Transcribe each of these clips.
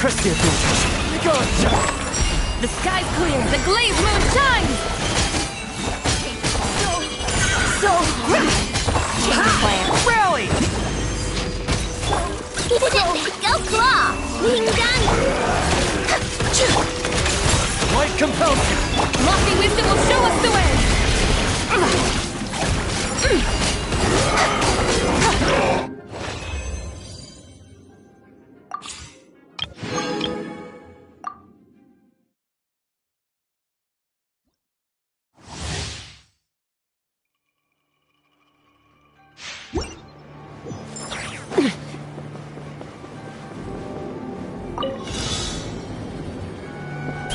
Красивый. The sky's clear, the glazed moon shines! So change of plan. Rally! Go claw! Ringan! Light compels you! Lofty wisdom will show us the way!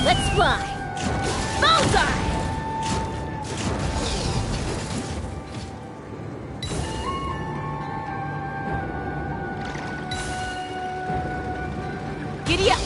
Let's fly! Bullseye! Giddy up!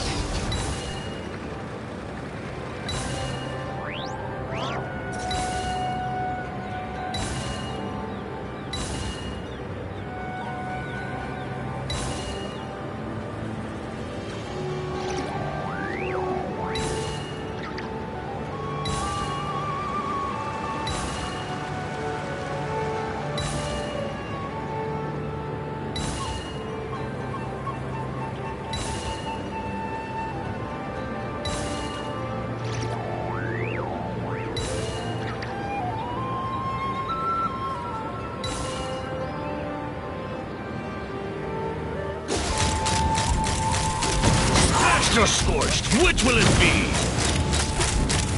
Master Scorched, which will it be?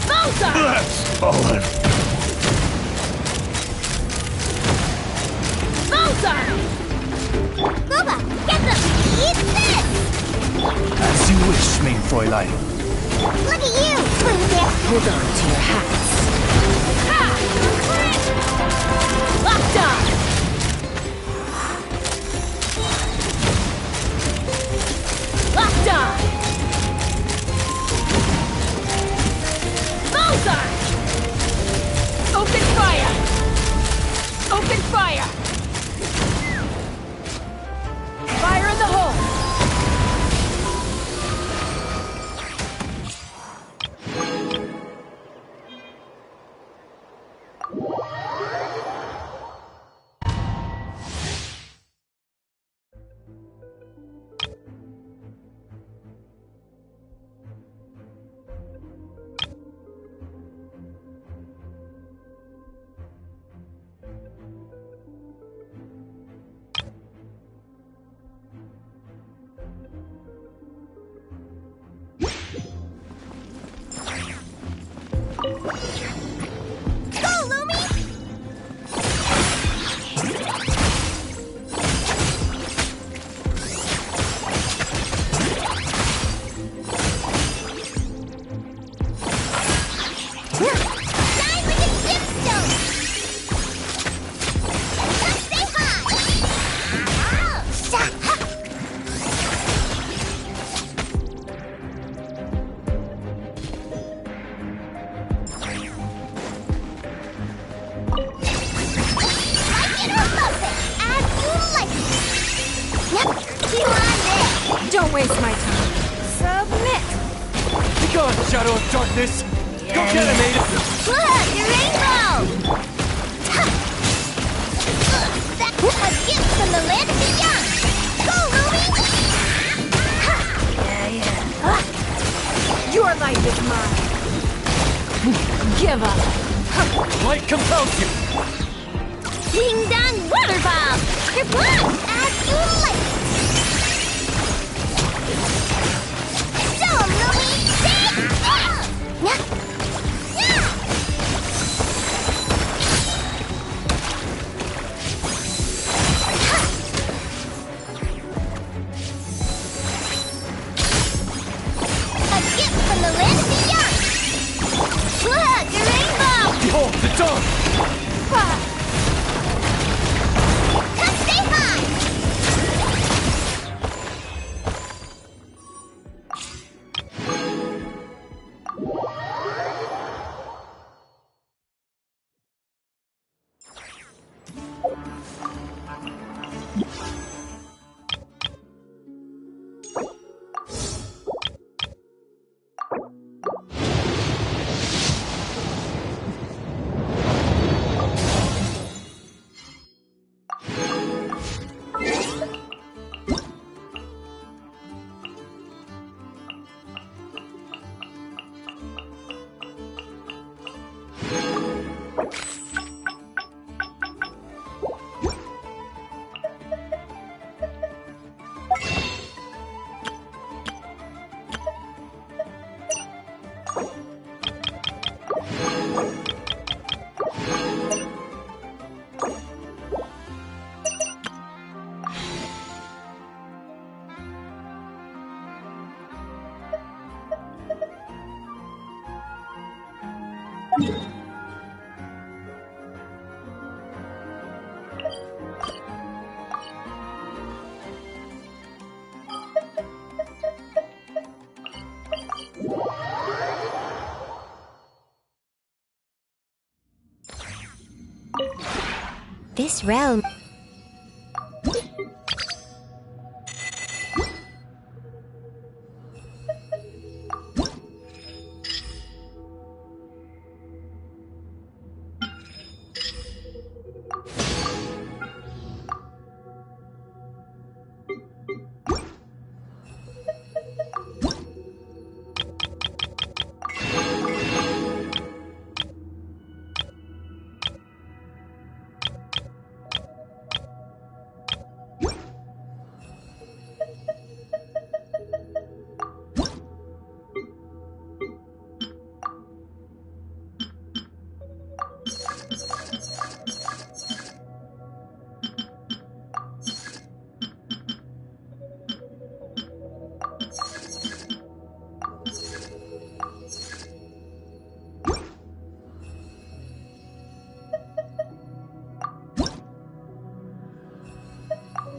Bullseye! Let's fallen. Bullseye! Boba, get them! Eat this! As you wish, main Fräulein. Look at you! Hold on to your hats. Ha! Locked on! Locked on! Bullseye! Open fire! Open fire! Fire in the hole! Go, Lumi! Shine like a gemstone! Stay high! Don't waste my time. Submit. Be gone, Shadow of Darkness! Go get him, Ada! Look, your rainbow! That's a gift from the land of the young! Go, Ruby! Your life is mine. Give up. Light compels you! Ding dong water bomb! Your blood as you like! Show 'em, Ruby! Take a gift from the land of the young! Look, your rainbow! Behold the dawn! Come stay high! This realm...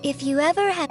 If you ever have...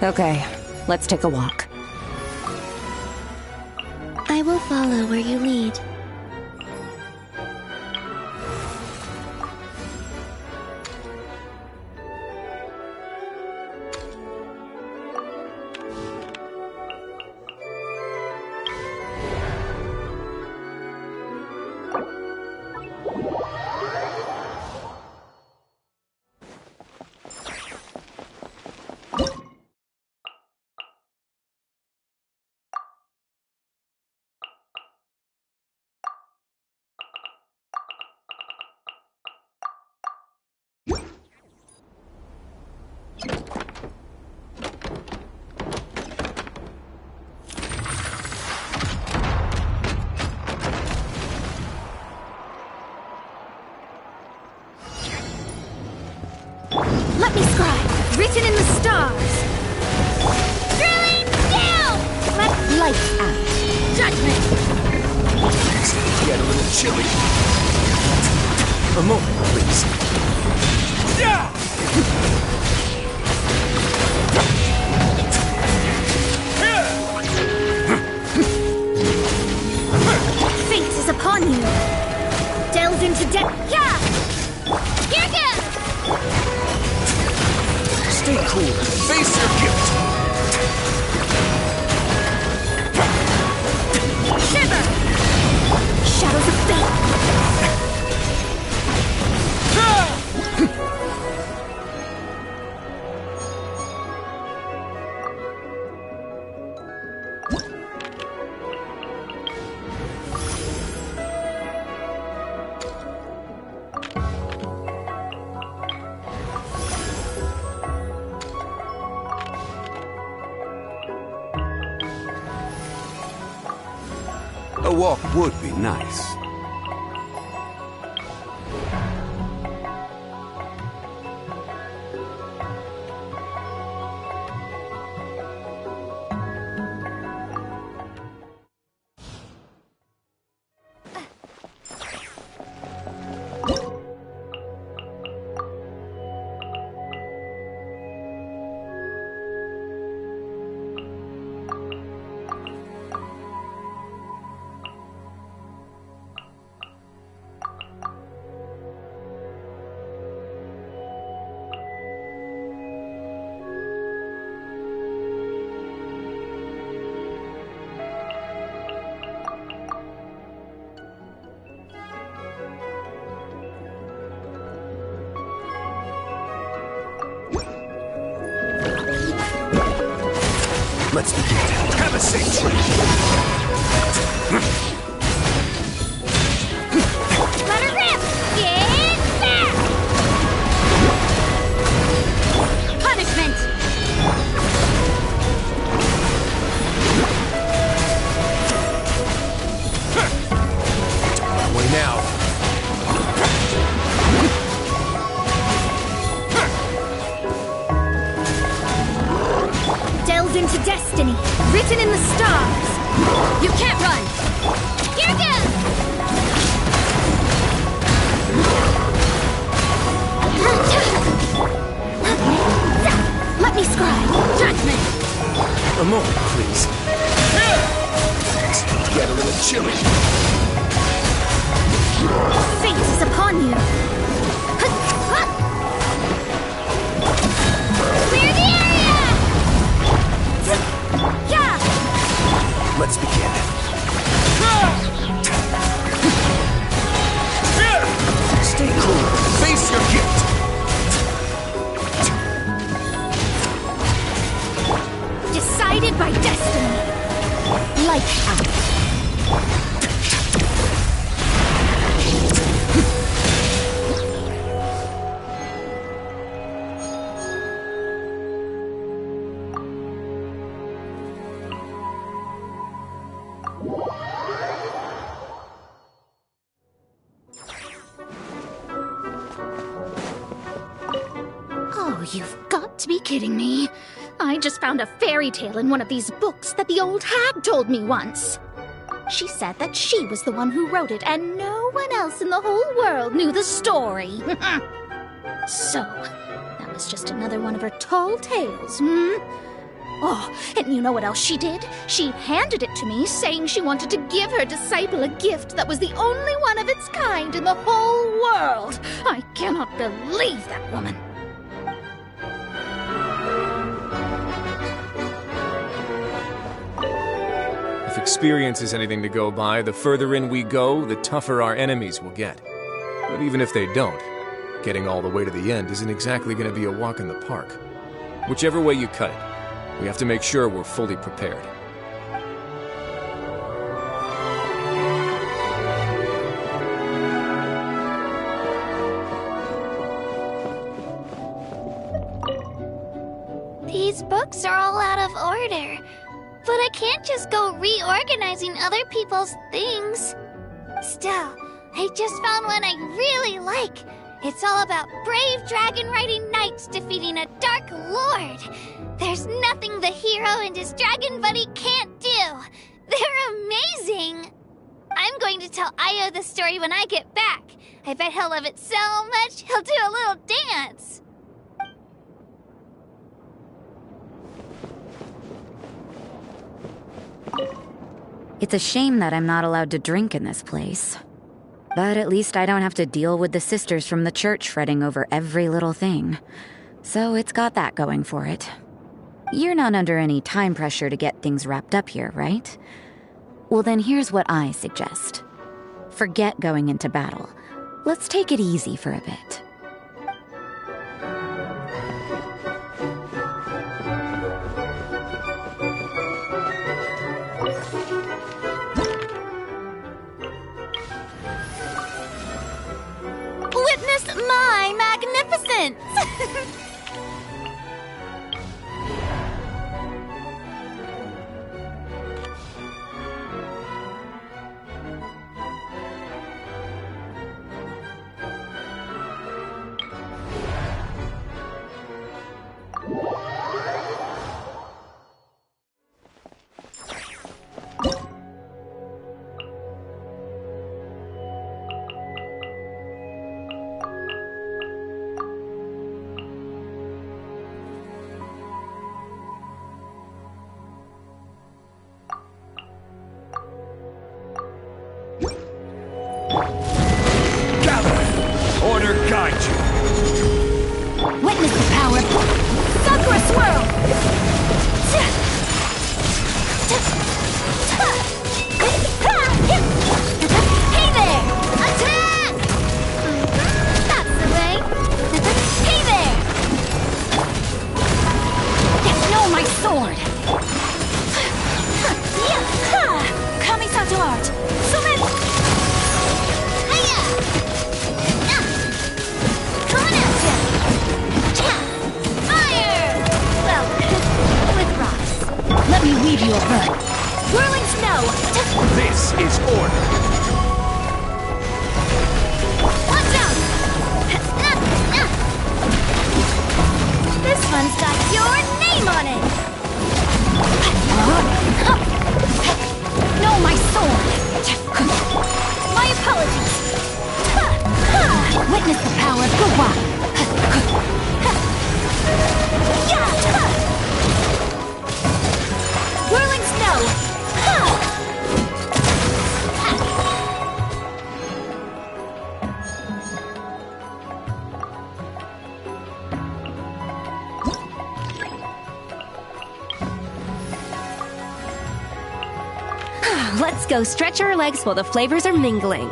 Okay, let's take a walk. I will follow where you lead. Let me scribe. Written in the stars. Drilling down! Let light out. Judgment! It's get a little chilly. A moment, please. Yeah! Fate is upon you. Delve into depth. Yeah! Here goes! Stay cool and face your gift. Shiver! Shadows of fate! A walk would be nice. Let's begin. Have a seat. Let her rip! Get back! Punishment! That way now. Delved into destiny, written in the stars. You can't run. Here goes! Let me scribe. Judgment! A moment, please. It's get a little chilly. Fate is upon you. Clear the area! Yeah! Let's begin. Stay cool. Face your gift. Decided by destiny. Light out. Oh, you've got to be kidding me. I just found a fairy tale in one of these books that the old hag told me once. She said that she was the one who wrote it and no one else in the whole world knew the story. So, that was just another one of her tall tales, hmm? Oh, and you know what else she did? She handed it to me, saying she wanted to give her disciple a gift that was the only one of its kind in the whole world. I cannot believe that woman. If experience is anything to go by, the further in we go, the tougher our enemies will get. But even if they don't, getting all the way to the end isn't exactly going to be a walk in the park. Whichever way you cut it, we have to make sure we're fully prepared. These books are all out of order, but I can't just go reorganizing other people's things. Still, I just found one I really like. It's all about brave dragon-riding knights defeating a dark lord. There's nothing the hero and his dragon buddy can't do. They're amazing. I'm going to tell Io the story when I get back. I bet he'll love it so much, he'll do a little dance. It's a shame that I'm not allowed to drink in this place. But at least I don't have to deal with the sisters from the church fretting over every little thing. So it's got that going for it. You're not under any time pressure to get things wrapped up here, right? Well, then here's what I suggest. Forget going into battle. Let's take it easy for a bit. Witness my magnificence! Order guide you. Witness the power. Sakura swirl! Hey there! Attack! That's the way. Hey there! No, my sword! Kamisato art! Summon! Coming at ya! Fire! Well, with rocks. Let me weave you a hood. Whirling snow! This is order. Watch out! This one's got your name on it! No, my sword! My apologies! Witness the power of Guwa! Whirling snow! Let's go stretch our legs while the flavors are mingling.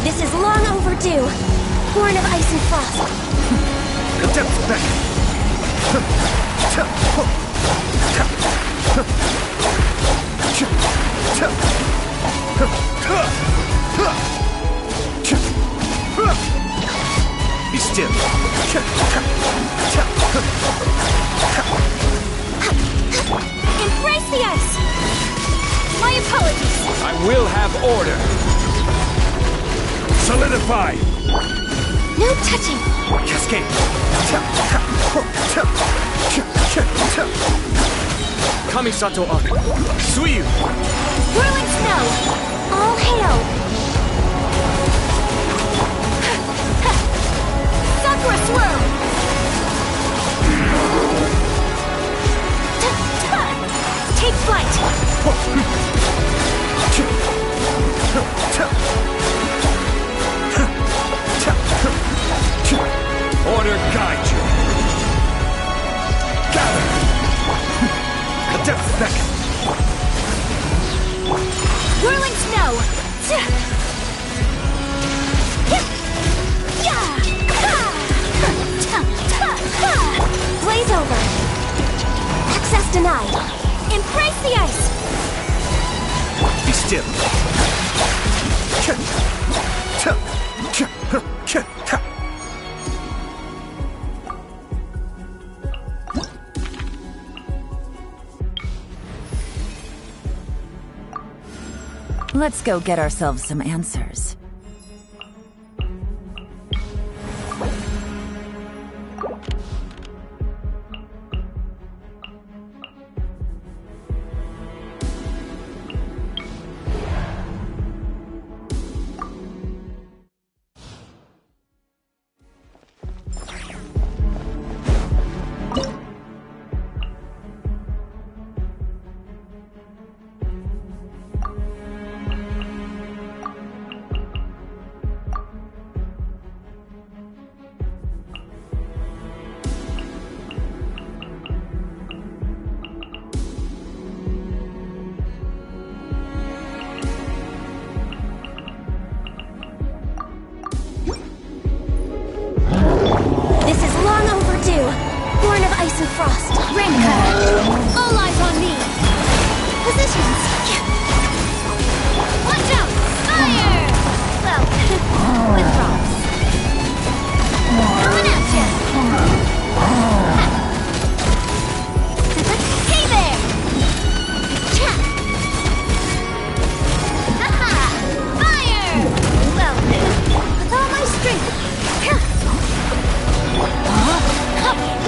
This is long overdue. Born of ice and frost. Adept back. Be still. Embrace the ice! My apologies. I will have order. Solidify. No touching. Cascade. Kamisato Art. Suiyu. Whirling snow. All hail. Sakura swirl. Take flight. Order guide you. Gather. Adept beckon. Whirling snow. Yeah. denied. Embrace the ice! Be still. Let's go get ourselves some answers. Frost, Raincutter. All eyes on me. Positions. Watch out! Fire! Well, with props. Coming at ya. Hey there! Cha! Ha-ha! Fire! Well, with all my strength.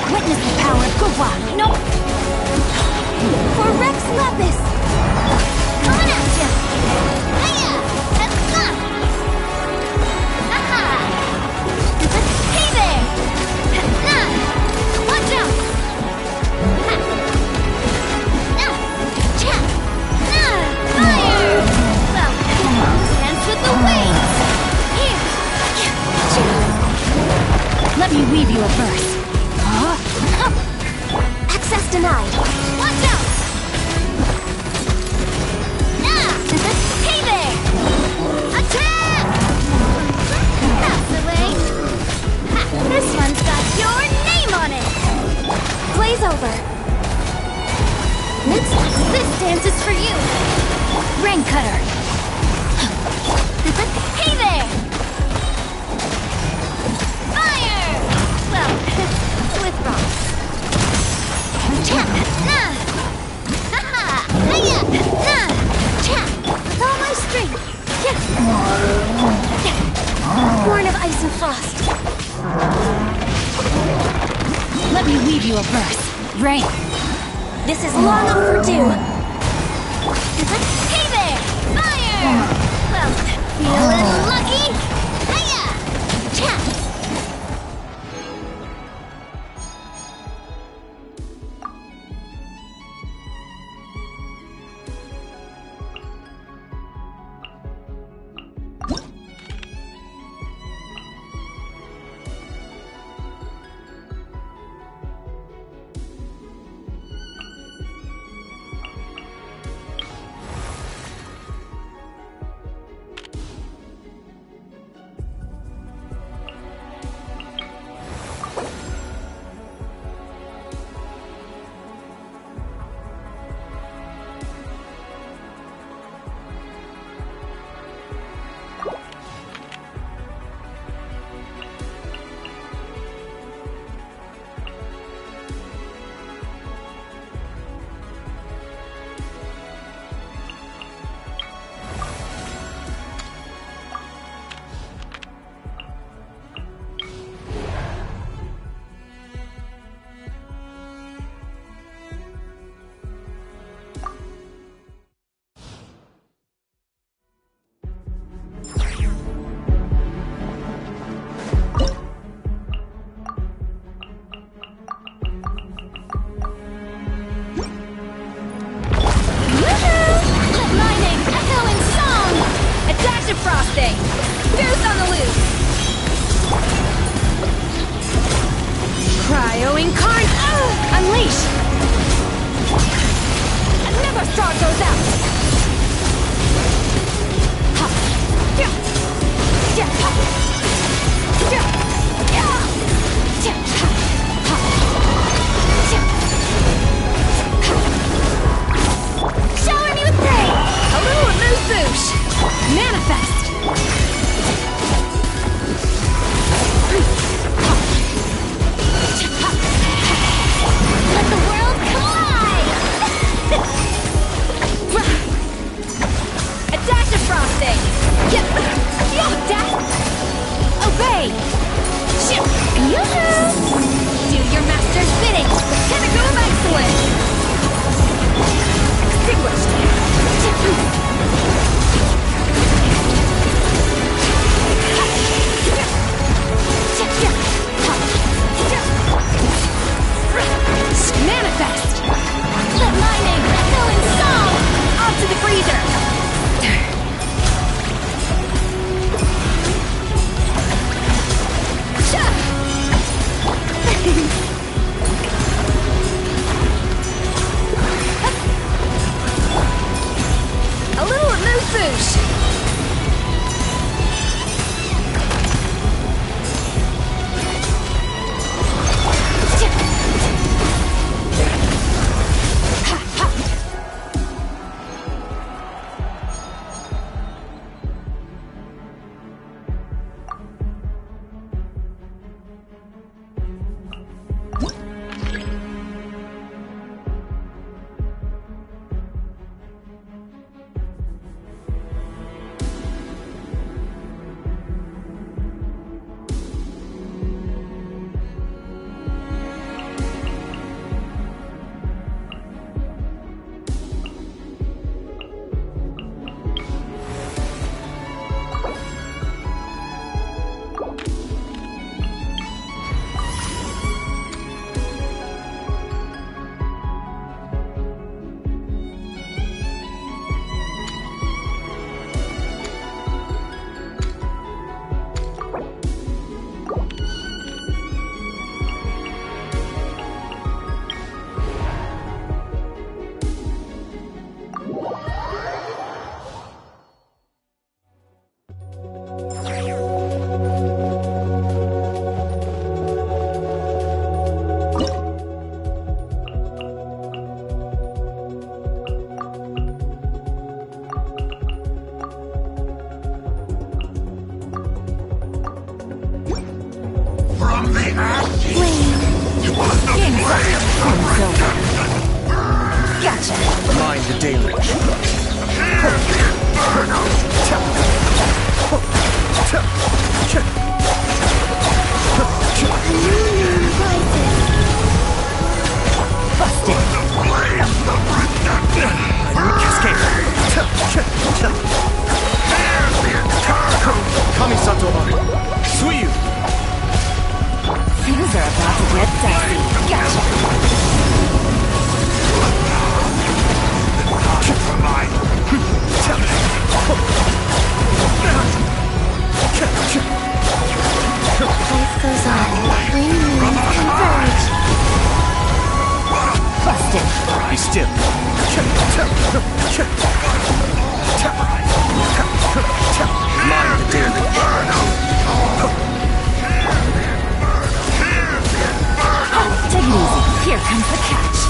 Witness the power of Gua! No! For Rex Lapis! Coming at ya! Hiya! Ha-ha! Ha-ha! Hey there! Ha-ha! Watch out! Ha! Na! Cha! Na! Fire! Well, dance with the wings! Here! Let me weave you a verse. Access denied. Watch out! Ah! Hey there! Attack! That's the way. Ha! This one's got your name on it. Play's over. Next, this dance is for you. Raincutter. Hey there! Fire! Well, with rocks. Cha! Na! Ha-ha! Hiya! Na! Cha! With all my strength! Yeah! Born of ice and frost. Let me weave you a verse. Rain. This is long overdue. Hey there! Fire! Well, feeling lucky? Hiya! Cha! the deluge. Busted. Cascade. Kamisato. Suiyu. Things are about to get dicey. Gotcha. Life goes on. Green moons converge. Busted. Be still. Mind the deluge. Take it easy. Here comes the catch.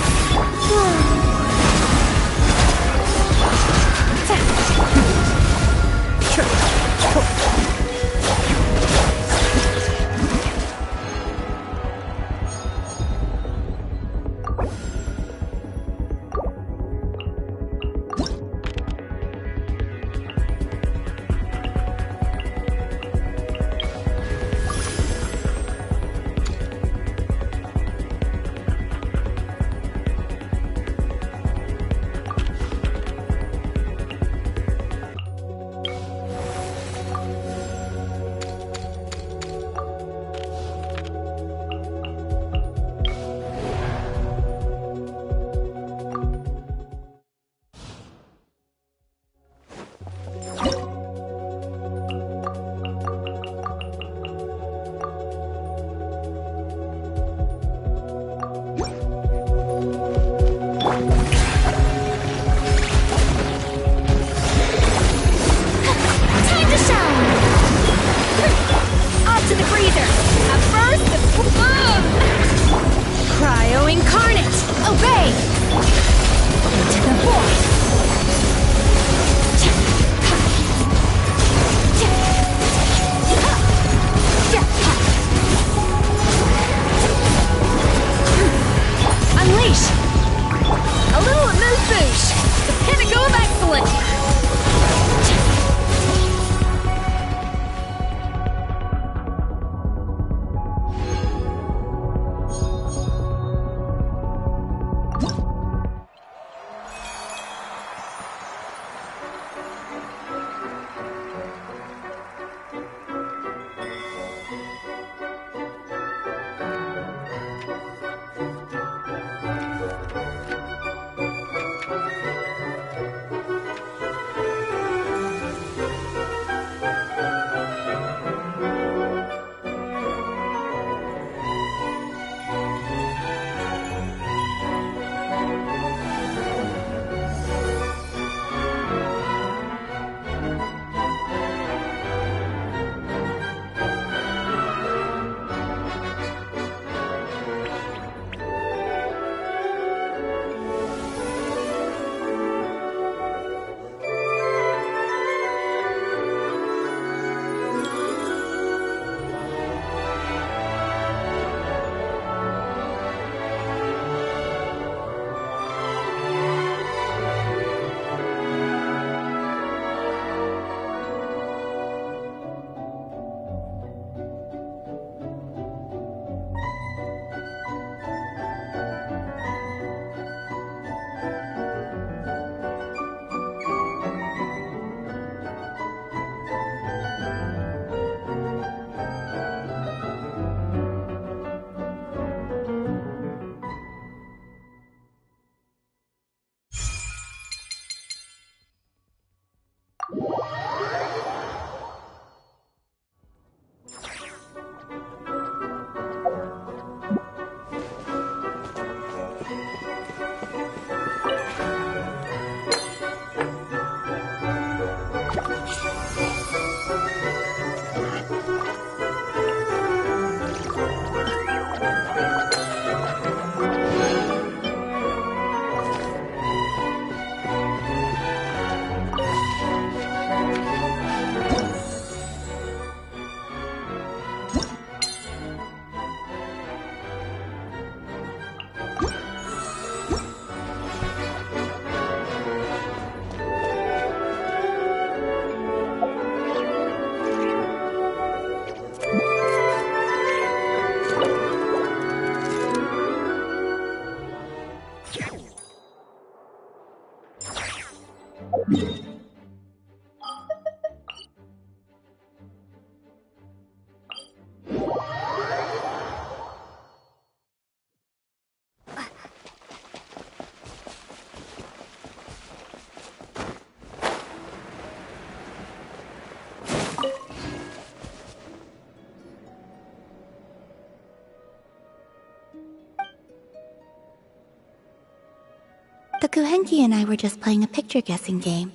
The Kuhenki and I were just playing a picture guessing game.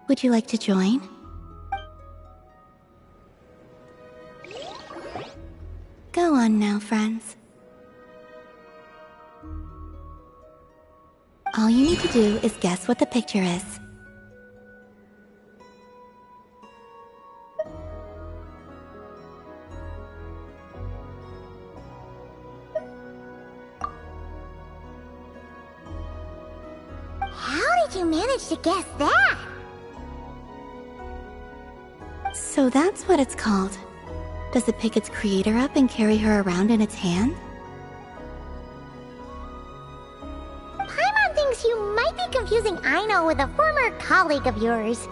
Would you like to join? Go on now, friends. All you need to do is guess what the picture is. How did you manage to guess that? So that's what it's called. Does it pick its creator up and carry her around in its hand? Paimon thinks you might be confusing Aino with a former colleague of yours.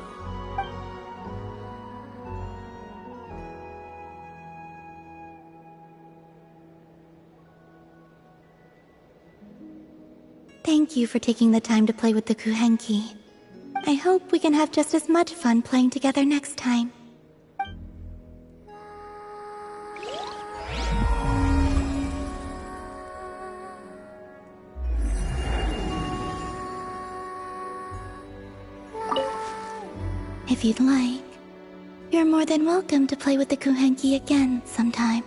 Thank you for taking the time to play with the Kuhenki. I hope we can have just as much fun playing together next time. If you'd like, you're more than welcome to play with the Kuhenki again sometime.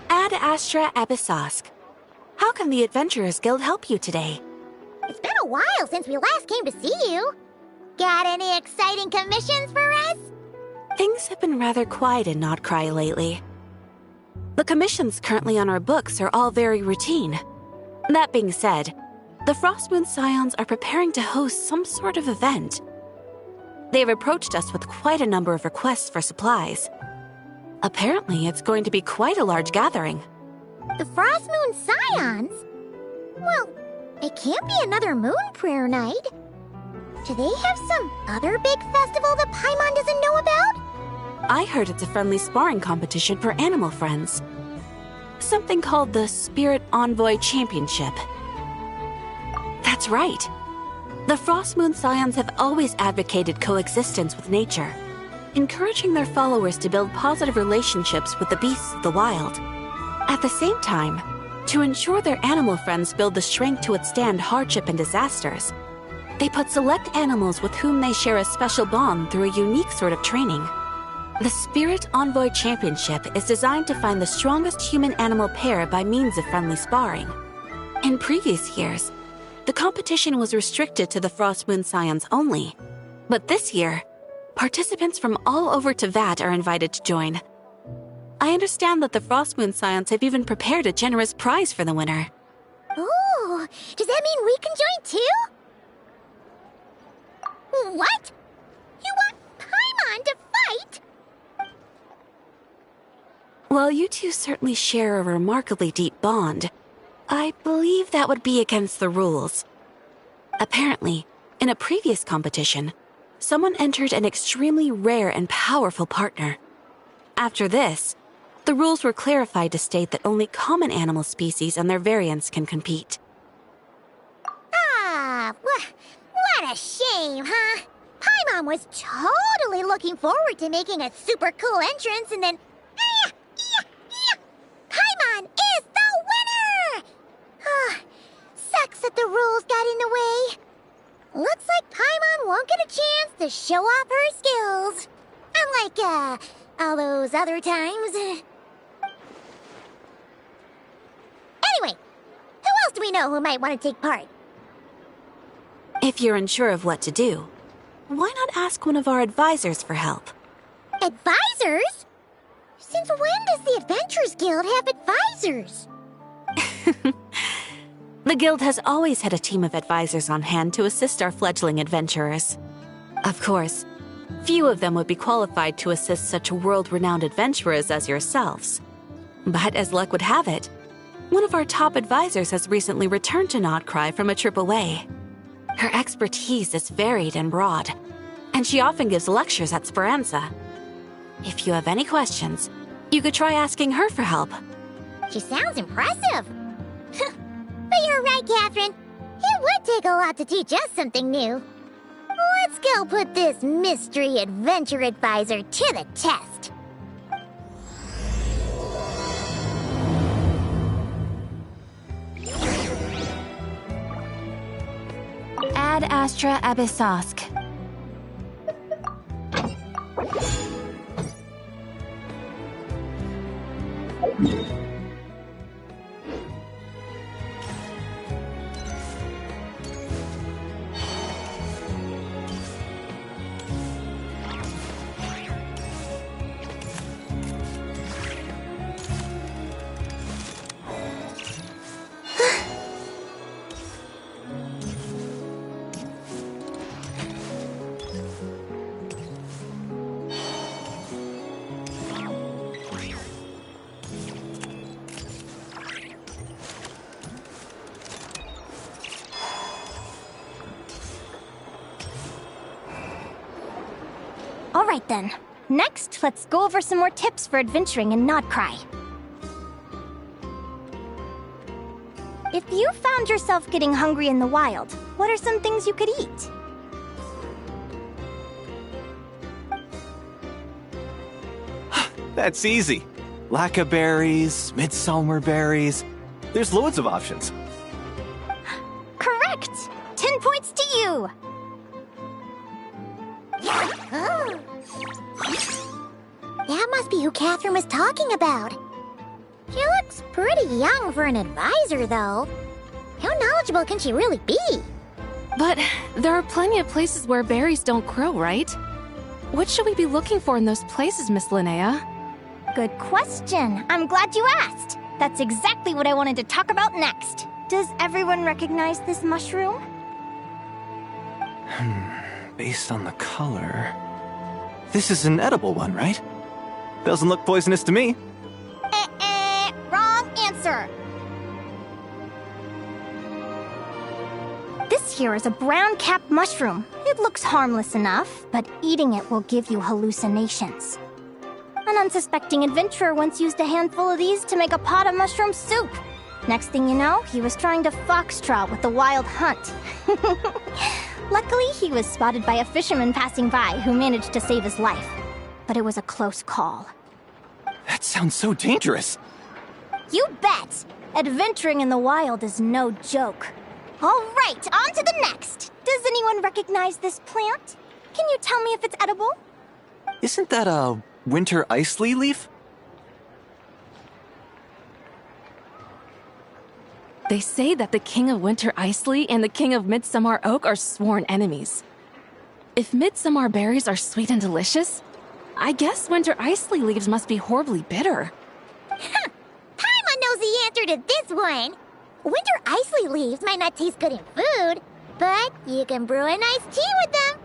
Ad Astra Abyssosk. How can the Adventurers Guild help you today? It's been a while since we last came to see you. Got any exciting commissions for us? Things have been rather quiet in Nodcry lately. The commissions currently on our books are all very routine. That being said, the Frostmoon Scions are preparing to host some sort of event. They've approached us with quite a number of requests for supplies. Apparently, it's going to be quite a large gathering. The Frostmoon Scions? Well, it can't be another Moon Prayer Night. Do they have some other big festival that Paimon doesn't know about? I heard it's a friendly sparring competition for animal friends. Something called the Spirit Envoy Championship. That's right. The Frostmoon Scions have always advocated coexistence with nature, encouraging their followers to build positive relationships with the beasts of the wild. At the same time, to ensure their animal friends build the strength to withstand hardship and disasters, they put select animals with whom they share a special bond through a unique sort of training. The Spirit Envoy Championship is designed to find the strongest human-animal pair by means of friendly sparring. In previous years, the competition was restricted to the Frostmoon Scions only, but this year, participants from all over Teyvat are invited to join. I understand that the Frostmoon Scions have even prepared a generous prize for the winner. Ooh, does that mean we can join too? What? You want Paimon to fight? While you two certainly share a remarkably deep bond, I believe that would be against the rules. Apparently, in a previous competition, someone entered an extremely rare and powerful partner. After this, The rules were clarified to state that only common animal species and their variants can compete. Ah, what a shame, huh? Paimon was totally looking forward to making a super cool entrance, and then... Paimon is the winner! Sucks that the rules got in the way. Looks like Paimon won't get a chance to show off her skills. Unlike, all those other times. Anyway, who else do we know who might want to take part? If you're unsure of what to do, why not ask one of our advisors for help? Advisors? Since when does the Adventurers Guild have advisors? The Guild has always had a team of advisors on hand to assist our fledgling adventurers. Of course, few of them would be qualified to assist such world-renowned adventurers as yourselves. But as luck would have it, one of our top advisors has recently returned to Nodcry from a trip away. Her expertise is varied and broad, and she often gives lectures at Speranza. If you have any questions, you could try asking her for help. She sounds impressive. But you're right, Catherine. It would take a lot to teach us something new. Let's go put this mystery adventure advisor to the test. Ad Astra Abyssosk. Alright then. Next, let's go over some more tips for adventuring in Nodcry. If you found yourself getting hungry in the wild, what are some things you could eat? That's easy. Lacca berries, midsummer berries. There's loads of options. Correct! 10 points to you! That must be who Catherine was talking about. She looks pretty young for an advisor, though. How knowledgeable can she really be? But there are plenty of places where berries don't grow, right? What should we be looking for in those places, Miss Linnea? Good question. I'm glad you asked. That's exactly what I wanted to talk about next. Does everyone recognize this mushroom? Based on the color... This is an edible one, right? Doesn't look poisonous to me. Wrong answer. This here is a brown-capped mushroom. It looks harmless enough, but eating it will give you hallucinations. An unsuspecting adventurer once used a handful of these to make a pot of mushroom soup. Next thing you know, he was trying to foxtrot with the wild hunt. Luckily, he was spotted by a fisherman passing by who managed to save his life. But it was a close call. That sounds so dangerous. You bet! Adventuring in the wild is no joke. All right, on to the next. Does anyone recognize this plant? Can you tell me if it's edible? Isn't that a winter ice leaf? They say that the King of Winter Isley and the King of Midsummer Oak are sworn enemies. If Midsummer berries are sweet and delicious, I guess Winter Isley leaves must be horribly bitter. Paimon knows the answer to this one. Winter Isley leaves might not taste good in food, but you can brew a nice tea with them.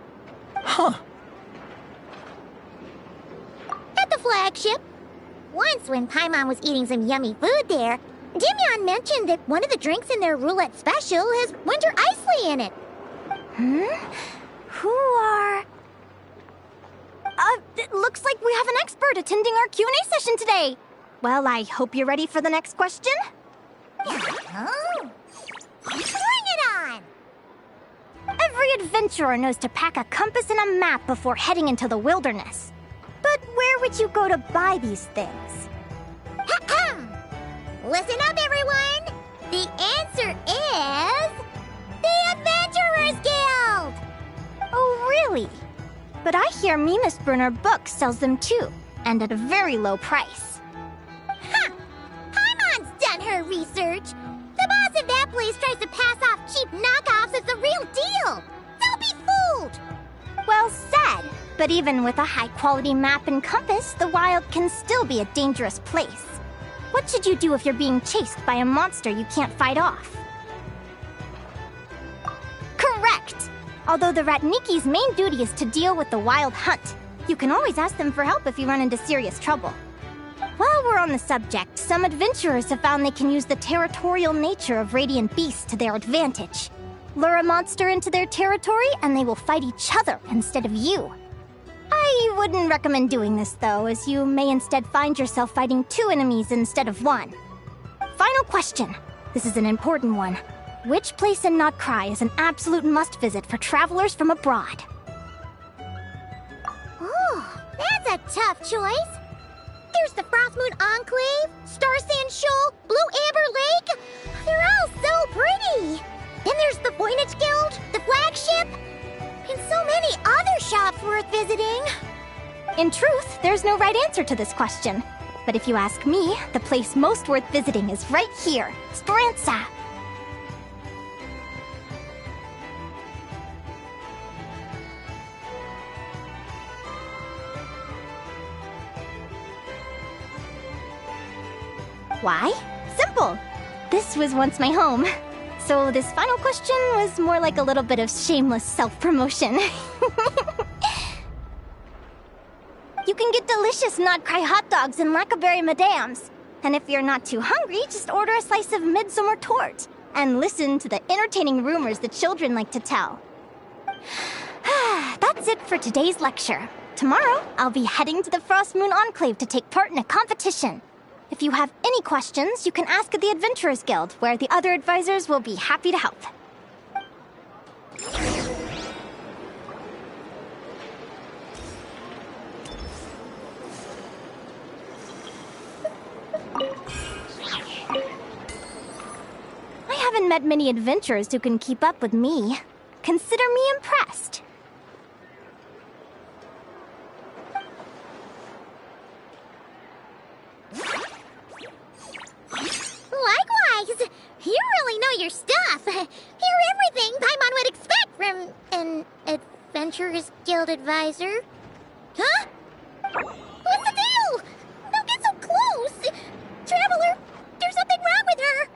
Huh. At the flagship. Once when Paimon was eating some yummy food there, Dimyon mentioned that one of the drinks in their roulette special has Winter Isley in it. Who are... it looks like we have an expert attending our Q&A session today. Well, I hope you're ready for the next question. Oh. Bring it on! Every adventurer knows to pack a compass and a map before heading into the wilderness. But where would you go to buy these things? Listen up, everyone! The answer is... the Adventurers Guild! Oh, really? But I hear Mimas Burner Books sells them too, and at a very low price. Ha! Paimon's done her research! The boss of that place tries to pass off cheap knockoffs as the real deal! Don't be fooled! Well said, but even with a high-quality map and compass, the wild can still be a dangerous place. What should you do if you're being chased by a monster you can't fight off? Correct! Although the Ratniki's main duty is to deal with the wild hunt, you can always ask them for help if you run into serious trouble. While we're on the subject, some adventurers have found they can use the territorial nature of radiant beasts to their advantage. Lure a monster into their territory and they will fight each other instead of you. I wouldn't recommend doing this though, as you may instead find yourself fighting 2 enemies instead of 1. Final question. This is an important one. Which place in Notcry is an absolute must-visit for travelers from abroad? Oh, that's a tough choice. There's the Frostmoon Enclave, Star Sand Shoal, Blue Amber Lake. They're all so pretty. Then there's the Voynich Guild, the flagship, and so many other shops worth visiting. In truth, there's no right answer to this question. But if you ask me, the place most worth visiting is right here, Speranza. Why? Simple. This was once my home. So this final question was more like a little bit of shameless self-promotion. You can get delicious Notcry hot dogs and Lackaberry Madams. And if you're not too hungry, just order a slice of Midsummer Tort. And listen to the entertaining rumors the children like to tell. That's it for today's lecture. Tomorrow, I'll be heading to the Frostmoon Enclave to take part in a competition. If you have any questions, you can ask at the Adventurers Guild, where the other advisors will be happy to help. I haven't met many adventurers who can keep up with me. Consider me impressed. Likewise! You really know your stuff. You're everything Paimon would expect from an Adventurers Guild advisor. Huh? What's the deal? Don't get so close! Traveler, there's something wrong with her!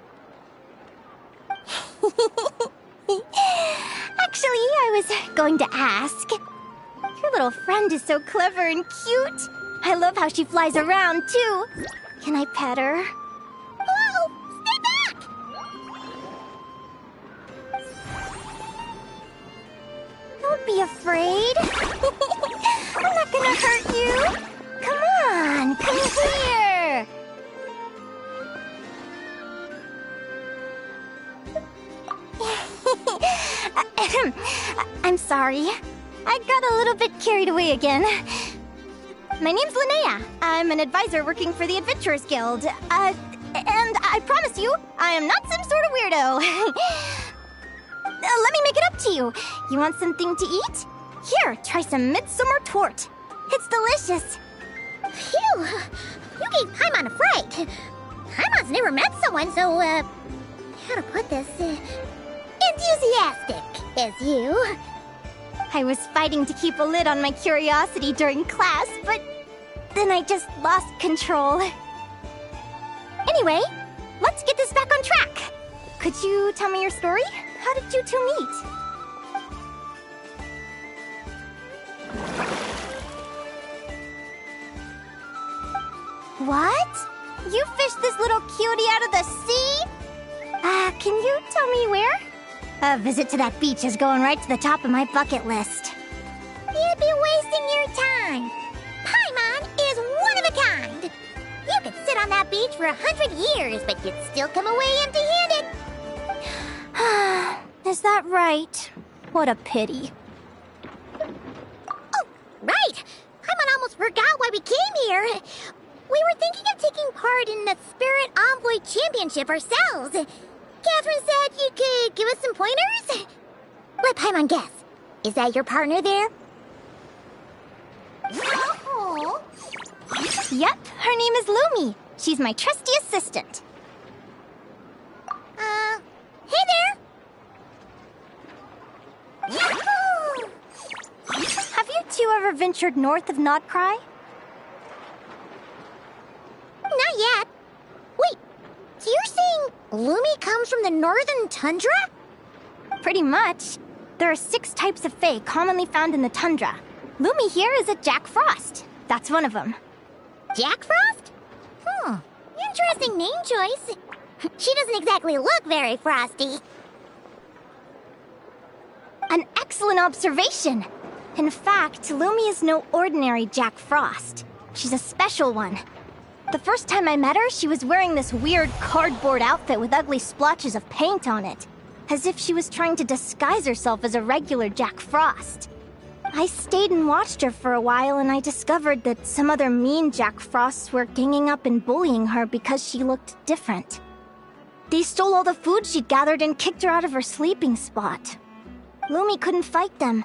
Actually, I was going to ask. Your little friend is so clever and cute. I love how she flies around, too. Can I pet her? Whoa! Stay back! Don't be afraid. I'm not gonna hurt you. Come on, come here. I'm sorry. I got a little bit carried away again. My name's Linnea. I'm an advisor working for the Adventurers Guild. And I promise you, I am not some sort of weirdo. Let me make it up to you. You want something to eat? Here, try some Midsummer Tort. It's delicious. Phew! You gave Paimon a fright. Paimon's never met someone so, how to put this, enthusiastic as you. I was fighting to keep a lid on my curiosity during class, but then I just lost control. Anyway, let's get this back on track. Could you tell me your story? How did you two meet? What? You fished this little cutie out of the sea? Can you tell me where? A visit to that beach is going right to the top of my bucket list. You'd be wasting your time. Paimon is one of a kind. You could sit on that stage for 100 years, but you'd still come away empty-handed. Is that right? What a pity. Oh, right! Paimon almost forgot why we came here. We were thinking of taking part in the Spirit Envoy Championship ourselves. Catherine said you could give us some pointers? Let Paimon guess. Is that your partner there? Oh. Yep, her name is Lumi. She's my trusty assistant. Hey there! Yahoo! Have you two ever ventured north of Nodcry? Not yet. Wait, so you're saying Lumi comes from the northern tundra? Pretty much. There are 6 types of Fae commonly found in the tundra. Lumi here is a Jack Frost. That's one of them. Jack Frost? Interesting name choice. She doesn't exactly look very frosty. An excellent observation. In fact, Lumi is no ordinary Jack Frost. She's a special one. The first time I met her, she was wearing this weird cardboard outfit with ugly splotches of paint on it, as if she was trying to disguise herself as a regular Jack Frost. I stayed and watched her for a while, and I discovered that some other mean Jack Frosts were ganging up and bullying her because she looked different. They stole all the food she'd gathered and kicked her out of her sleeping spot. Lumi couldn't fight them.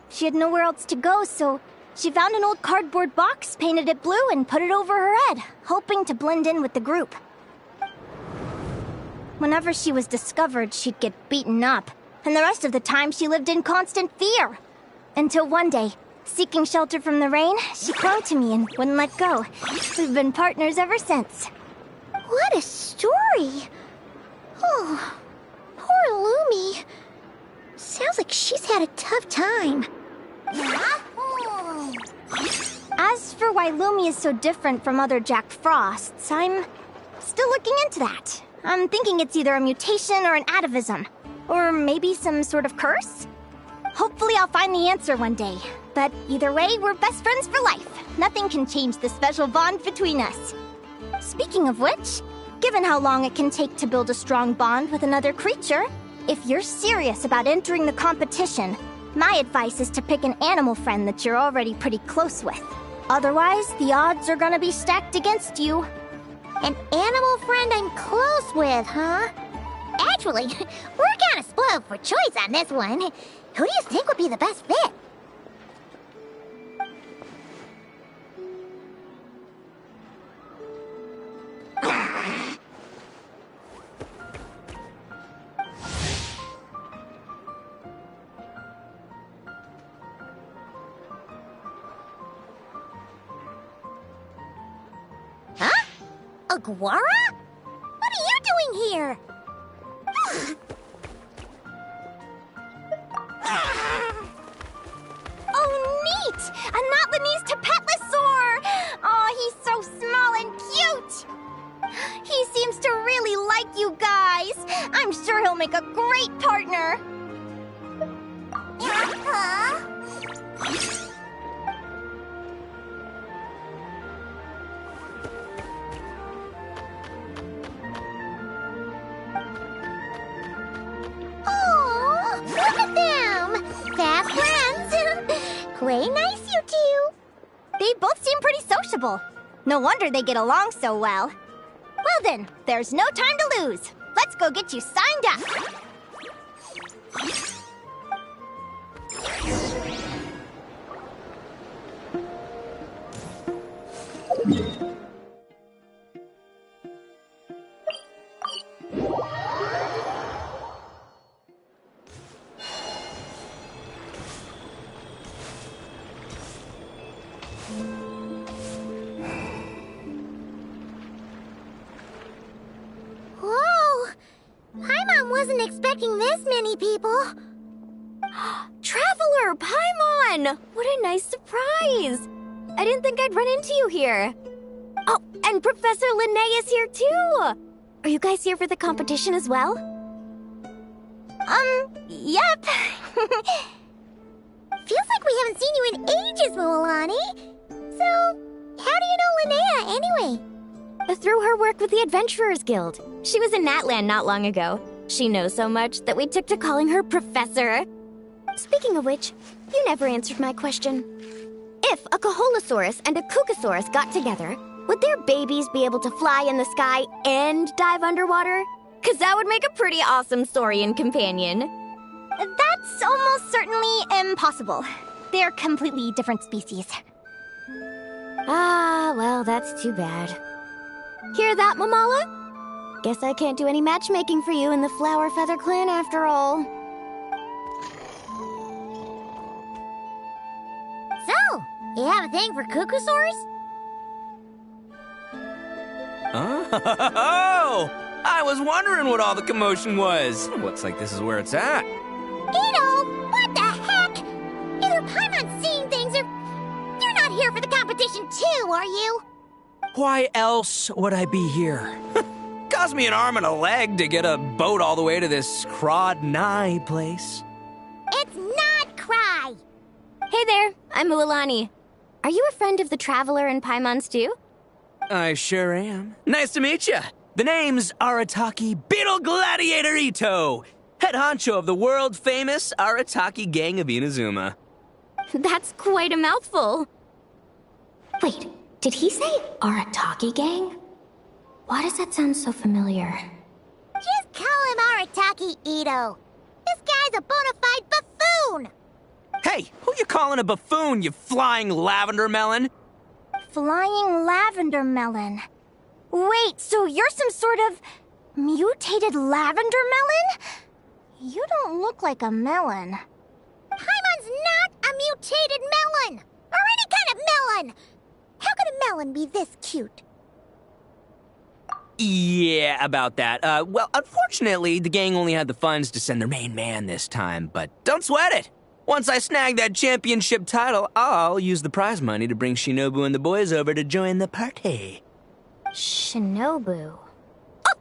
She had nowhere else to go, so she found an old cardboard box, painted it blue, and put it over her head, hoping to blend in with the group. Whenever she was discovered, she'd get beaten up, and the rest of the time she lived in constant fear. Until one day, seeking shelter from the rain, she clung to me and wouldn't let go. We've been partners ever since. What a story! Oh, poor Lumi. Sounds like she's had a tough time. As for why Lumi is so different from other Jack Frosts, I'm still looking into that. I'm thinking it's either a mutation or an atavism. Or maybe some sort of curse? Hopefully I'll find the answer one day. But either way, we're best friends for life. Nothing can change the special bond between us. Speaking of which, given how long it can take to build a strong bond with another creature, if you're serious about entering the competition, my advice is to pick an animal friend that you're already pretty close with. Otherwise, the odds are gonna be stacked against you. An animal friend I'm close with, huh? Actually, we're kinda spoiled for choice on this one. Who do you think would be the best fit? Huh? Aguara? What are you doing here? Oh, neat! A Notlanese Tapetlosaur! Aw, he's so small and cute! He seems to really like you guys. I'm sure he'll make a great partner. Oh, look at them! Fast friends! Play nice, you two! They both seem pretty sociable. No wonder they get along so well. Well then, there's no time to lose. Let's go get you signed up. Whoa! Paimon wasn't expecting this many people. Traveler, Paimon! What a nice surprise! I didn't think I'd run into you here. Oh, and Professor Linnae is here too! Are you guys here for the competition as well? Yep. Feels like we haven't seen you in ages, Moalani. So, how do you know Linnea, anyway? Through her work with the Adventurers Guild. She was in Natland not long ago. She knows so much that we took to calling her Professor. Speaking of which, you never answered my question. If a Caholosaurus and a Kookasaurus got together, would their babies be able to fly in the sky and dive underwater? 'Cause that would make a pretty awesome saurian companion. That's almost certainly impossible. They're completely different species. Ah, well, that's too bad. Hear that, Mamala? Guess I can't do any matchmaking for you in the Flower Feather Clan after all. So, you have a thing for Kookasaurs? Oh! I was wondering what all the commotion was. Looks like this is where it's at. Ito, what the heck? Either Paimon's seeing things or... You're not here for the competition too, are you? Why else would I be here? Cost me an arm and a leg to get a boat all the way to this Crod Nye place. It's not Cry. Hey there, I'm Mualani. Are you a friend of the Traveler and Paimon's too? I sure am. Nice to meet you. The name's Arataki Beetle Gladiator Ito, head honcho of the world-famous Arataki Gang of Inazuma. That's quite a mouthful. Wait, did he say Arataki Gang? Why does that sound so familiar? Just call him Arataki Ito. This guy's a bona fide buffoon. Hey, who you calling a buffoon, you flying lavender melon? Flying lavender melon. Wait, so you're some sort of mutated lavender melon? You don't look like a melon. Paimon's not a mutated melon, or any kind of melon. How could a melon be this cute? Yeah, about that. Well, unfortunately, the gang only had the funds to send their main man this time, but don't sweat it. Once I snag that championship title, I'll use the prize money to bring Shinobu and the boys over to join the party. Shinobu. Oh,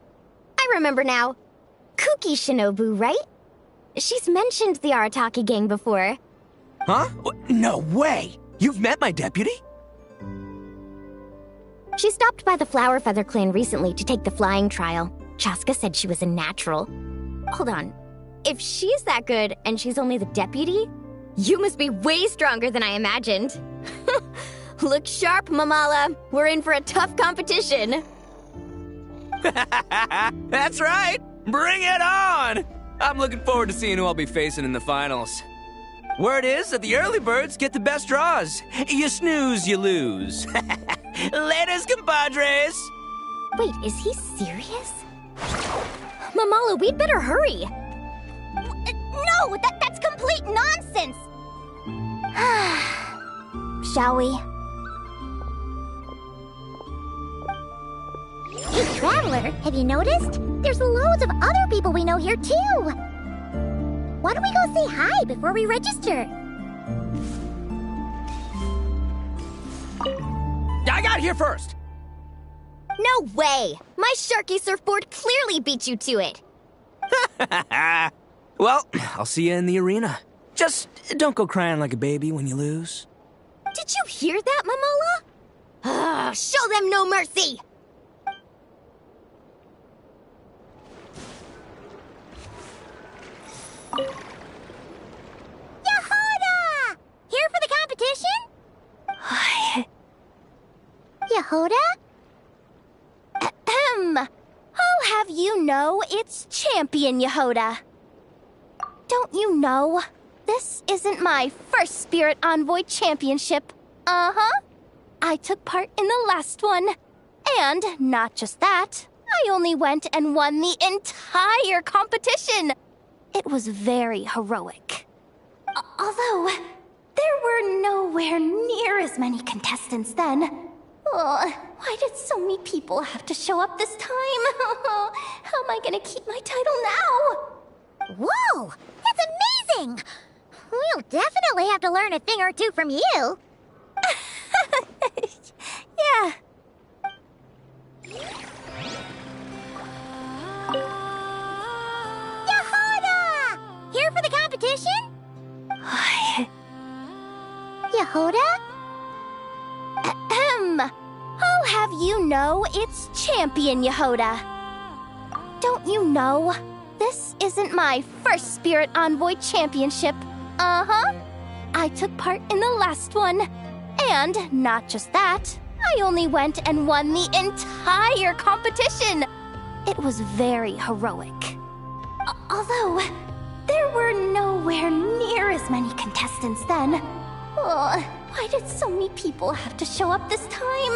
I remember now. Kuki Shinobu, right? She's mentioned the Arataki Gang before. Huh? No way! You've met my deputy? She stopped by the Flower Feather Clan recently to take the flying trial. Chaska said she was a natural. Hold on. If she's that good and she's only the deputy, you must be way stronger than I imagined. Look sharp, Mamala. We're in for a tough competition. That's right! Bring it on! I'm looking forward to seeing who I'll be facing in the finals. Word is that the early birds get the best draws. You snooze, you lose. Laters, compadres! Wait, is he serious? Mamala, we'd better hurry. No, that's complete nonsense! Shall we? Hey, Traveler, have you noticed? There's loads of other people we know here, too. Why don't we go say hi before we register? I got here first! No way! My Sharky surfboard clearly beat you to it. Well, I'll see you in the arena. Just don't go crying like a baby when you lose. Did you hear that, Mamala? Show them no mercy! Yehoda! Here for the competition? Yehoda? Ahem. I'll have you know it's Champion Yehoda. Don't you know? This isn't my first Spirit Envoy Championship. Uh-huh. I took part in the last one. And not just that, I only went and won the entire competition. It was very heroic. Although, there were nowhere near as many contestants then. Why did so many people have to show up this time? How am I gonna keep my title now? Whoa! That's amazing! We'll definitely have to learn a thing or two from you. Yeah. Yehoda! Here for the competition? Yehoda? Ahem. I'll have you know know, it's Champion Yehoda. Don't you know? This isn't my first Spirit Envoy Championship. Uh-huh. I took part in the last one. And not just that, I only went and won the entire competition. It was very heroic. Although, there were nowhere near as many contestants then. Oh, why did so many people have to show up this time?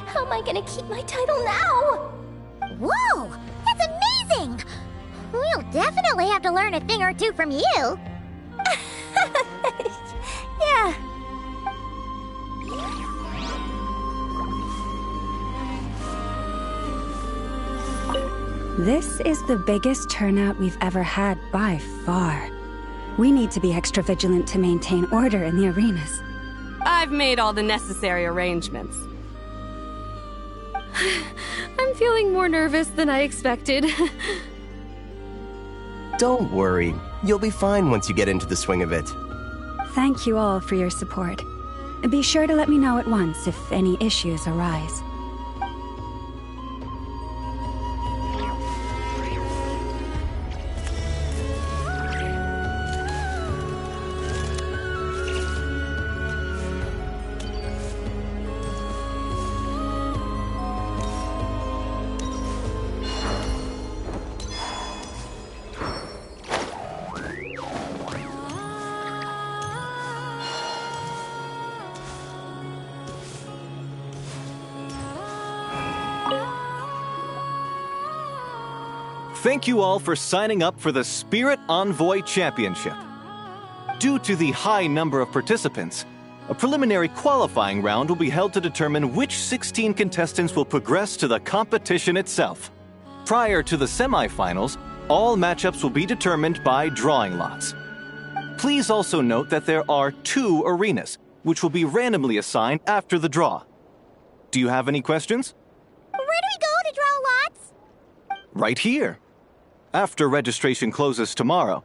How am I gonna keep my title now? Whoa! That's amazing! We'll definitely have to learn a thing or two from you. Yeah. This is the biggest turnout we've ever had by far. We need to be extra vigilant to maintain order in the arenas. I've made all the necessary arrangements. I'm feeling more nervous than I expected. Don't worry. You'll be fine once you get into the swing of it. Thank you all for your support. Be sure to let me know at once if any issues arise. Thank you all for signing up for the Spirit Envoy Championship. Due to the high number of participants, a preliminary qualifying round will be held to determine which 16 contestants will progress to the competition itself. Prior to the semifinals, all matchups will be determined by drawing lots. Please also note that there are 2 arenas, which will be randomly assigned after the draw. Do you have any questions? Where do we go to draw lots? Right here. After registration closes tomorrow,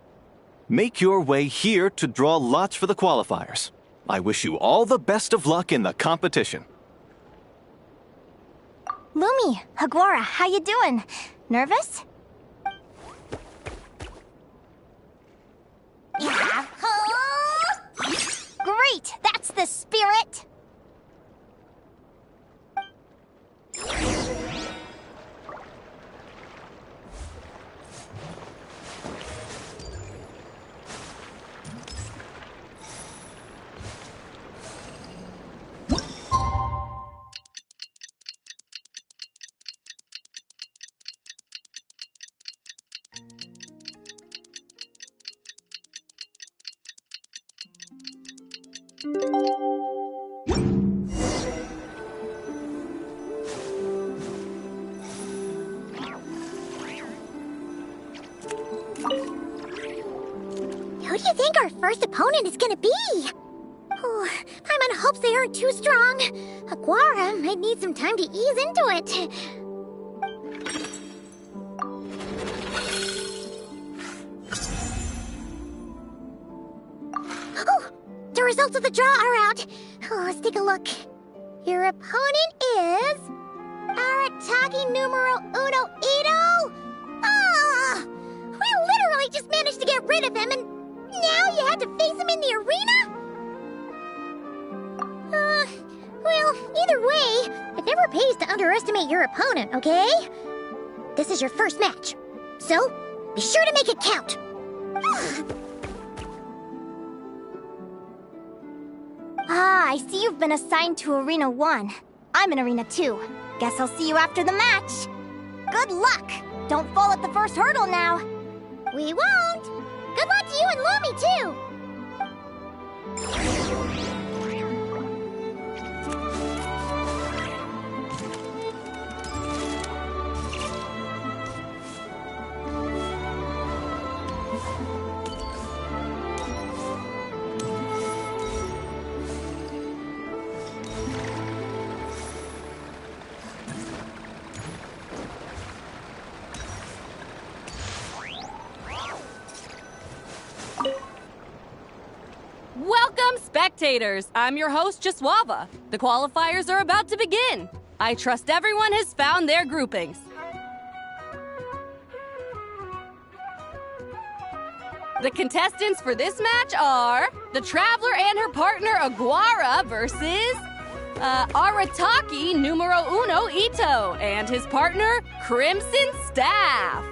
make your way here to draw lots for the qualifiers. I wish you all the best of luck in the competition. Lumi, Hagwara, how you doing? Nervous? Great! That's the spirit! Who do you think our first opponent is gonna be? Oh, Paimon hopes they aren't too strong. Aguara might need some time to ease into it. Oh, the results of the draw are out. Oh, let's take a look. Your opponent is... Arataki numero uno Ito? Ah! We literally just managed to get rid of him, and now you had to face him in the arena? Well, either way, it never pays to underestimate your opponent, okay? This is your first match, so be sure to make it count. Ah, I see you've been assigned to Arena 1. I'm in Arena 2. Guess I'll see you after the match. Good luck! Don't fall at the first hurdle now. We won't! Good luck to you and Lumi, too! Welcome, spectators! I'm your host, Jaswava. The qualifiers are about to begin. I trust everyone has found their groupings. The contestants for this match are the Traveler and her partner Aguara versus Arataki numero uno Ito and his partner Crimson Staff.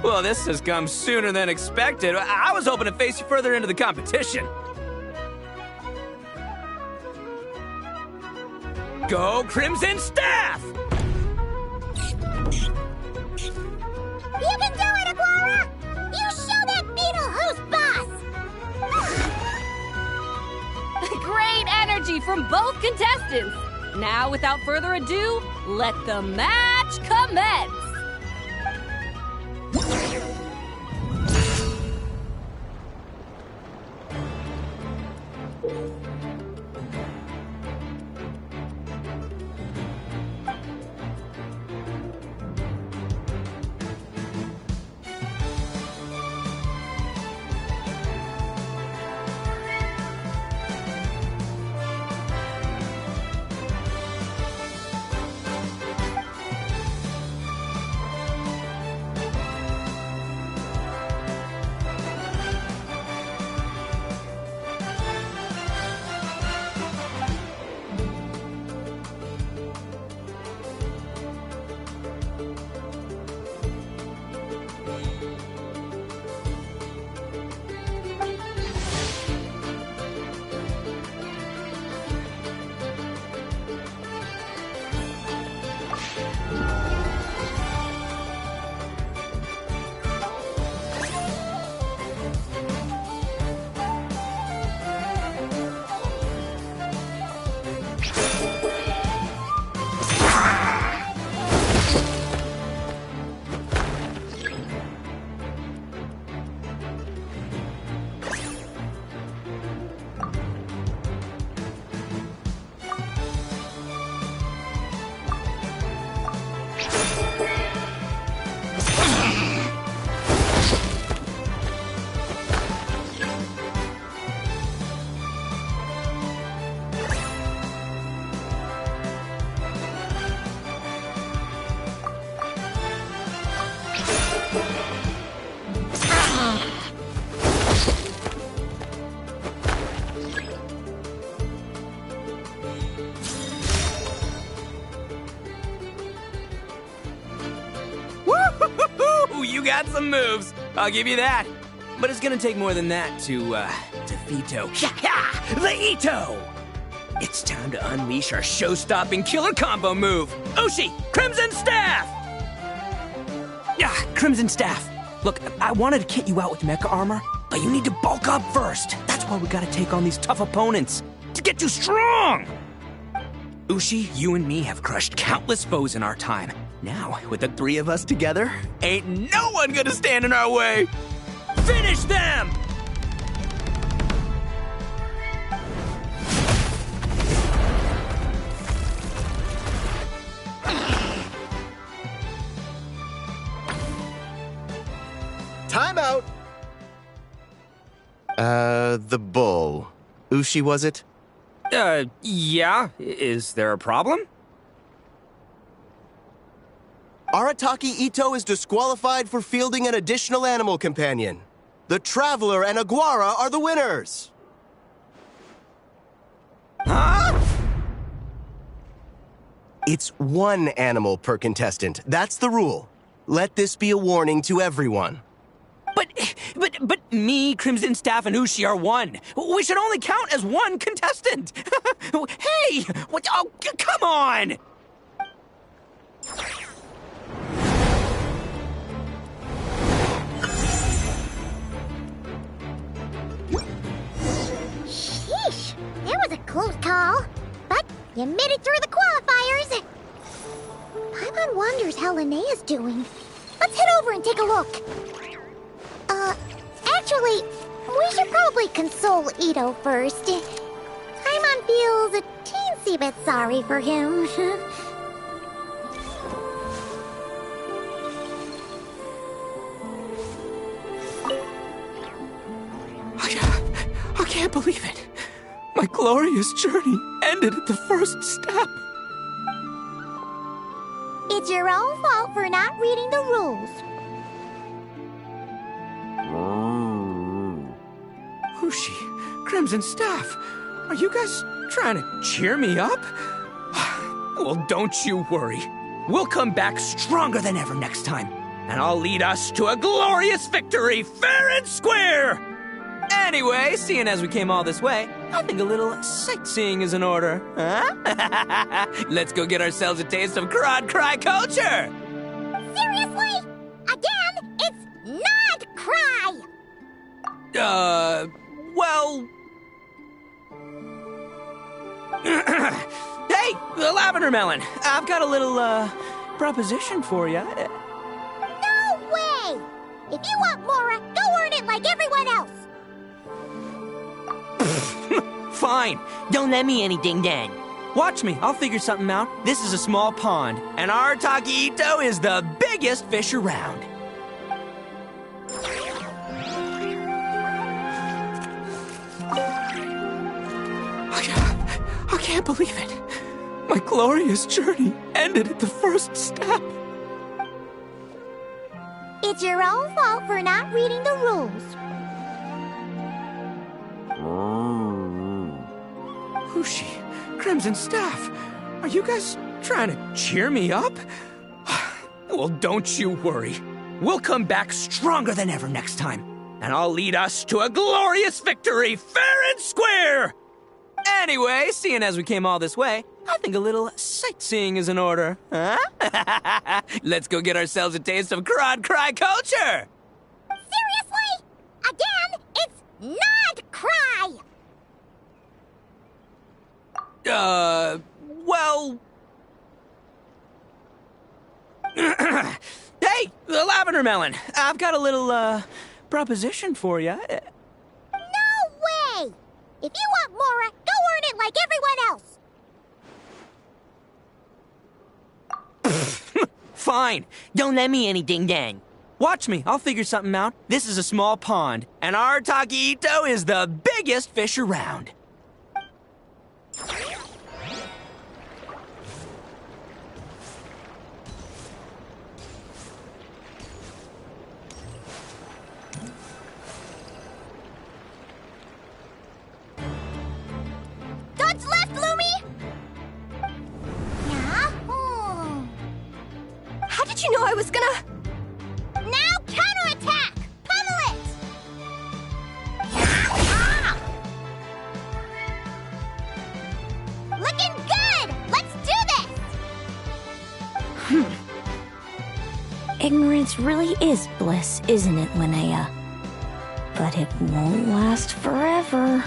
Well, this has come sooner than expected. I was hoping to face you further into the competition. Go Crimson Staff! You can do it, Aguara! You show that beetle who's boss! Great energy from both contestants. Now, without further ado, let the match commence. You got some moves, I'll give you that. But it's gonna take more than that to defeat the Ito! It's time to unleash our show-stopping killer combo move! Ushi, Crimson Staff! Crimson Staff. Look, I wanted to kit you out with mecha armor, but you need to bulk up first. That's why we gotta take on these tough opponents, to get you strong! Ushi, you and me have crushed countless foes in our time. Now, with the three of us together, ain't no one gonna stand in our way! Finish them! Time out! The bull. Ushi, was it? Yeah. Is there a problem? Arataki Ito is disqualified for fielding an additional animal companion. The Traveler and Aguara are the winners! Huh? It's one animal per contestant. That's the rule. Let this be a warning to everyone. But me, Crimson Staff, and Ushi are one. We should only count as one contestant. Hey! What? Oh, come on! Sheesh, that was a close call. But you made it through the qualifiers. Paimon wonders how Linnea's doing. Let's head over and take a look. Actually, we should probably console Ito first. Paimon feels a teensy bit sorry for him. I can't believe it. My glorious journey ended at the first step. It's your own fault for not reading the rules. Who's she? Crimson Staff. Are you guys trying to cheer me up? Well, don't you worry. We'll come back stronger than ever next time. And I'll lead us to a glorious victory, fair and square! Anyway, seeing as we came all this way, I think a little sightseeing is in order, huh? Let's go get ourselves a taste of Crod Cry culture! Seriously? Again, it's not cry! Well... Hey, the Lavender Melon! I've got a little, proposition for you. No way! If you want Mora, go earn it like everyone else! Fine. Don't let me anything then. Watch me. I'll figure something out. This is a small pond, and our Taquito is the biggest fish around. I can't believe it. My glorious journey ended at the first step. It's your own fault for not reading the rules. Who's she? Crimson Staff. Are you guys trying to cheer me up? Well, don't you worry. We'll come back stronger than ever next time. And I'll lead us to a glorious victory, fair and square! Anyway, seeing as we came all this way, I think a little sightseeing is in order, huh? Let's go get ourselves a taste of Crod Cry culture! Seriously? Again, it's not cry! Well... Hey, the Lavender Melon! I've got a little, proposition for you. No way! If you want Mora, go earn it like everyone else! Fine. Don't let me anything then. Watch me. I'll figure something out. This is a small pond, and our Taquito is the biggest fish around. Dodge left, Lumi! Yeah? How did you know I was gonna... Now counterattack! Pummel it! Looking good! Let's do this! Ignorance really is bliss, isn't it, Linnea? But it won't last forever.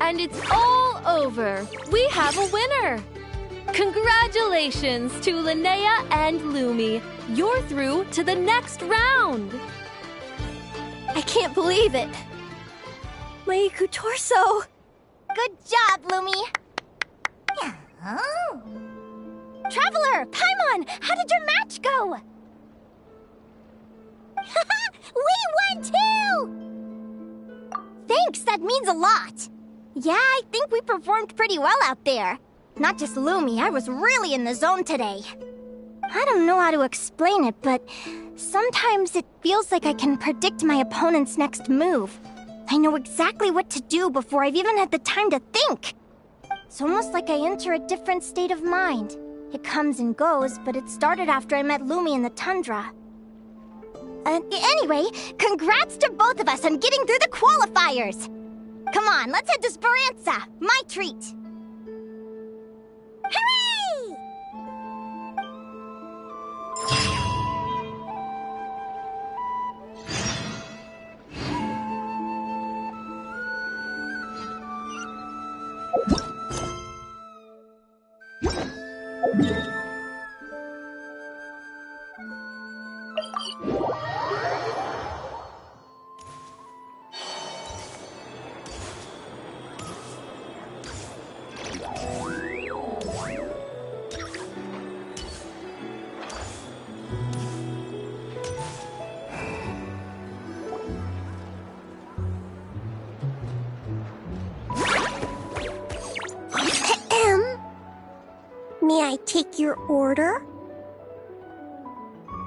And it's all over. We have a winner. Congratulations to Linnea and Lumi. You're through to the next round. I can't believe it. Meiku Torso. Good job, Lumi! Traveler, Paimon, how did your match go? We won too! Thanks, that means a lot. Yeah, I think we performed pretty well out there. Not just Lumi, I was really in the zone today. I don't know how to explain it, but sometimes it feels like I can predict my opponent's next move. I know exactly what to do before I've even had the time to think. It's almost like I enter a different state of mind. It comes and goes, but it started after I met Lumi in the tundra. Anyway, congrats to both of us on getting through the qualifiers! Come on, let's head to Speranza, my treat! Hooray! take your order?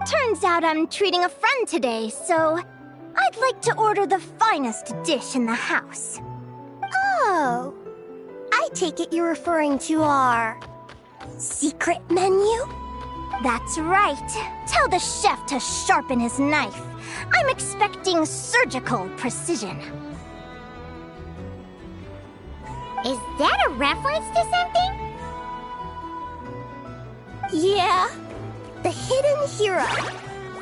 Turns out I'm treating a friend today, so I'd like to order the finest dish in the house. Oh, I take it you're referring to our secret menu? That's right. Tell the chef to sharpen his knife. I'm expecting surgical precision. Is that a reference to something? Yeah. The Hidden Hero.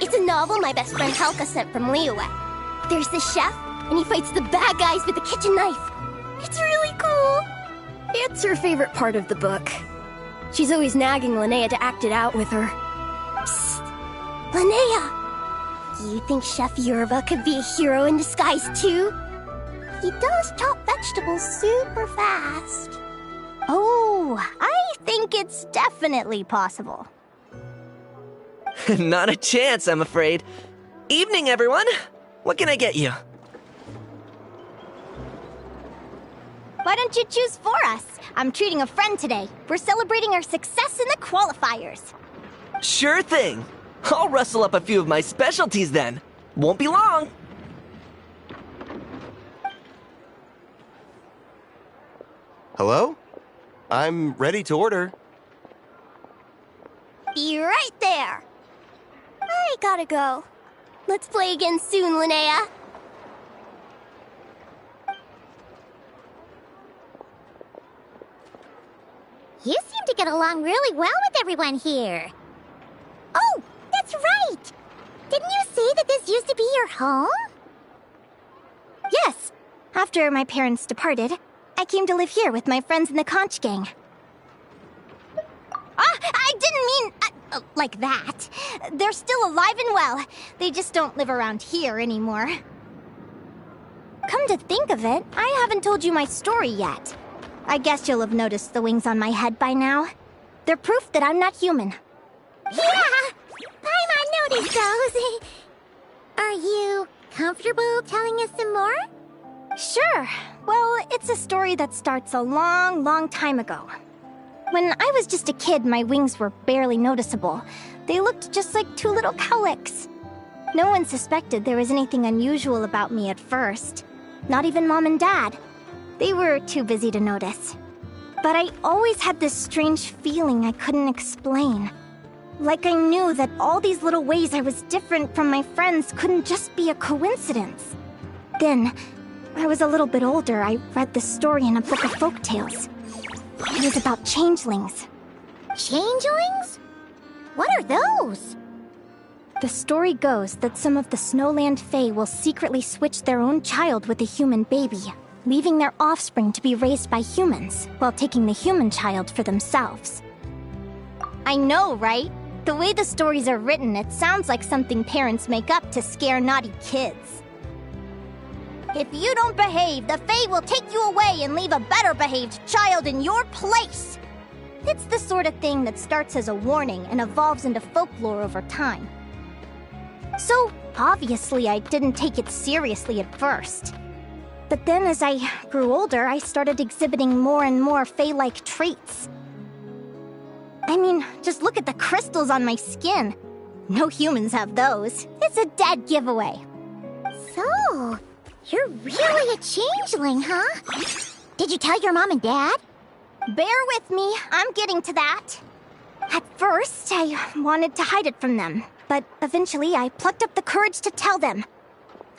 It's a novel my best friend Helka sent from Liyue. There's the chef, and he fights the bad guys with a kitchen knife. It's really cool. It's her favorite part of the book. She's always nagging Linnea to act it out with her. Psst. Linnea! You think Chef Yerva could be a hero in disguise too? He does chop vegetables super fast. Oh, I think it's definitely possible. Not a chance, I'm afraid. Evening, everyone. What can I get you? Why don't you choose for us? I'm treating a friend today. We're celebrating our success in the qualifiers. Sure thing. I'll rustle up a few of my specialties then. Won't be long. Hello? I'm ready to order. Be right there. I gotta go. Let's play again soon, Linnea. You seem to get along really well with everyone here. Oh, that's right! Didn't you say that this used to be your home? Yes. After my parents departed, I came to live here with my friends in the conch gang. I didn't mean like that. They're still alive and well. They just don't live around here anymore. Come to think of it, I haven't told you my story yet. I guess you'll have noticed the wings on my head by now. They're proof that I'm not human. Yeah! I noticed those. Are you comfortable telling us some more? Sure. Well, it's a story that starts a long, long time ago. When I was just a kid, my wings were barely noticeable. They looked just like two little cowlicks. No one suspected there was anything unusual about me at first. Not even Mom and Dad. They were too busy to notice. But I always had this strange feeling I couldn't explain. Like I knew that all these little ways I was different from my friends couldn't just be a coincidence. Then, when I was a little bit older, I read this story in a book of folktales. It was about changelings. Changelings? What are those? The story goes that some of the Snowland Fae will secretly switch their own child with a human baby, leaving their offspring to be raised by humans, while taking the human child for themselves. I know, right? The way the stories are written, it sounds like something parents make up to scare naughty kids. If you don't behave, the Fae will take you away and leave a better-behaved child in your place! It's the sort of thing that starts as a warning and evolves into folklore over time. So, obviously, I didn't take it seriously at first. But then as I grew older, I started exhibiting more and more Fae-like traits. I mean, just look at the crystals on my skin. No humans have those. It's a dead giveaway. So, you're really a changeling, huh? Did you tell your mom and dad? Bear with me, I'm getting to that. At first, I wanted to hide it from them, but eventually I plucked up the courage to tell them.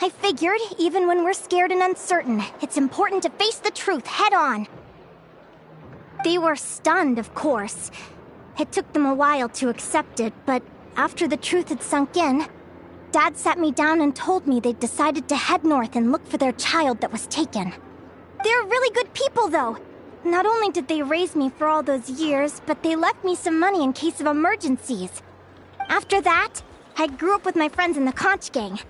I figured, even when we're scared and uncertain, it's important to face the truth head-on. They were stunned, of course. It took them a while to accept it, but after the truth had sunk in, Dad sat me down and told me they'd decided to head north and look for their child that was taken. They're really good people, though. Not only did they raise me for all those years, but they left me some money in case of emergencies. After that, I grew up with my friends in the conch gang.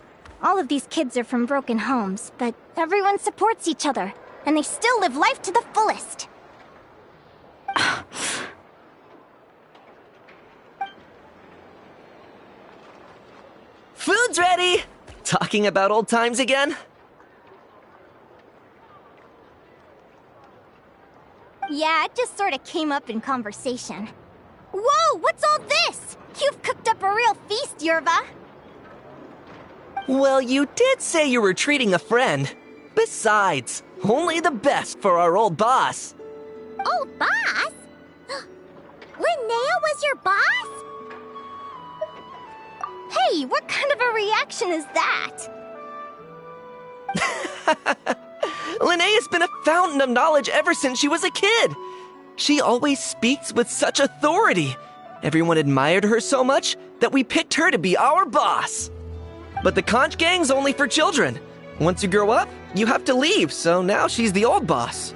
All of these kids are from broken homes, but everyone supports each other, and they still live life to the fullest. Food's ready! Talking about old times again? Yeah, it just sort of came up in conversation. Whoa, what's all this? You've cooked up a real feast, Yerva. Well, you did say you were treating a friend. Besides, only the best for our old boss. Old boss? Linnea was your boss? Hey, what kind of a reaction is that? Linnea's been a fountain of knowledge ever since she was a kid. She always speaks with such authority. Everyone admired her so much that we picked her to be our boss. But the conch gang's only for children. Once you grow up, you have to leave, so now she's the old boss.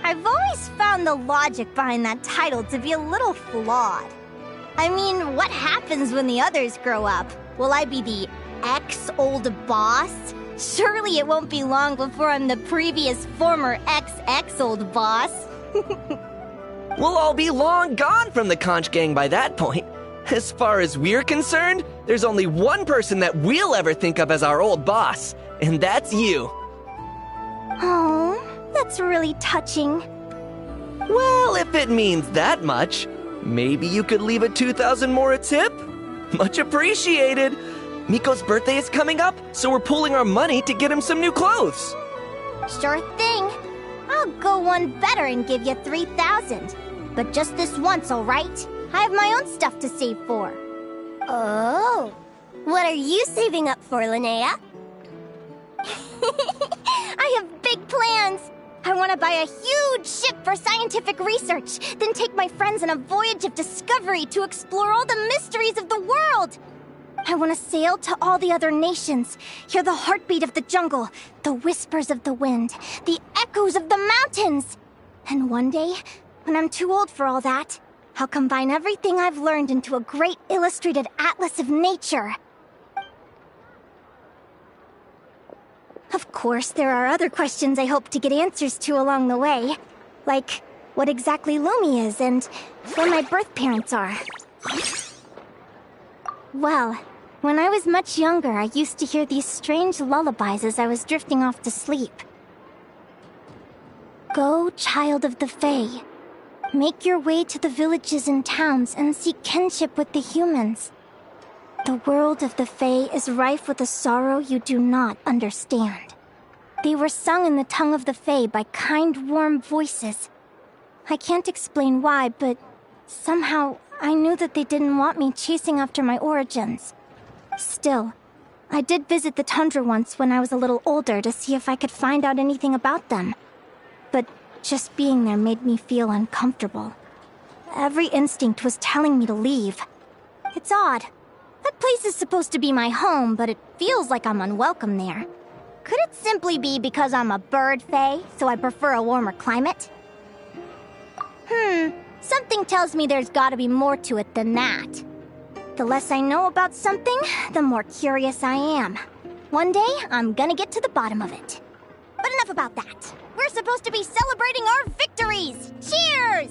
I've always found the logic behind that title to be a little flawed. I mean, what happens when the others grow up? Will I be the ex-old boss? Surely it won't be long before I'm the previous former ex-old boss. We'll all be long gone from the conch gang by that point. As far as we're concerned, there's only one person that we'll ever think of as our old boss, and that's you. Oh, that's really touching. Well, if it means that much, maybe you could leave a 2,000 more a tip? Much appreciated. Miko's birthday is coming up, so we're pooling our money to get him some new clothes. Sure thing. I'll go one better and give you 3,000. But just this once, all right? I have my own stuff to save for. Oh, what are you saving up for, Linnea? I have big plans. I want to buy a huge ship for scientific research, then take my friends on a voyage of discovery to explore all the mysteries of the world. I want to sail to all the other nations, hear the heartbeat of the jungle, the whispers of the wind, the echoes of the mountains. And one day, when I'm too old for all that, I'll combine everything I've learned into a great illustrated atlas of nature. Of course, there are other questions I hope to get answers to along the way. Like, what exactly Lumi is and where my birth parents are. Well, when I was much younger, I used to hear these strange lullabies as I was drifting off to sleep. Go, child of the Fae. Make your way to the villages and towns and seek kinship with the humans. The world of the Fae is rife with a sorrow you do not understand. They were sung in the tongue of the Fae by kind, warm voices. I can't explain why, but somehow I knew that they didn't want me chasing after my origins. Still, I did visit the tundra once when I was a little older to see if I could find out anything about them. But just being there made me feel uncomfortable. Every instinct was telling me to leave. It's odd. That place is supposed to be my home, but it feels like I'm unwelcome there. Could it simply be because I'm a bird fae, so I prefer a warmer climate? Something tells me there's gotta be more to it than that. The less I know about something, the more curious I am. One day, I'm gonna get to the bottom of it. But enough about that. We're supposed to be celebrating our victories! Cheers!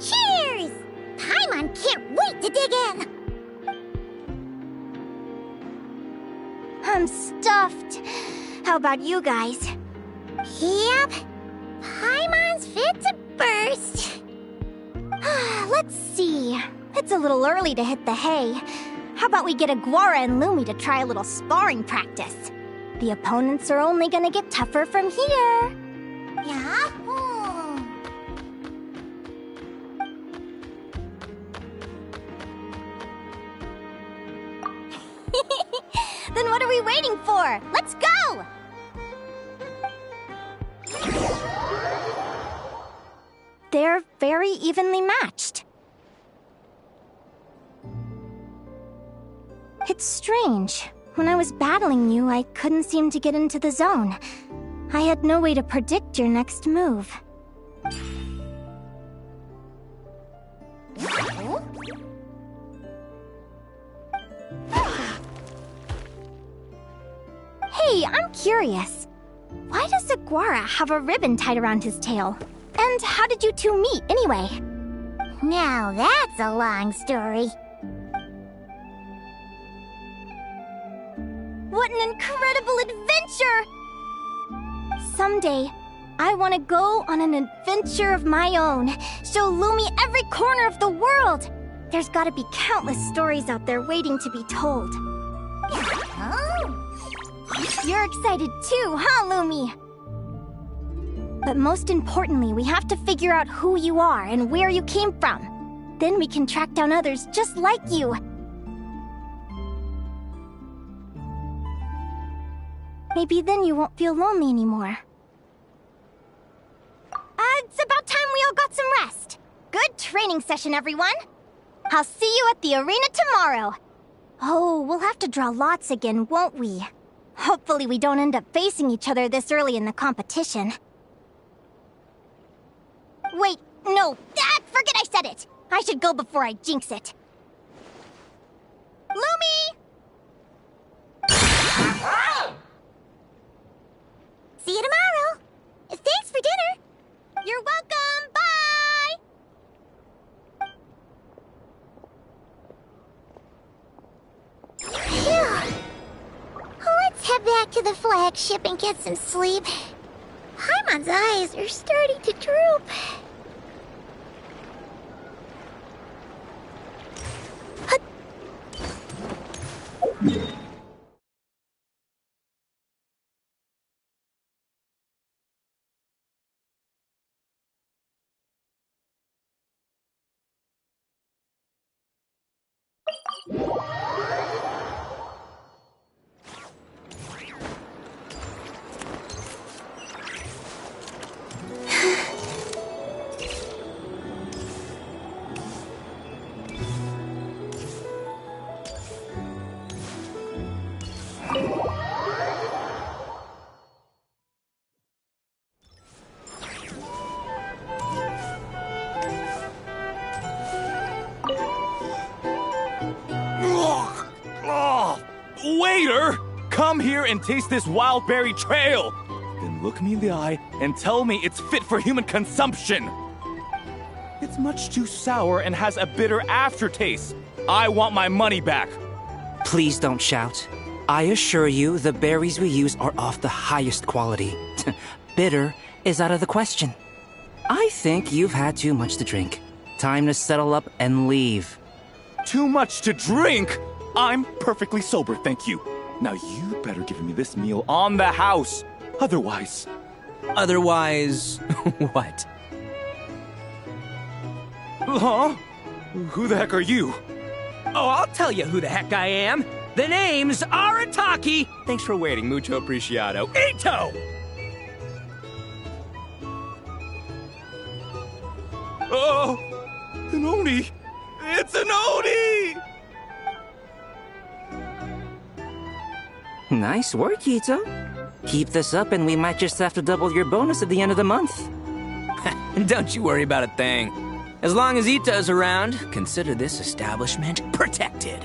Cheers! Paimon can't wait to dig in! I'm stuffed. How about you guys? Yep. Paimon's fit to burst. Let's see. It's a little early to hit the hay. How about we get Aguara and Lumi to try a little sparring practice? The opponents are only gonna get tougher from here. Yahoo! Then what are we waiting for? Let's go! They're very evenly matched. It's strange. When I was battling you, I couldn't seem to get into the zone. I had no way to predict your next move. Hey, I'm curious. Why does Aguara have a ribbon tied around his tail? And how did you two meet, anyway? Now that's a long story. What an incredible adventure! Someday, I want to go on an adventure of my own. Show Lumi every corner of the world. There's gotta be countless stories out there waiting to be told. You're excited too, huh, Lumi? But most importantly, we have to figure out who you are and where you came from. Then we can track down others just like you. Maybe then you won't feel lonely anymore. It's about time we all got some rest. Good training session, everyone. I'll see you at the arena tomorrow. Oh, we'll have to draw lots again, won't we? Hopefully we don't end up facing each other this early in the competition. Wait, no, forget I said it. I should go before I jinx it. Lumi! See you tomorrow. Thanks for dinner. You're welcome. Bye! Phew. Let's head back to the flagship and get some sleep. Paimon's eyes are starting to droop. Waiter! Come here and taste this wild berry trail! Then look me in the eye and tell me it's fit for human consumption! It's much too sour and has a bitter aftertaste. I want my money back! Please don't shout. I assure you the berries we use are of the highest quality. Bitter is out of the question. I think you've had too much to drink. Time to settle up and leave. Too much to drink? I'm perfectly sober, thank you. Now you better give me this meal on the house. Otherwise... Otherwise... what? Huh? Who the heck are you? Oh, I'll tell you who the heck I am. The name's Arataki. Thanks for waiting, mucho apreciado. Ito! Oh, an Oni! It's an Oni! Nice work, Ito. Keep this up and we might just have to double your bonus at the end of the month. Don't you worry about a thing. As long as Ito's around, consider this establishment protected.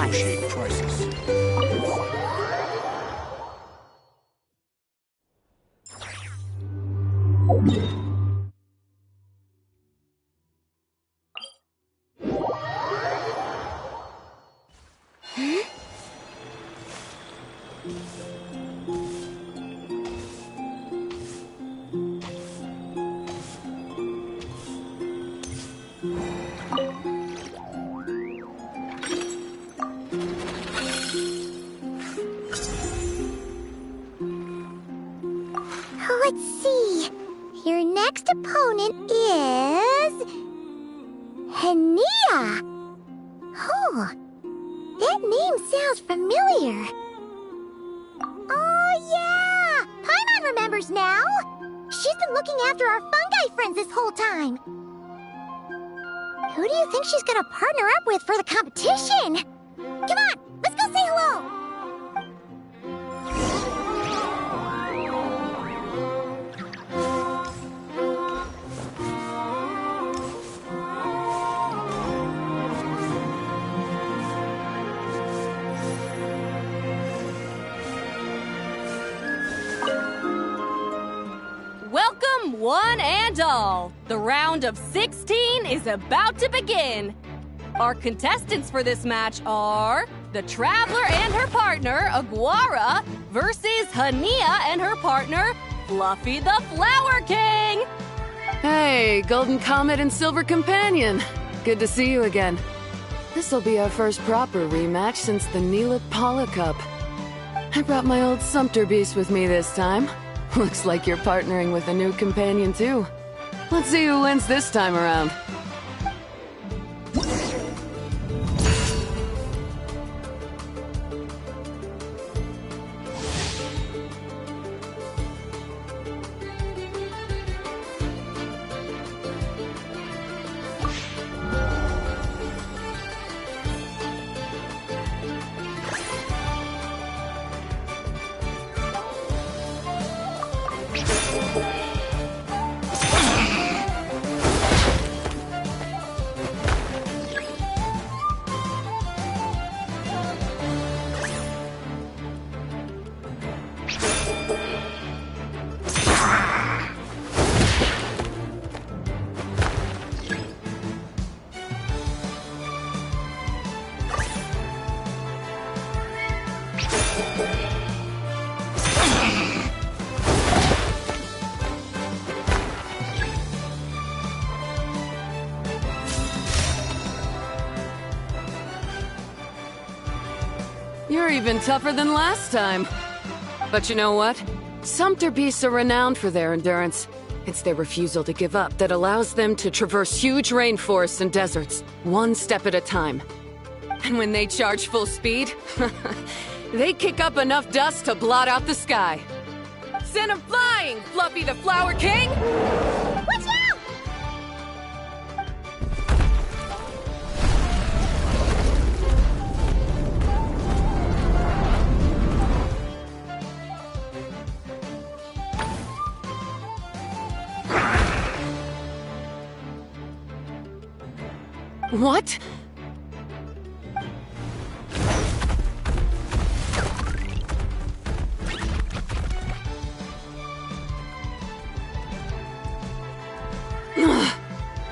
Negotiate prices. Let's see. Your next opponent is... Henia! Oh, that name sounds familiar. Oh, yeah! Paimon remembers now! She's been looking after our fungi friends this whole time. Who do you think she's gonna partner up with for the competition? Come on, let's go say hello! Welcome, one and all. The round of 16 is about to begin. Our contestants for this match are the Traveler and her partner, Aguara, versus Hania and her partner, Fluffy the Flower King. Hey, Golden Comet and Silver Companion. Good to see you again. This'll be our first proper rematch since the Neela Paula Cup. I brought my old Sumpter Beast with me this time. Looks like you're partnering with a new companion, too. Let's see who wins this time around. You're even tougher than last time. But you know what? Sumpter beasts are renowned for their endurance. It's their refusal to give up that allows them to traverse huge rainforests and deserts, one step at a time. And when they charge full speed, they kick up enough dust to blot out the sky. Send 'em flying, Fluffy the Flower King! Watch out! What?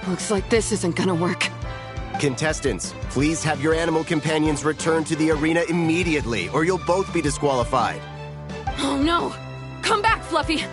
Looks like this isn't gonna work. Contestants, please have your animal companions return to the arena immediately, or you'll both be disqualified. Oh no! Come back, Fluffy!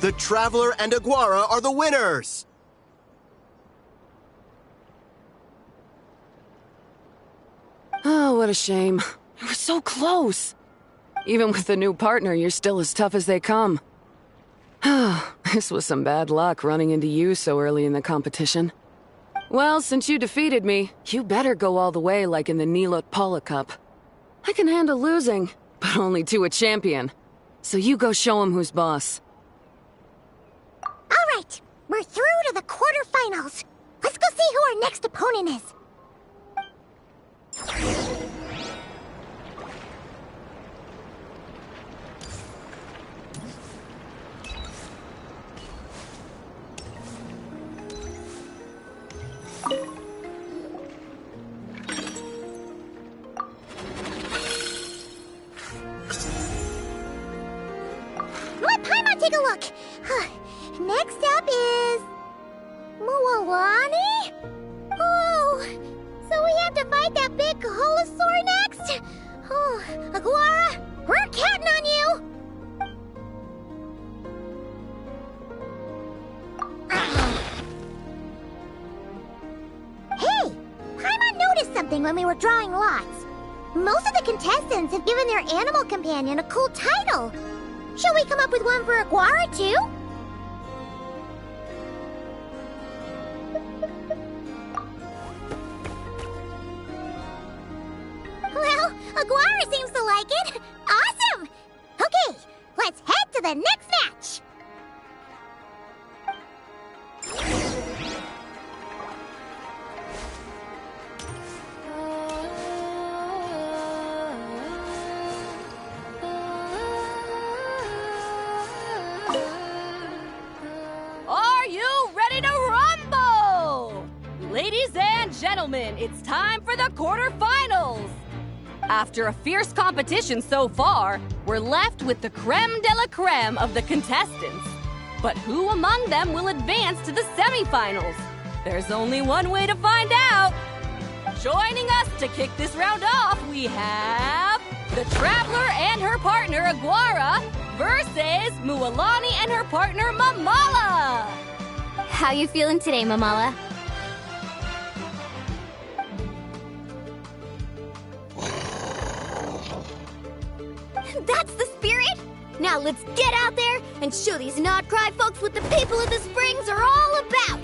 The Traveler and Aguara are the winners! Oh, what a shame. It was so close. Even with the new partner, you're still as tough as they come. This was some bad luck running into you so early in the competition. Well, since you defeated me, you better go all the way like in the Neela Paula Cup. I can handle losing, but only to a champion. So you go show him who's boss. All right, we're through to the quarterfinals. Let's go see who our next opponent is. book. Next up is... Mualani? Oh, so we have to fight that big holosaur next? Oh, Aguara, we're counting on you! Hey, Paimon noticed something when we were drawing lots. Most of the contestants have given their animal companion a cool title. Shall we come up with one for Aguara, too? Well, Aguara seems to like it. Awesome! Okay, let's head to the next match. Are you ready to rumble? Ladies and gentlemen, it's time for the quarterfinals. After a fierce competition so far, we're left with the creme de la creme of the contestants. But who among them will advance to the semifinals? There's only one way to find out. Joining us to kick this round off, we have the Traveler and her partner Aguara versus Mualani and her partner Mamala. How you feeling today, Mamala? That's the spirit! Now let's get out there and show these Nod-Cry folks what the people of the Springs are all about!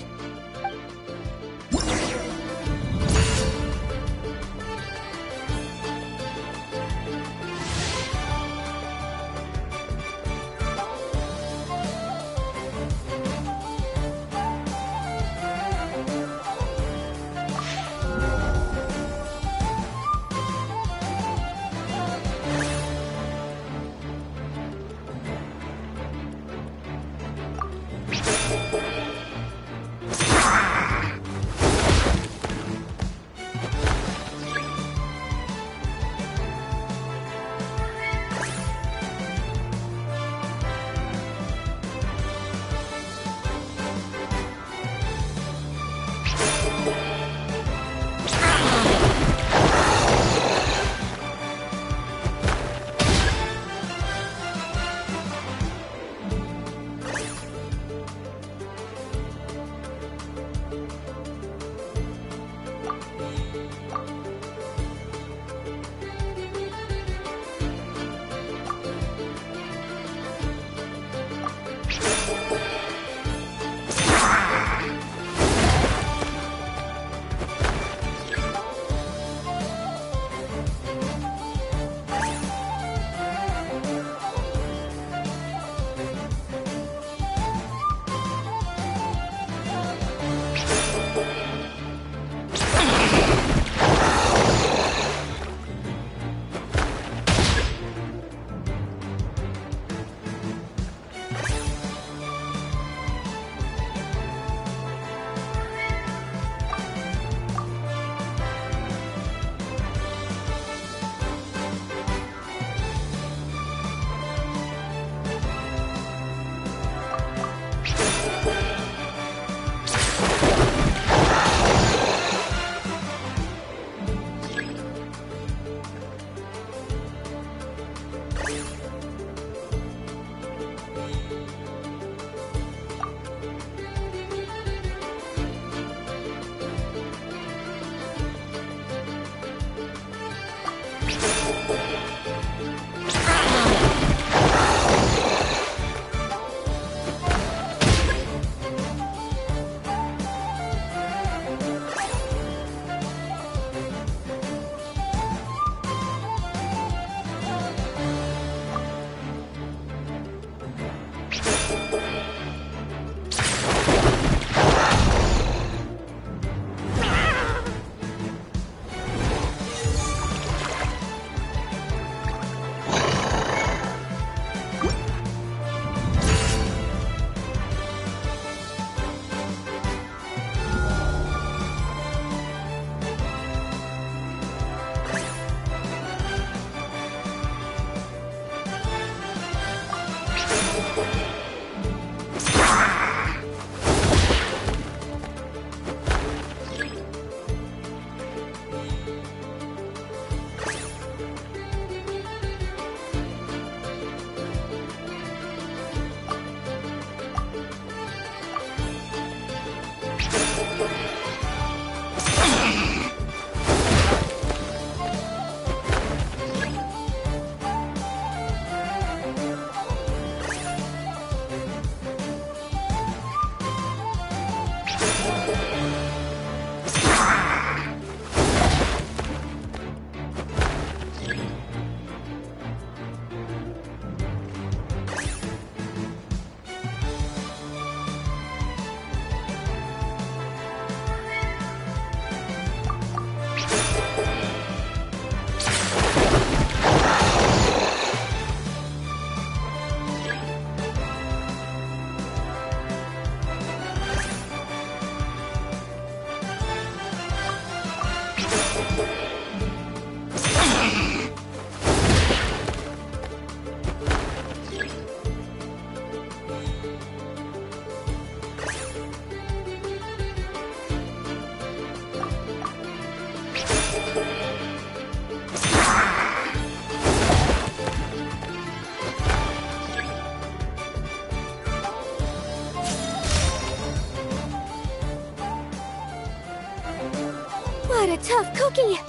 What a tough cookie!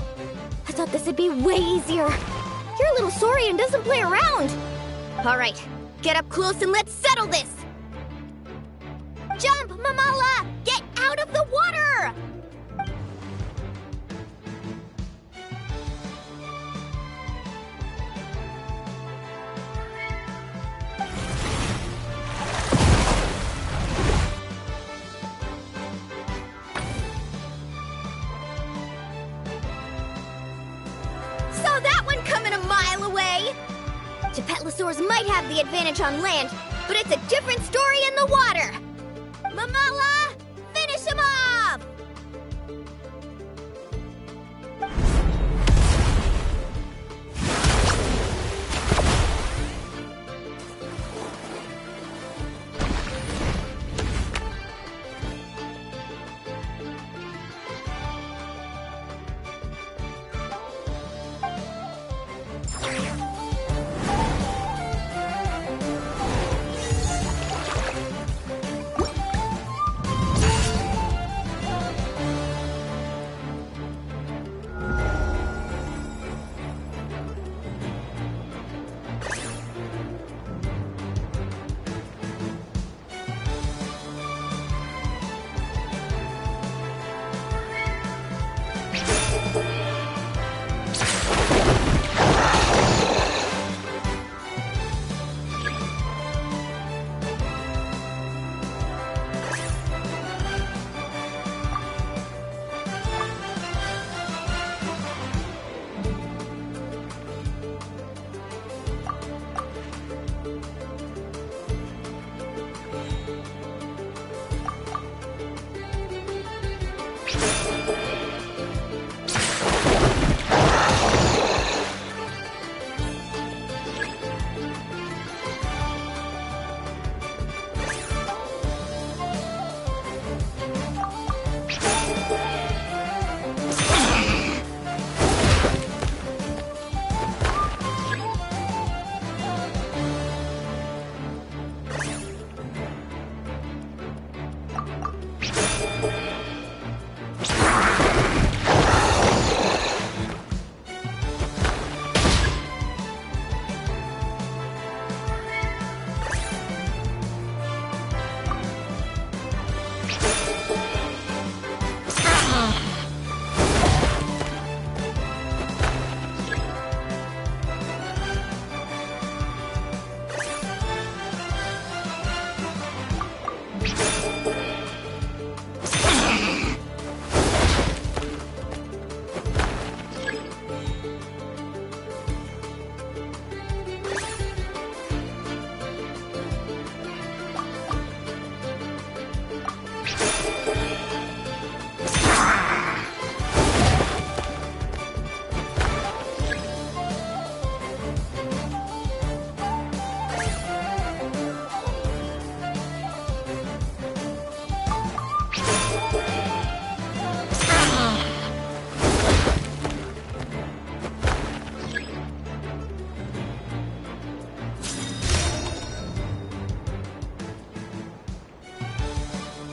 I thought this would be way easier. Your little Saurian doesn't play around. All right, get up close and let's settle this. Jump, Mamala! Get out of the water! Saw that one coming a mile away! Gepetlosaurs might have the advantage on land, but it's a different story in the water! Mamala! Finish him off!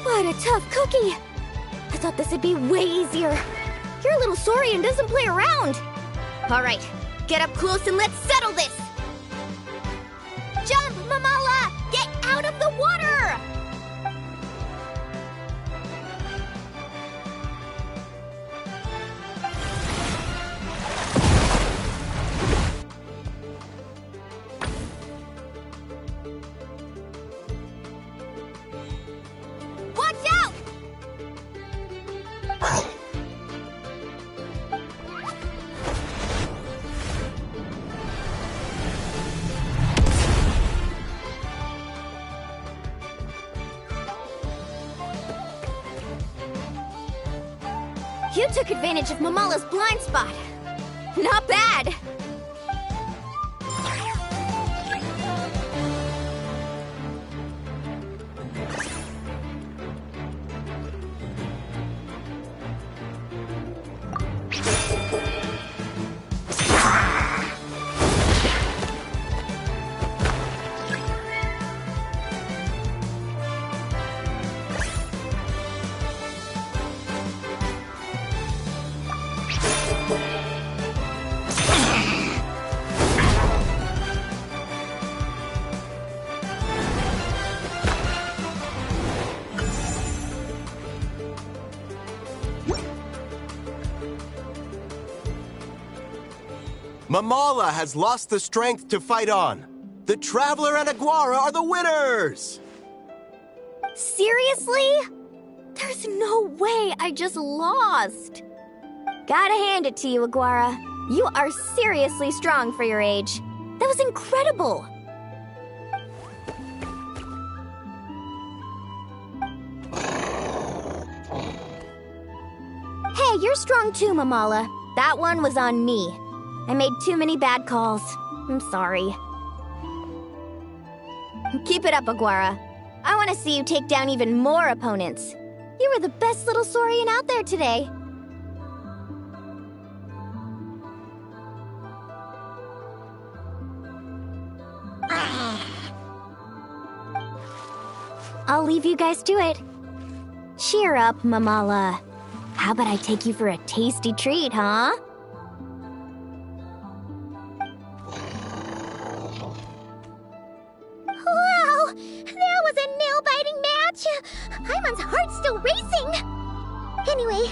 What a tough cookie! I thought this would be way easier. Your little Saurian doesn't play around. All right, get up close and let's settle this. Jump, Mamala! Get out of the water! Watch out! You took advantage of Mamala's blind spot. Not bad! Mamala has lost the strength to fight on. The Traveler and Aguara are the winners! Seriously? There's no way I just lost. Gotta hand it to you, Aguara. You are seriously strong for your age. That was incredible. Hey, you're strong too, Mamala. That one was on me. I made too many bad calls. I'm sorry. Keep it up, Aguara. I want to see you take down even more opponents. You were the best little Saurian out there today. I'll leave you guys to it. Cheer up, Mamala. How about I take you for a tasty treat, huh? Wow! That was a nail-biting match! Paimon's heart's still racing! Anyway,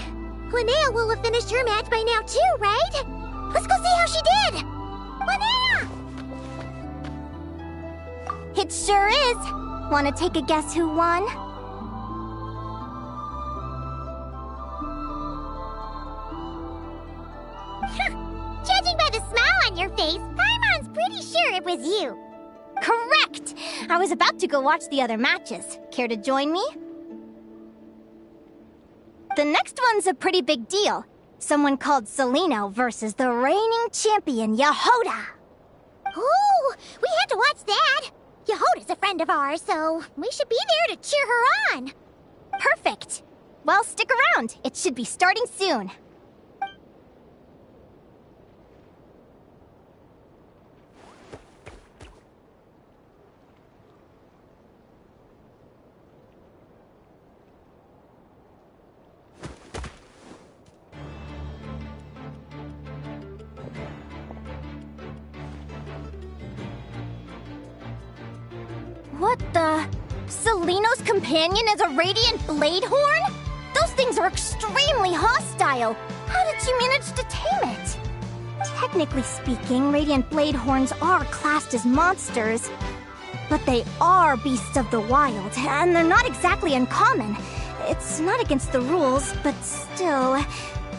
Linnea will have finished her match by now too, right? Let's go see how she did! Linnea! It sure is. Want to take a guess who won? Judging by the smile on your face, Paimon's pretty sure it was you. Correct! I was about to go watch the other matches. Care to join me? The next one's a pretty big deal. Someone called Celino versus the reigning champion, Yahoda. Ooh, we had to watch that. Yahoda's a friend of ours, so we should be there to cheer her on. Perfect. Well, stick around. It should be starting soon. What the? Celino's companion is a radiant blade horn? Those things are extremely hostile. How did you manage to tame it? Technically speaking, radiant blade horns are classed as monsters. But they are beasts of the wild, and they're not exactly uncommon. It's not against the rules, but still,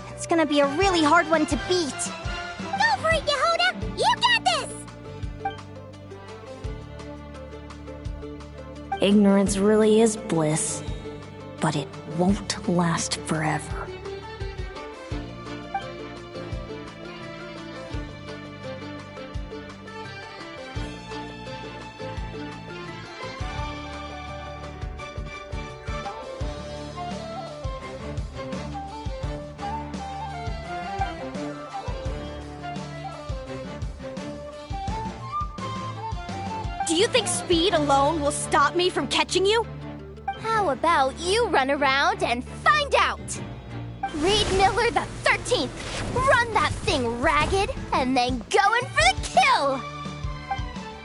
it's gonna be a really hard one to beat. Go for it, Yahoda! You got this! Ignorance really is bliss, but it won't last forever. Do you think speed alone will stop me from catching you? How about you run around and find out? Reed Miller the 13th! Run that thing ragged, and then go in for the kill!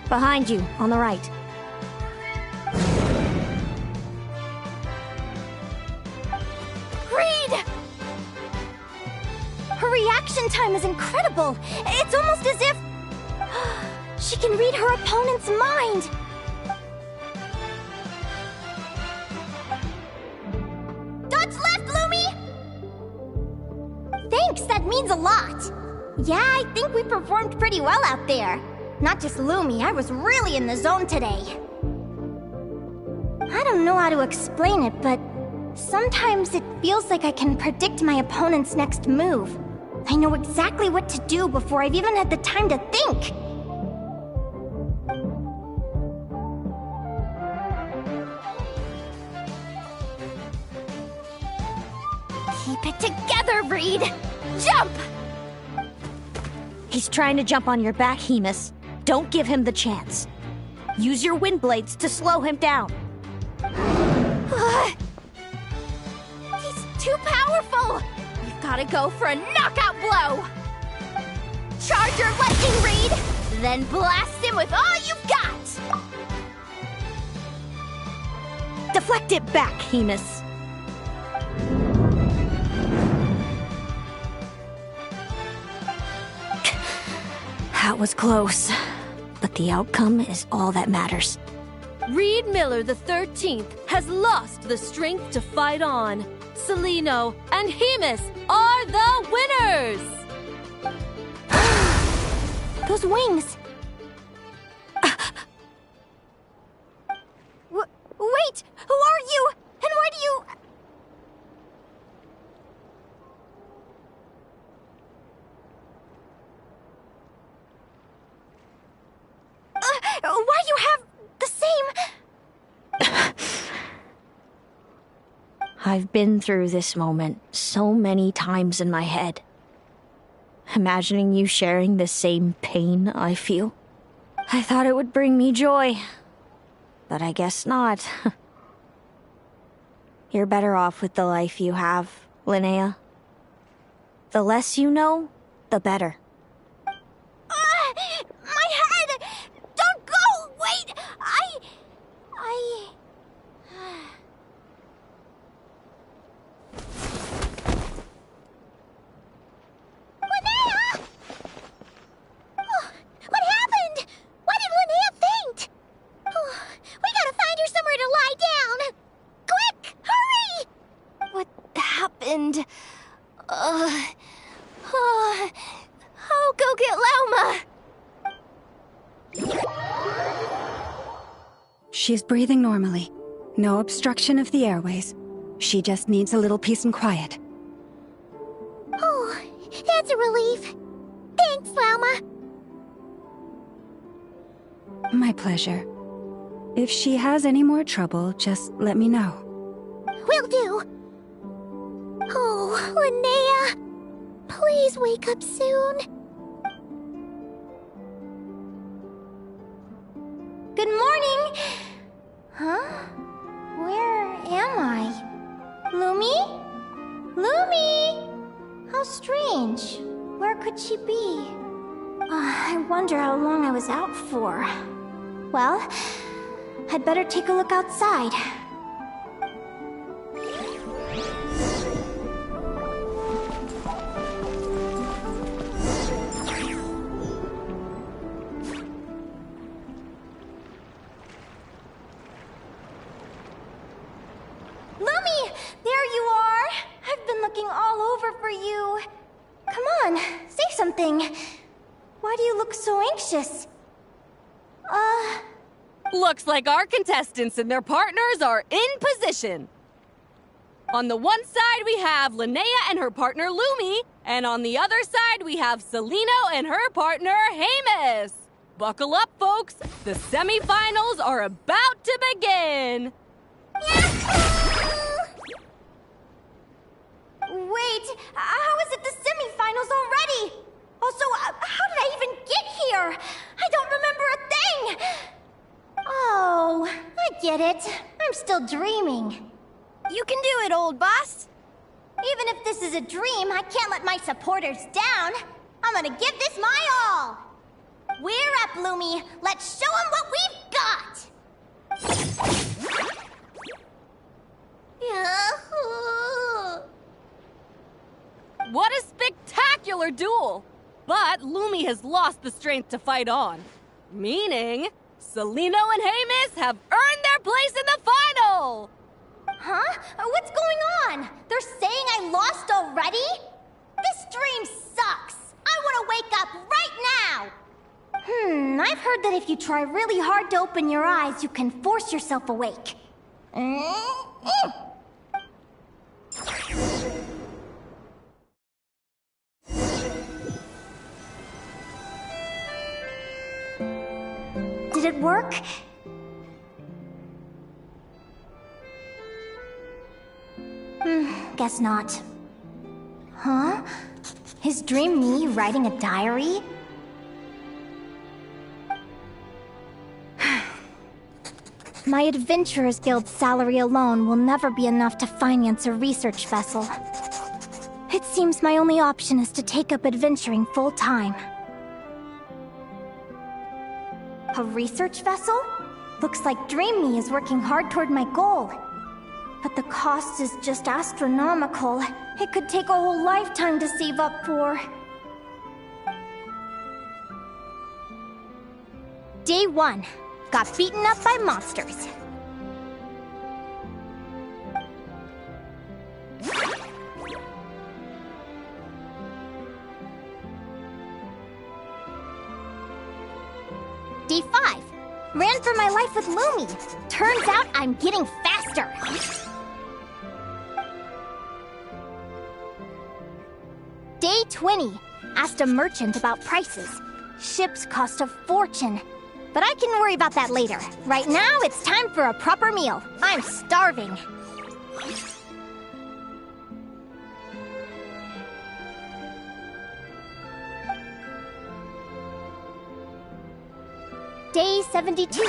Behind you, on the right. Reed! Her reaction time is incredible. It's almost as if she can read her opponent's mind. Dodge left, Lumi! Thanks, that means a lot. Yeah, I think we performed pretty well out there. Not just Lumi, I was really in the zone today. I don't know how to explain it, but sometimes it feels like I can predict my opponent's next move. I know exactly what to do before I've even had the time to think. Keep it together, Reed! Jump! He's trying to jump on your back, Hemus. Don't give him the chance. Use your wind blades to slow him down. He's too powerful! You've gotta go for a knockout blow! Charge your lightning, Reed! Then blast him with all you've got! Deflect it back, Hemus. That was close. But the outcome is all that matters. Reed Miller the 13th has lost the strength to fight on. Celino and Hemus are the winners! Those wings! Wait! Who are you? And why do you... why you have the same... I've been through this moment so many times in my head. Imagining you sharing the same pain I feel. I thought it would bring me joy. But I guess not. You're better off with the life you have, Linnea. The less you know, the better. My head! Don't go! Wait! Linnea! Oh, what happened? Why did Linnea faint? Oh, we gotta find her somewhere to lie down! Quick! Hurry! What happened? I'll go get Lauma! She's breathing normally. No obstruction of the airways. She just needs a little peace and quiet. Oh, that's a relief. Thanks, Lauma. My pleasure. If she has any more trouble, just let me know. Will do. Oh, Linnea. Please wake up soon. Good morning. Huh? Where am I? Lumi? Lumi! How strange. Where could she be? I wonder how long I was out for. Well, I'd better take a look outside. Lumi! There you are! I've been looking all over for you. Come on, say something. Why do you look so anxious? Looks like our contestants and their partners are in position. On the one side, we have Linnea and her partner Lumi, and on the other side, we have Celino and her partner Hemus. Buckle up, folks. The semifinals are about to begin. Wait, how is it the semifinals already? Also, how did I even get here? I don't remember a thing! Oh, I get it. I'm still dreaming. You can do it, old boss. Even if this is a dream, I can't let my supporters down. I'm gonna give this my all. We're up, Lumi. Let's show them what we've got! What a spectacular duel! But Lumi has lost the strength to fight on. Meaning, Celino and Hemus have earned their place in the final! Huh? What's going on? They're saying I lost already? This dream sucks! I want to wake up right now! I've heard that if you try really hard to open your eyes, you can force yourself awake. Did it work? Guess not. Huh? Is Dream me writing a diary? My Adventurers Guild salary alone will never be enough to finance a research vessel. It seems my only option is to take up adventuring full-time. A research vessel? Looks like Dream Me is working hard toward my goal. But the cost is just astronomical. It could take a whole lifetime to save up for. Day 1. Got beaten up by monsters. Day 5. Ran for my life with Lumi. Turns out I'm getting faster. Day 20. Asked a merchant about prices. Ships cost a fortune. But I can worry about that later. Right now, it's time for a proper meal. I'm starving. Day 72.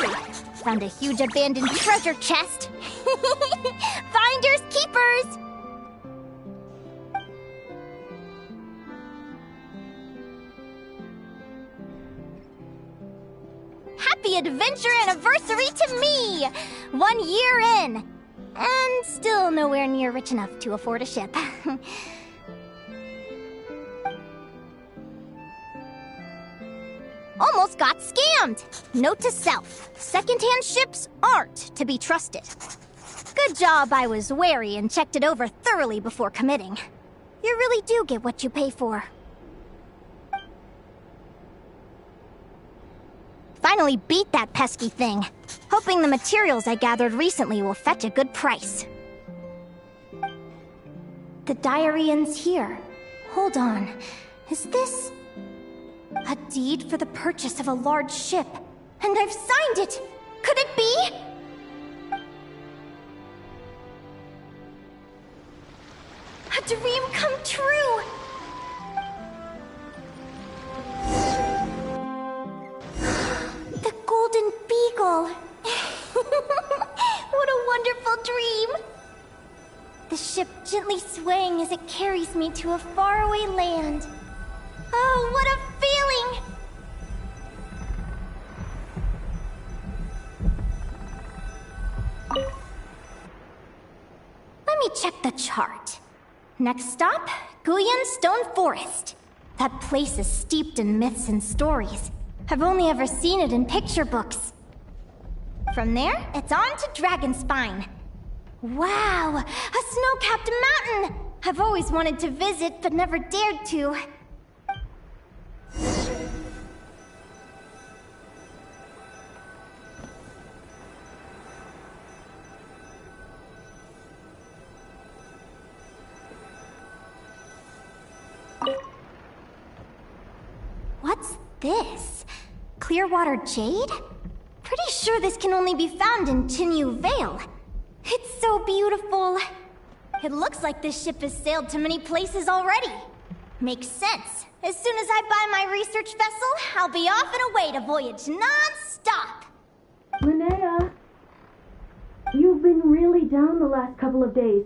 Found a huge abandoned treasure chest. Finders keepers! Happy adventure anniversary to me! 1 year in. And still nowhere near rich enough to afford a ship. Almost got scammed! Note to self, secondhand ships aren't to be trusted. Good job I was wary and checked it over thoroughly before committing. You really do get what you pay for. Finally beat that pesky thing. Hoping the materials I gathered recently will fetch a good price. The diary ends here. Hold on. Is this... a deed for the purchase of a large ship? And I've signed it! Could it be? A dream come true! The Golden Beagle! What a wonderful dream! The ship gently swaying as it carries me to a faraway land. Oh, what a feeling! Let me check the chart. Next stop, Guyan Stone Forest. That place is steeped in myths and stories. I've only ever seen it in picture books. From there, it's on to Dragonspine. Wow, a snow-capped mountain! I've always wanted to visit, but never dared to. What's this? Clearwater jade? Pretty sure this can only be found in Tinyu Vale. It's so beautiful. It looks like this ship has sailed to many places already. Makes sense. As soon as I buy my research vessel, I'll be off and away to voyage non-stop. Linnea, you've been really down the last couple of days.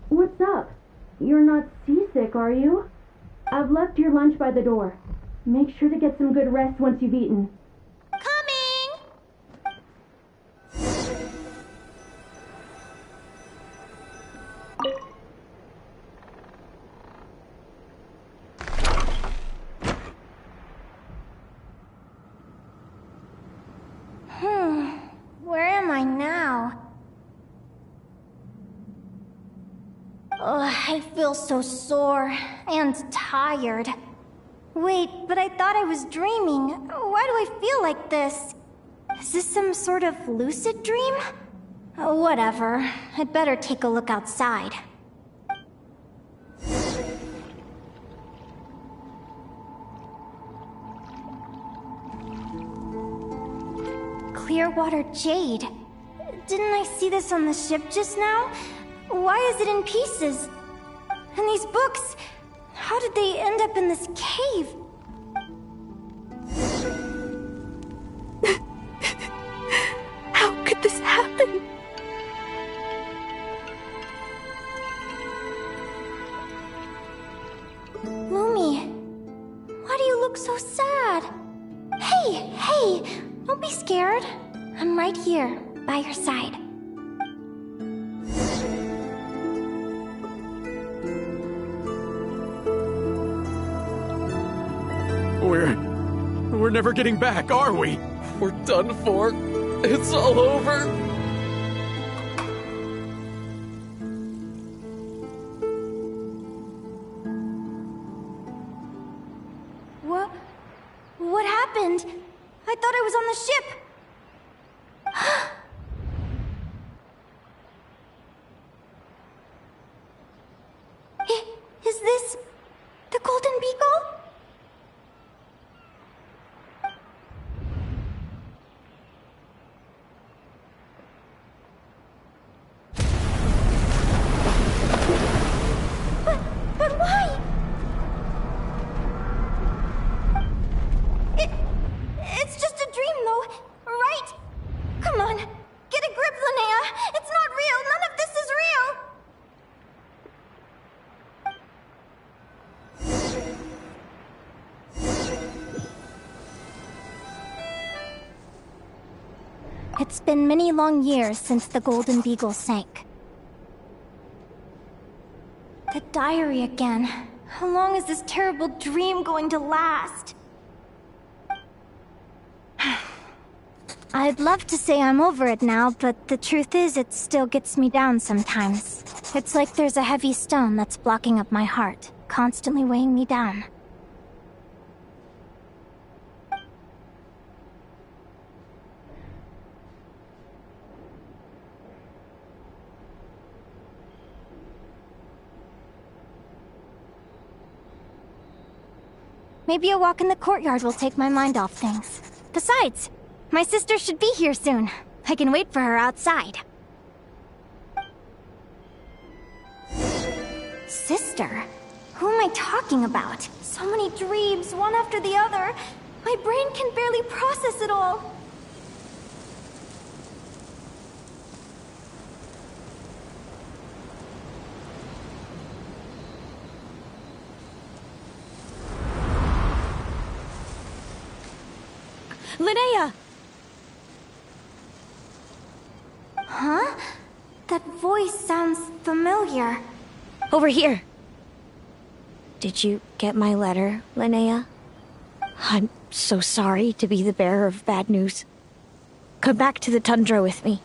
What's up? You're not seasick, are you? I've left your lunch by the door. Make sure to get some good rest once you've eaten. Where am I now? Ugh, I feel so sore and tired. Wait, but I thought I was dreaming. Why do I feel like this? Is this some sort of lucid dream? Whatever. I'd better take a look outside. Clearwater jade. Didn't I see this on the ship just now? Why is it in pieces? And these books, how did they end up in this cave? How could this happen? Lumi, why do you look so sad? Hey, don't be scared. I'm right here, by your side. We're never getting back, are we? We're done for. It's all over. What happened? I thought I was on the ship. Is this the Golden Beagle? But why? It's just a dream, though, right? Come on, get a grip, Linnea. It's not real. None of this is real. It's been many long years since the Golden Beagle sank. The diary again. How long is this terrible dream going to last? I'd love to say I'm over it now, but the truth is it still gets me down sometimes. It's like there's a heavy stone that's blocking up my heart, constantly weighing me down. Maybe a walk in the courtyard will take my mind off things. Besides, my sister should be here soon. I can wait for her outside. Sister? Who am I talking about? So many dreams, one after the other. My brain can barely process it all. Linnea! Huh? That voice sounds familiar. Over here. Did you get my letter, Linnea? I'm so sorry to be the bearer of bad news. Come back to the tundra with me,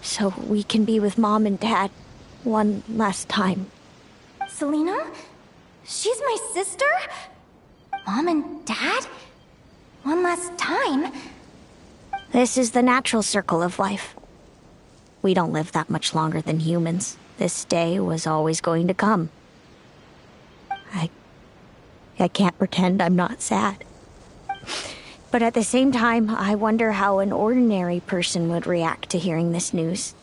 so we can be with Mom and Dad one last time. Selena? She's my sister? Mom and Dad? One last time? This is the natural circle of life. We don't live that much longer than humans. This day was always going to come. I can't pretend I'm not sad. But at the same time, I wonder how an ordinary person would react to hearing this news.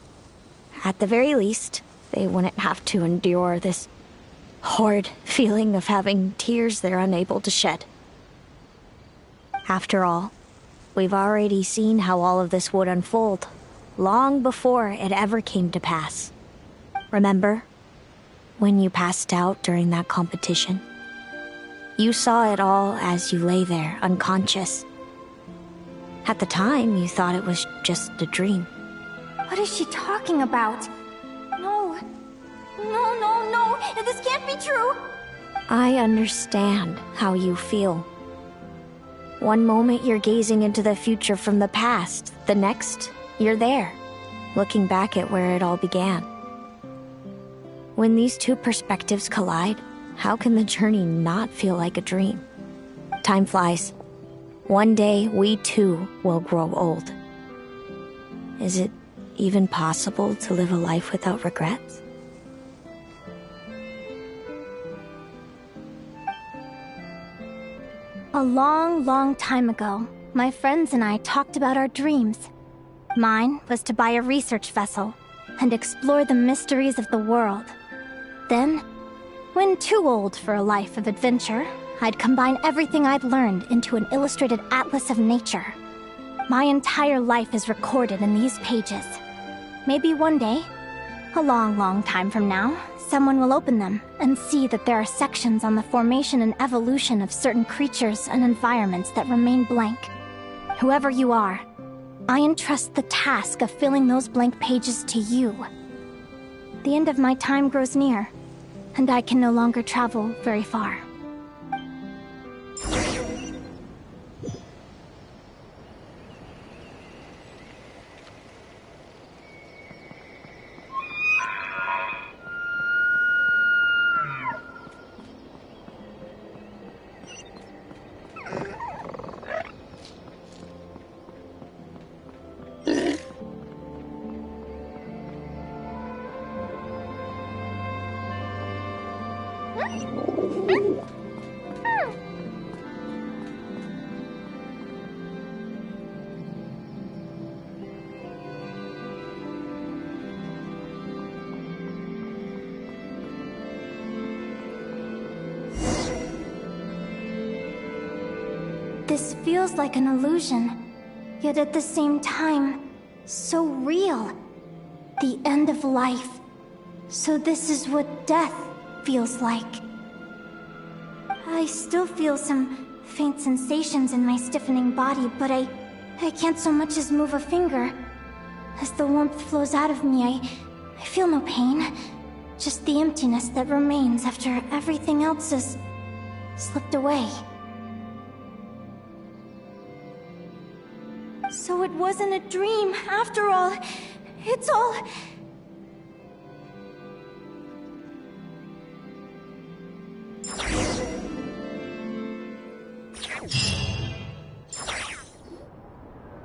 At the very least, they wouldn't have to endure this horrid feeling of having tears they're unable to shed. After all, we've already seen how all of this would unfold, long before it ever came to pass. Remember, when you passed out during that competition? You saw it all as you lay there, unconscious. At the time, you thought it was just a dream. What is she talking about? No. No. This can't be true. I understand how you feel. One moment you're gazing into the future from the past, the next, you're there, looking back at where it all began. When these two perspectives collide, how can the journey not feel like a dream? Time flies. One day, we too will grow old. Is it even possible to live a life without regrets? A long time ago, my friends and I talked about our dreams. Mine was to buy a research vessel and explore the mysteries of the world. Then, when too old for a life of adventure, I'd combine everything I'd learned into an illustrated atlas of nature. My entire life is recorded in these pages. Maybe one day, a long time from now, someone will open them and see that there are sections on the formation and evolution of certain creatures and environments that remain blank. Whoever you are, I entrust the task of filling those blank pages to you. The end of my time grows near, and I can no longer travel very far. This feels like an illusion, yet at the same time, so real. The end of life. So this is what death feels like. I still feel some faint sensations in my stiffening body, but I can't so much as move a finger. As the warmth flows out of me, I feel no pain. Just the emptiness that remains after everything else has slipped away. So it wasn't a dream, after all. It's all...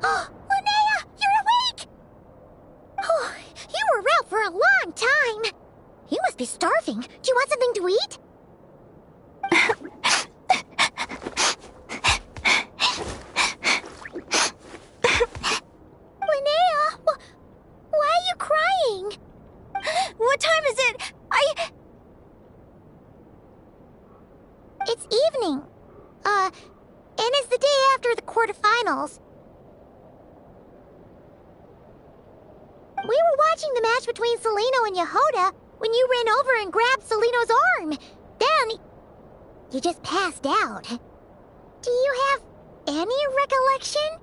Oh, Linnea, you're awake! Oh, you were out for a long time. You must be starving. Do you want something to eat? Linnea, why are you crying? What time is it? It's evening. And it's the day after the quarterfinals. We were watching the match between Celino and Yehoda when you ran over and grabbed Celino's arm. Then, you just passed out. Do you have any recollection?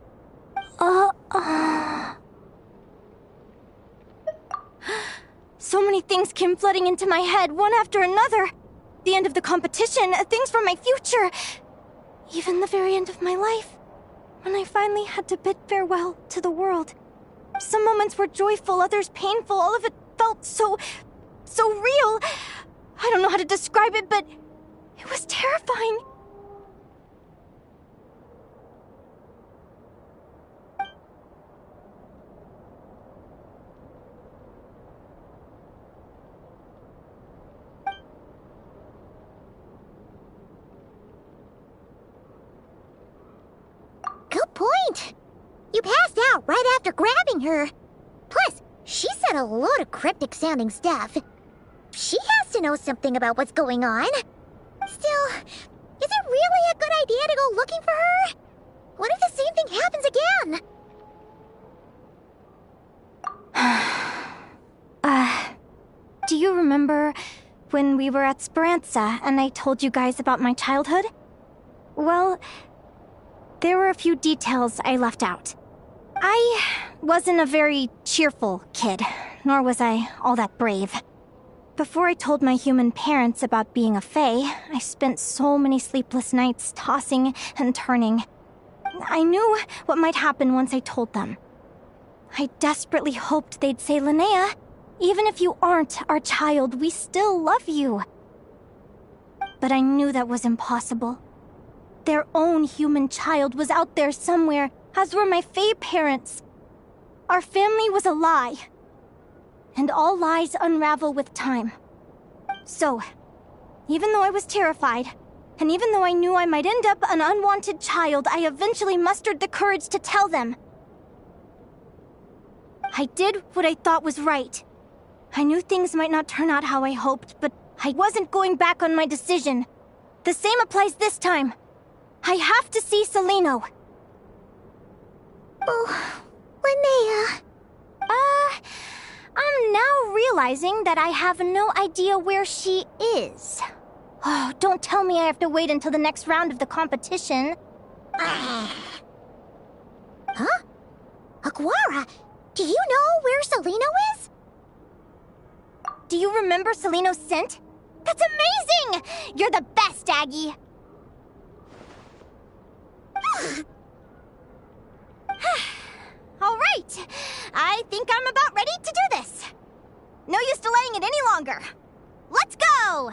So many things came flooding into my head, one after another. The end of the competition, things from my future. Even the very end of my life. When I finally had to bid farewell to the world. Some moments were joyful, others painful. All of it felt so real. I don't know how to describe it, but it was terrifying. Good point. You passed out right after grabbing her. Plus, she said a load of cryptic-sounding stuff. She has to know something about what's going on. Still, is it really a good idea to go looking for her? What if the same thing happens again? Do you remember when we were at Speranza and I told you guys about my childhood? Well, there were a few details I left out. I wasn't a very cheerful kid, nor was I all that brave. Before I told my human parents about being a fae, I spent so many sleepless nights tossing and turning. I knew what might happen once I told them. I desperately hoped they'd say, Linnea, even if you aren't our child, we still love you. But I knew that was impossible. Their own human child was out there somewhere, as were my fae parents. Our family was a lie. And all lies unravel with time. So, even though I was terrified, and even though I knew I might end up an unwanted child, I eventually mustered the courage to tell them. I did what I thought was right. I knew things might not turn out how I hoped, but I wasn't going back on my decision. The same applies this time. I have to see Celino. Oh, Linnea. I'm now realizing that I have no idea where she is. Oh, don't tell me I have to wait until the next round of the competition. Huh? Aguara, do you know where Celino is? Do you remember Celino's scent? That's amazing! You're the best, Aggie! All right, I think I'm about ready to do this. No use delaying it any longer. Let's go!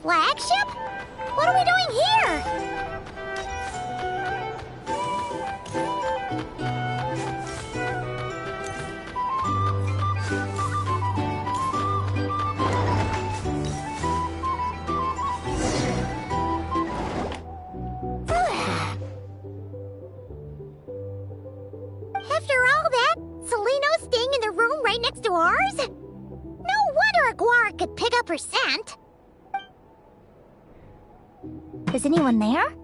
flagship? What are we doing here? After all that, Seleno's staying in the room right next to ours? No wonder Aguara could pick up her scent. Is anyone there?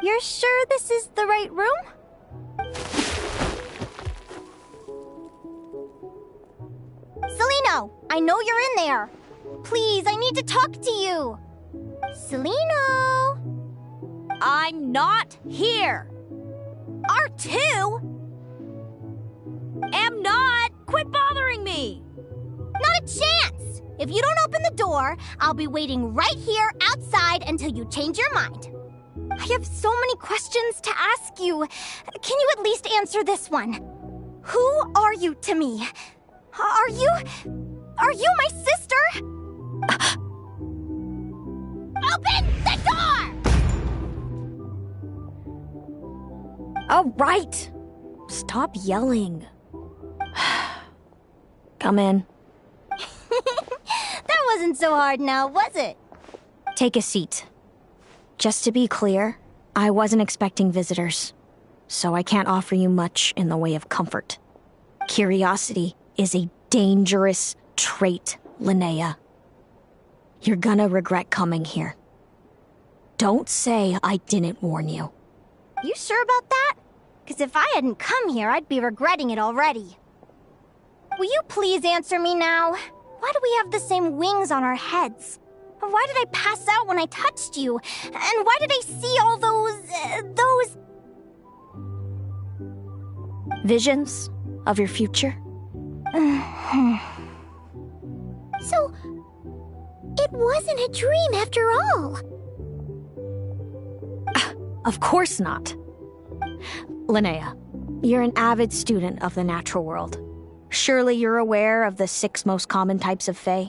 You're sure this is the right room? Seleno, I know you're in there. Please, I need to talk to you. Seleno! I'm not here. R2? Am not. Quit bothering me. Not a chance! If you don't open the door, I'll be waiting right here outside until you change your mind. I have so many questions to ask you. Can you at least answer this one? Who are you to me? Are you my sister? Open the door! All right. Stop yelling. Come in. That wasn't so hard now, was it? Take a seat. Just to be clear, I wasn't expecting visitors, so I can't offer you much in the way of comfort. Curiosity is a dangerous trait, Linnea. You're gonna regret coming here. Don't say I didn't warn you. You sure about that? Because if I hadn't come here, I'd be regretting it already. Will you please answer me now? Why do we have the same wings on our heads? Why did I pass out when I touched you? And why did I see all those... Visions of your future? So, it wasn't a dream after all. Of course not. Linnea, you're an avid student of the natural world. Surely you're aware of the 6 most common types of Fae?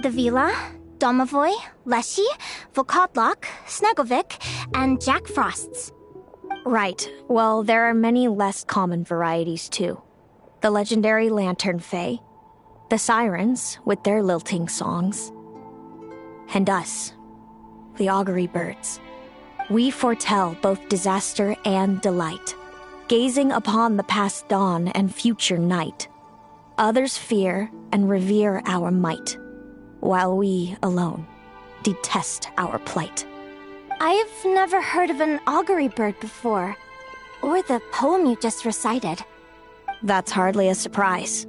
The Vila, Domovoy, Leshy, Volkodlok, Snegovic, and Jack Frosts. Right. Well, there are many less common varieties, too. The legendary Lantern Fae, the Sirens with their lilting songs, and us, the Augury Birds. We foretell both disaster and delight, gazing upon the past dawn and future night. Others fear and revere our might, while we alone detest our plight. I've never heard of an augury bird before, or the poem you just recited. That's hardly a surprise.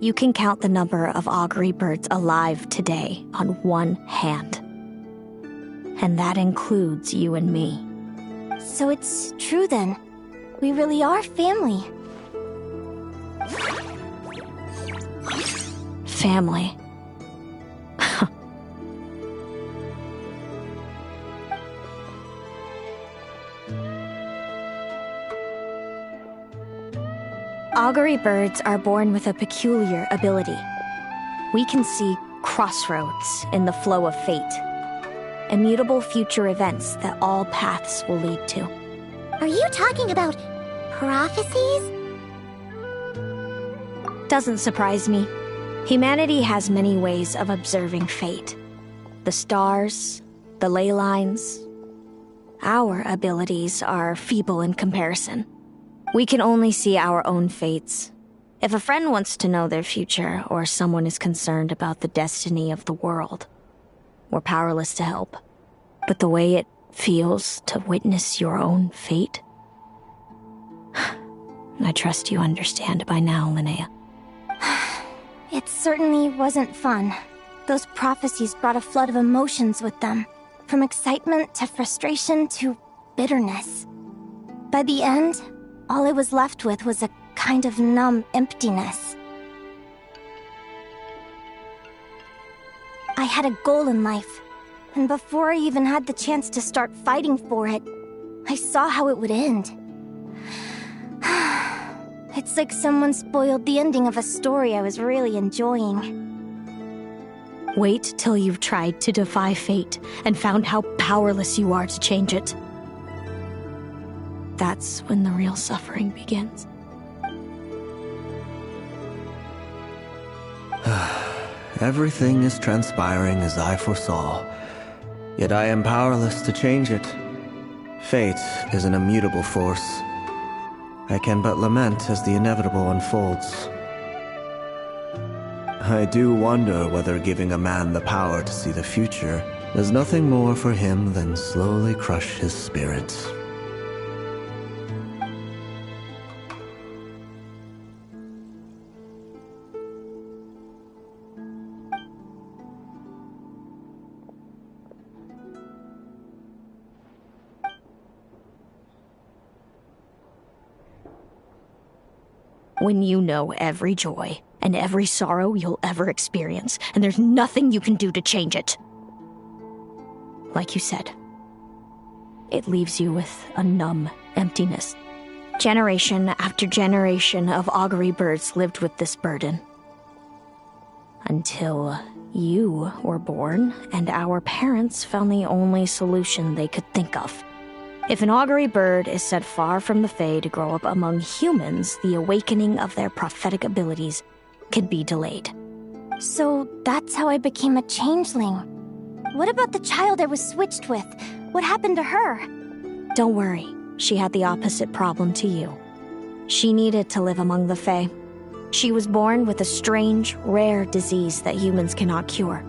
You can count the number of augury birds alive today on one hand. And that includes you and me. So it's true then. We really are family. Family. Augury birds are born with a peculiar ability. We can see crossroads in the flow of fate, immutable future events that all paths will lead to. Are you talking about prophecies? Doesn't surprise me. Humanity has many ways of observing fate. The stars, the ley lines. Our abilities are feeble in comparison. We can only see our own fates. If a friend wants to know their future, or someone is concerned about the destiny of the world, we're powerless to help. But the way it feels to witness your own fate, I trust you understand by now, Linnea. It certainly wasn't fun. Those prophecies brought a flood of emotions with them, from excitement to frustration to bitterness. By the end, all I was left with was a kind of numb emptiness. I had a goal in life, and before I even had the chance to start fighting for it, I saw how it would end. It's like someone spoiled the ending of a story I was really enjoying. Wait till you've tried to defy fate and found how powerless you are to change it. That's when the real suffering begins. Everything is transpiring as I foresaw, yet I am powerless to change it. Fate is an immutable force. I can but lament as the inevitable unfolds. I do wonder whether giving a man the power to see the future does nothing more for him than slowly crush his spirit. When you know every joy and every sorrow you'll ever experience, and there's nothing you can do to change it. Like you said, it leaves you with a numb emptiness. Generation after generation of augury birds lived with this burden. Until you were born, and our parents found the only solution they could think of. If an augury bird is set far from the Fae to grow up among humans, the awakening of their prophetic abilities could be delayed. So that's how I became a changeling. What about the child I was switched with? What happened to her? Don't worry, she had the opposite problem to you. She needed to live among the Fae. She was born with a strange, rare disease that humans cannot cure.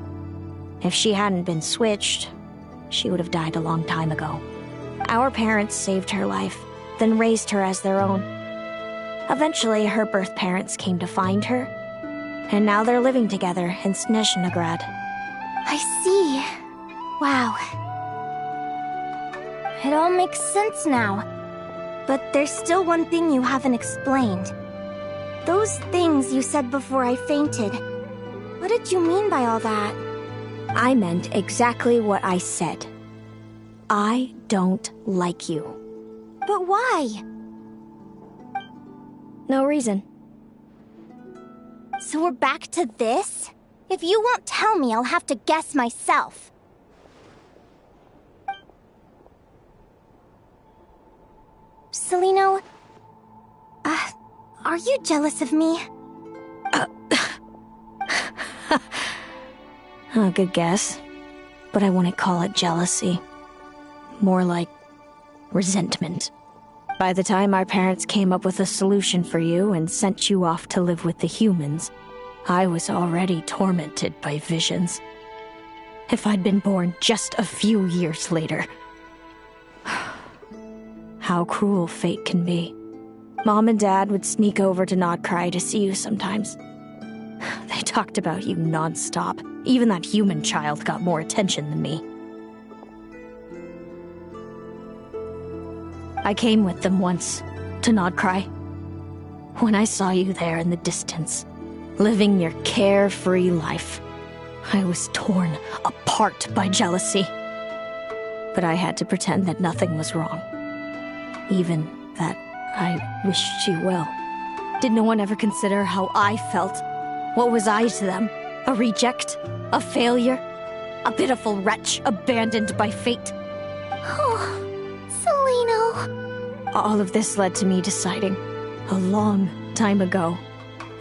If she hadn't been switched, she would have died a long time ago. Our parents saved her life, then raised her as their own. Eventually, her birth parents came to find her, and now they're living together in Snezhnegrad. I see. Wow. It all makes sense now. But there's still one thing you haven't explained. Those things you said before I fainted. What did you mean by all that? I meant exactly what I said. I don't like you. But why? No reason. So we're back to this? If you won't tell me, I'll have to guess myself. Celino, are you jealous of me? Good guess. But I wouldn't call it jealousy. More like resentment. By the time our parents came up with a solution for you and sent you off to live with the humans, I was already tormented by visions. If I'd been born just a few years later. How cruel fate can be. Mom and Dad would sneak over to Nodcry to see you sometimes. They talked about you non-stop. Even that human child got more attention than me. I came with them once, to Nodcry. When I saw you there in the distance, living your carefree life, I was torn apart by jealousy. But I had to pretend that nothing was wrong. Even that I wished you well. Did no one ever consider how I felt? What was I to them? A reject? A failure? A pitiful wretch abandoned by fate? Oh, Celino. All of this led to me deciding, a long time ago,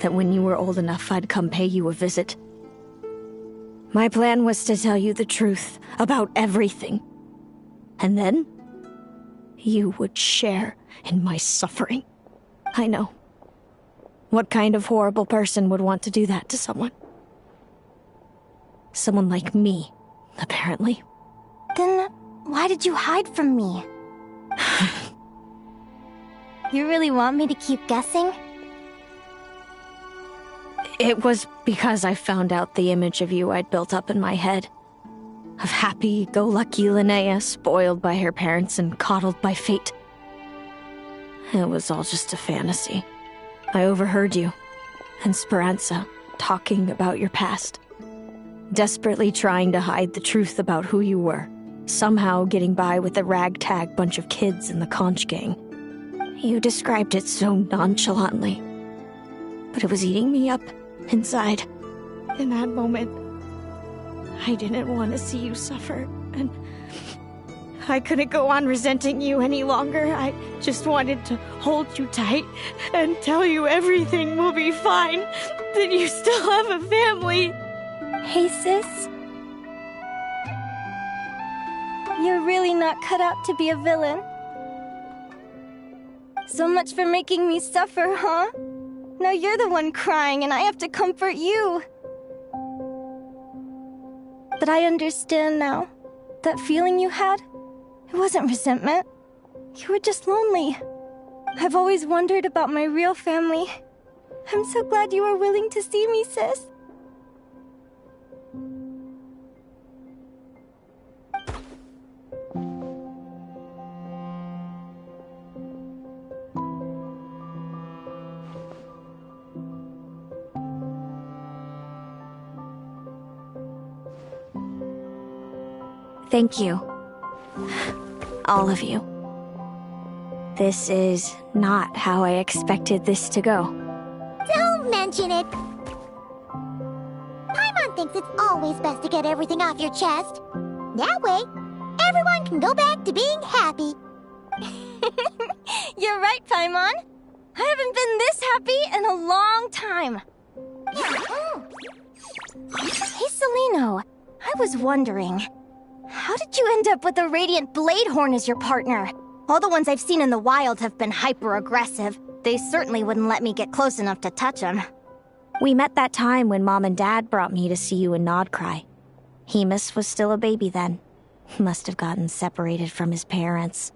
that when you were old enough, I'd come pay you a visit. My plan was to tell you the truth about everything. And then, you would share in my suffering. I know. What kind of horrible person would want to do that to someone? Someone like me, apparently. Then, why did you hide from me? You really want me to keep guessing? It was because I found out the image of you I'd built up in my head. Of happy-go-lucky Linnea, spoiled by her parents and coddled by fate. It was all just a fantasy. I overheard you, and Speranza, talking about your past. Desperately trying to hide the truth about who you were. Somehow getting by with a ragtag bunch of kids in the conch gang. You described it so I didn't want to see you suffer, and I couldn't go on resenting you any longer. I just wanted to hold you tight and tell you everything will be fine, that you still have a family. Hey, sis. You're really not cut out to be a villain. So much for making me suffer, huh? Now you're the one crying and I have to comfort you. But I understand now. That feeling you had, it wasn't resentment. You were just lonely. I've always wondered about my real family. I'm so glad you are willing to see me, sis. Thank you. All of you. This is not how I expected this to go. Don't mention it. Paimon thinks it's always best to get everything off your chest. That way, everyone can go back to being happy. You're right, Paimon. I haven't been this happy in a long time. Hey, Celino. I was wondering, how did you end up with a Radiant Bladehorn as your partner? All the ones I've seen in the wild have been hyper-aggressive. They certainly wouldn't let me get close enough to touch them. We met that time when Mom and Dad brought me to see you in Nodcry. Hemus was still a baby then. Must have gotten separated from his parents.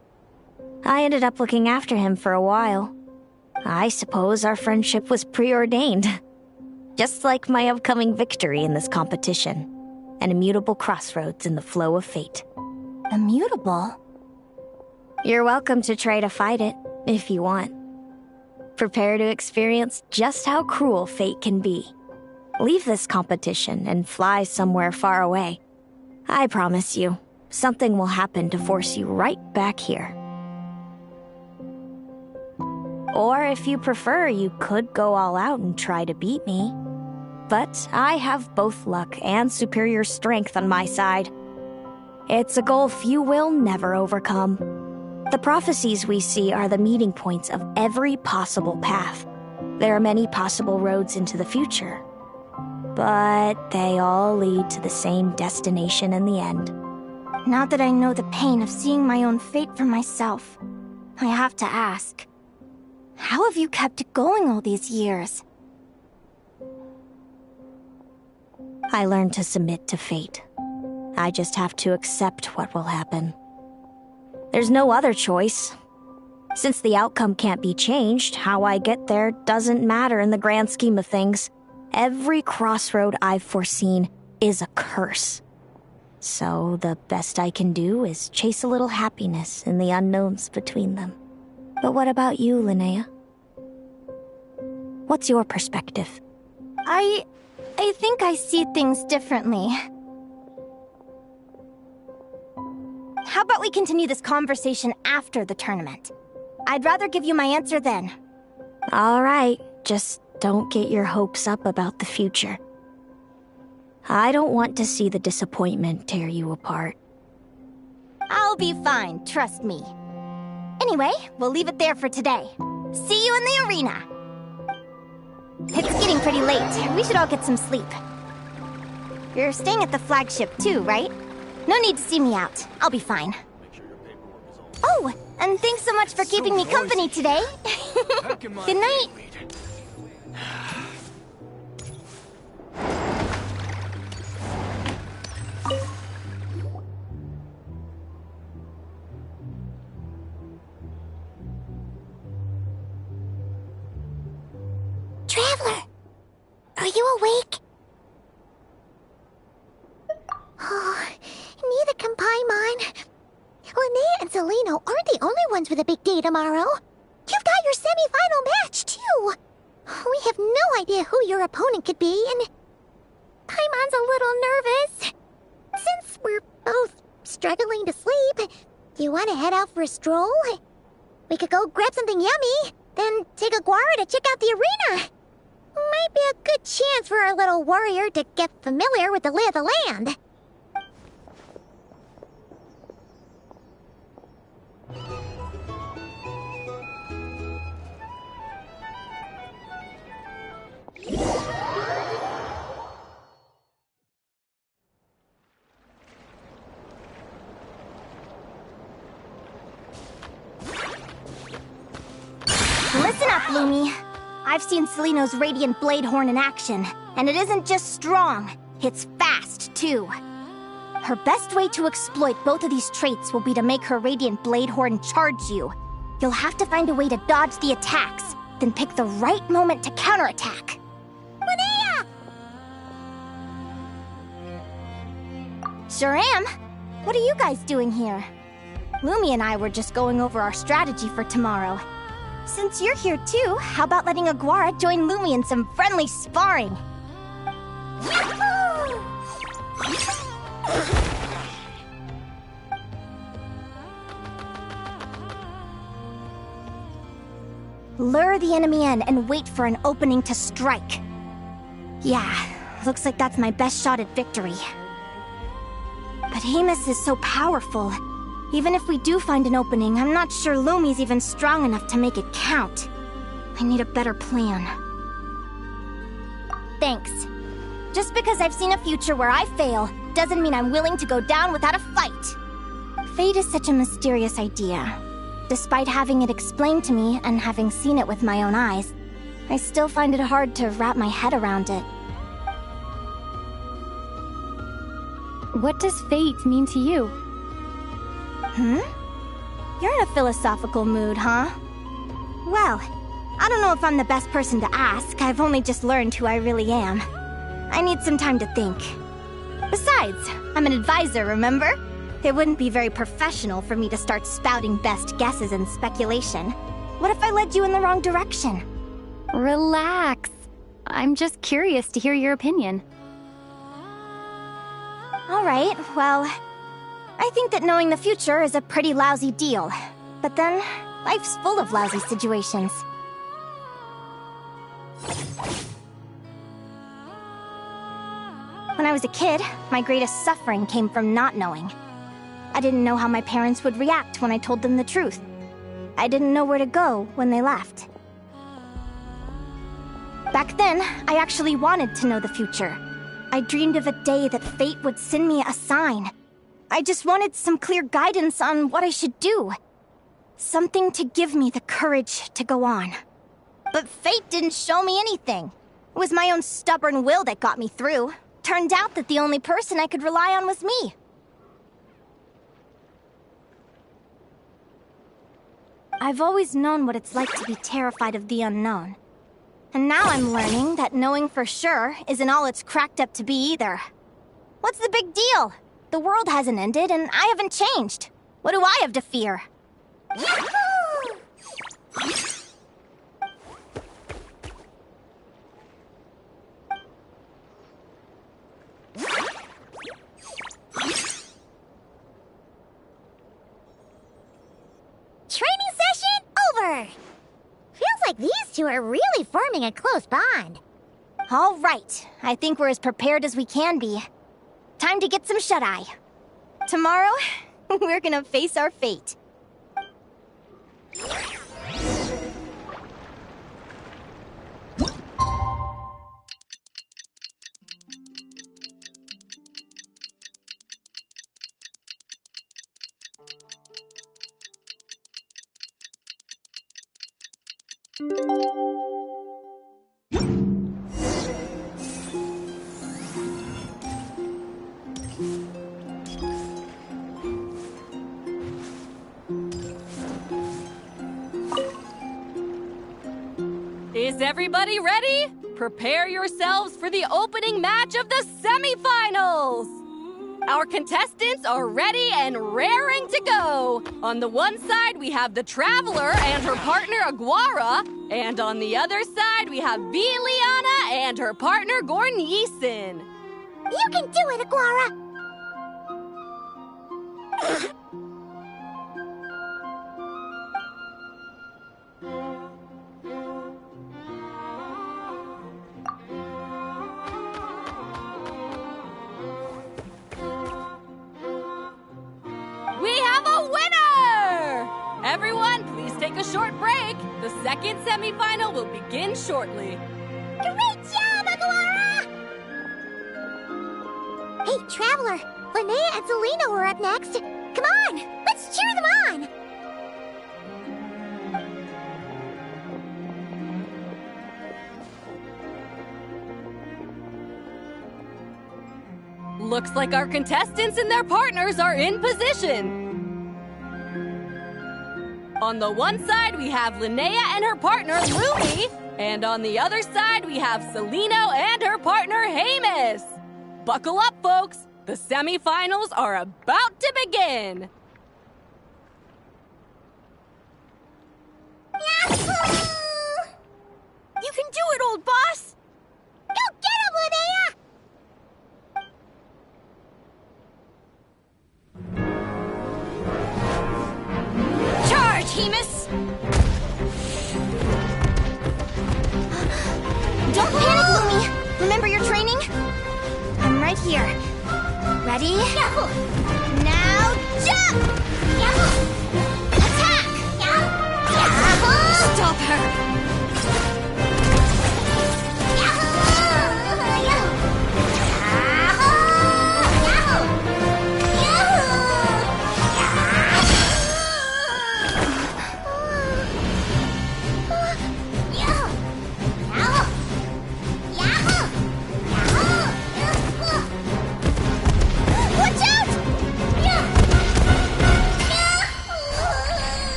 I ended up looking after him for a while. I suppose our friendship was preordained. Just like my upcoming victory in this competition. An immutable crossroads in the flow of fate. Immutable? You're welcome to try to fight it, if you want. Prepare to experience just how cruel fate can be. Leave this competition and fly somewhere far away. I promise you, something will happen to force you right back here. Or if you prefer, you could go all out and try to beat me. But I have both luck and superior strength on my side. It's a goal few will never overcome. The prophecies we see are the meeting points of every possible path. There are many possible roads into the future. But they all lead to the same destination in the end. Now that I know the pain of seeing my own fate for myself, I have to ask, how have you kept it going all these years? I learned to submit to fate. I just have to accept what will happen. There's no other choice. Since the outcome can't be changed, how I get there doesn't matter in the grand scheme of things. Every crossroad I've foreseen is a curse. So the best I can do is chase a little happiness in the unknowns between them. But what about you, Linnea? What's your perspective? I think I see things differently. How about we continue this conversation after the tournament? I'd rather give you my answer then. All right, just don't get your hopes up about the future. I don't want to see the disappointment tear you apart. I'll be fine, trust me. Anyway, we'll leave it there for today. See you in the arena! It's getting pretty late. We should all get some sleep. You're staying at the flagship too, right? No need to see me out. I'll be fine. Oh, and thanks so much for keeping me company today. Good night. Traveler, are you awake? Oh, neither can Paimon. Linnea and Celino aren't the only ones with a big day tomorrow. You've got your semi-final match, too. We have no idea who your opponent could be, and Paimon's a little nervous. Since we're both struggling to sleep, do you want to head out for a stroll? We could go grab something yummy, then take a guara to check out the arena. Might be a good chance for our little warrior to get familiar with the lay of the land. Lumi. I've seen Celino's Radiant Blade Horn in action, and it isn't just strong, it's fast, too. Her best way to exploit both of these traits will be to make her Radiant Blade Horn charge you. You'll have to find a way to dodge the attacks, then pick the right moment to counterattack. Linnea! Sure am. What are you guys doing here? Lumi and I were just going over our strategy for tomorrow. Since you're here too, how about letting Aguara join Lumi in some friendly sparring? Lure the enemy in and wait for an opening to strike. Yeah, looks like that's my best shot at victory. But Amos is so powerful. Even if we do find an opening, I'm not sure Lumi's even strong enough to make it count. I need a better plan. Thanks. Just because I've seen a future where I fail, doesn't mean I'm willing to go down without a fight. Fate is such a mysterious idea. Despite having it explained to me and having seen it with my own eyes, I still find it hard to wrap my head around it. What does fate mean to you? You're in a philosophical mood, huh? Well, I don't know if I'm the best person to ask. I've only just learned who I really am. I need some time to think. Besides, I'm an advisor, remember? It wouldn't be very professional for me to start spouting best guesses and speculation. What if I led you in the wrong direction? Relax. I'm just curious to hear your opinion. Alright, well, I think that knowing the future is a pretty lousy deal. But then, life's full of lousy situations. When I was a kid, my greatest suffering came from not knowing. I didn't know how my parents would react when I told them the truth. I didn't know where to go when they left. Back then, I actually wanted to know the future. I dreamed of a day that fate would send me a sign. I just wanted some clear guidance on what I should do. Something to give me the courage to go on. But fate didn't show me anything. It was my own stubborn will that got me through. Turned out that the only person I could rely on was me. I've always known what it's like to be terrified of the unknown. And now I'm learning that knowing for sure isn't all it's cracked up to be either. What's the big deal? The world hasn't ended, and I haven't changed. What do I have to fear? Yahoo! Training session over! Feels like these two are really forming a close bond. All right, I think we're as prepared as we can be. Time to get some shut-eye. Tomorrow, we're gonna face our fate. Is everybody ready? Prepare yourselves for the opening match of the semifinals! Our contestants are ready and raring to go. On the one side, we have the Traveler and her partner Aguara. And on the other side, we have Viliana and her partner Gornyesin. You can do it, Aguara! We have a winner! Everyone, please take a short break. The second semifinal will begin shortly. Great job, Aguara! Hey, Traveler, Linnea and Celino are up next. Come on, let's cheer them on! Looks like our contestants and their partners are in position. On the one side, we have Linnea and her partner, Lumi. And on the other side, we have Celino and her partner, Hamus. Buckle up, folks. The semifinals are about to begin. Yahoo! You can do it, old boss! Go get him, Linnea! Charge, Hemus! Don't panic, Lumi! Remember your training? I'm right here. Ready? Yahoo! Now jump! Yahoo! Attack! Yahoo! Stop her!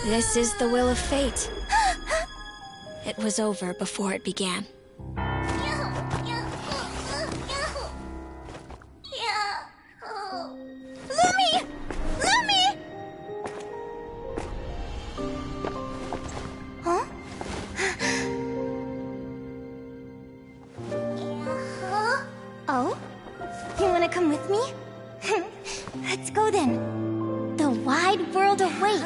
This is the will of fate. It was over before it began. Lumi! Lumi! Huh? Oh? You wanna come with me? Let's go then. The wide world awaits.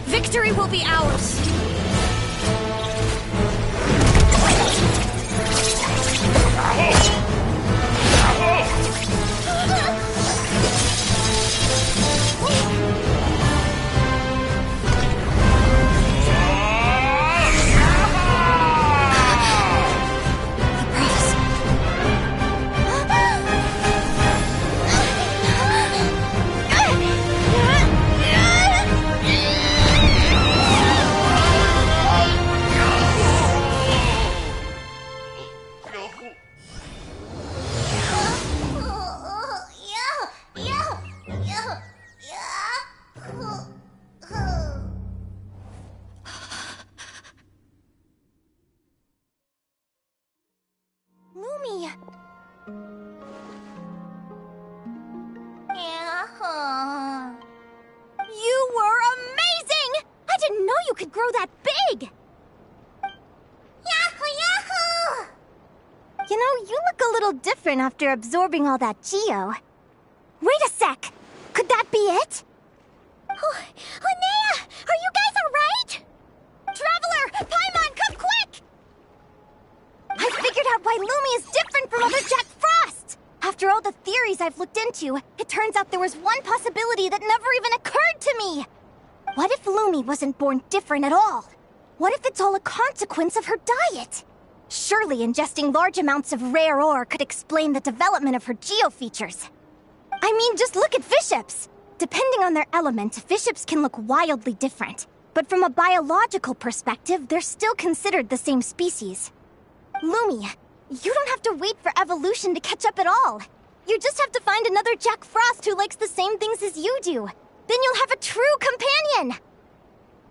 Victory will be ours! Lumi! You were amazing! I didn't know you could grow that big! Yahoo, yahoo! You know, you look a little different after absorbing all that Geo. Wait a sec! Could that be it? Oh, Linnea! Are you guys alright? Traveler! Paimon, come quick! I figured out why Lumi is different from other Jack Frost! After all the theories I've looked into, it turns out there was one possibility that never even occurred to me! What if Lumi wasn't born different at all? What if it's all a consequence of her diet? Surely ingesting large amounts of rare ore could explain the development of her geofeatures. I mean, just look at fiships! Depending on their element, fiships can look wildly different. But from a biological perspective, they're still considered the same species. Lumi, you don't have to wait for evolution to catch up at all. You just have to find another Jack Frost who likes the same things as you do. Then you'll have a true companion!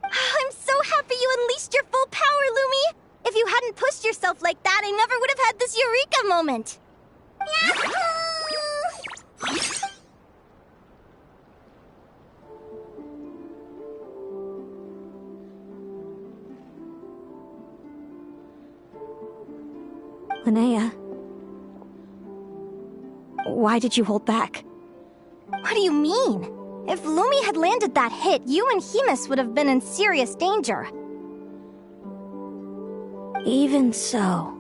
I'm so happy you unleashed your full power, Lumi! If you hadn't pushed yourself like that, I never would have had this eureka moment! Yahoo! Linnea, why did you hold back? What do you mean? If Lumi had landed that hit, you and Hemus would have been in serious danger. Even so,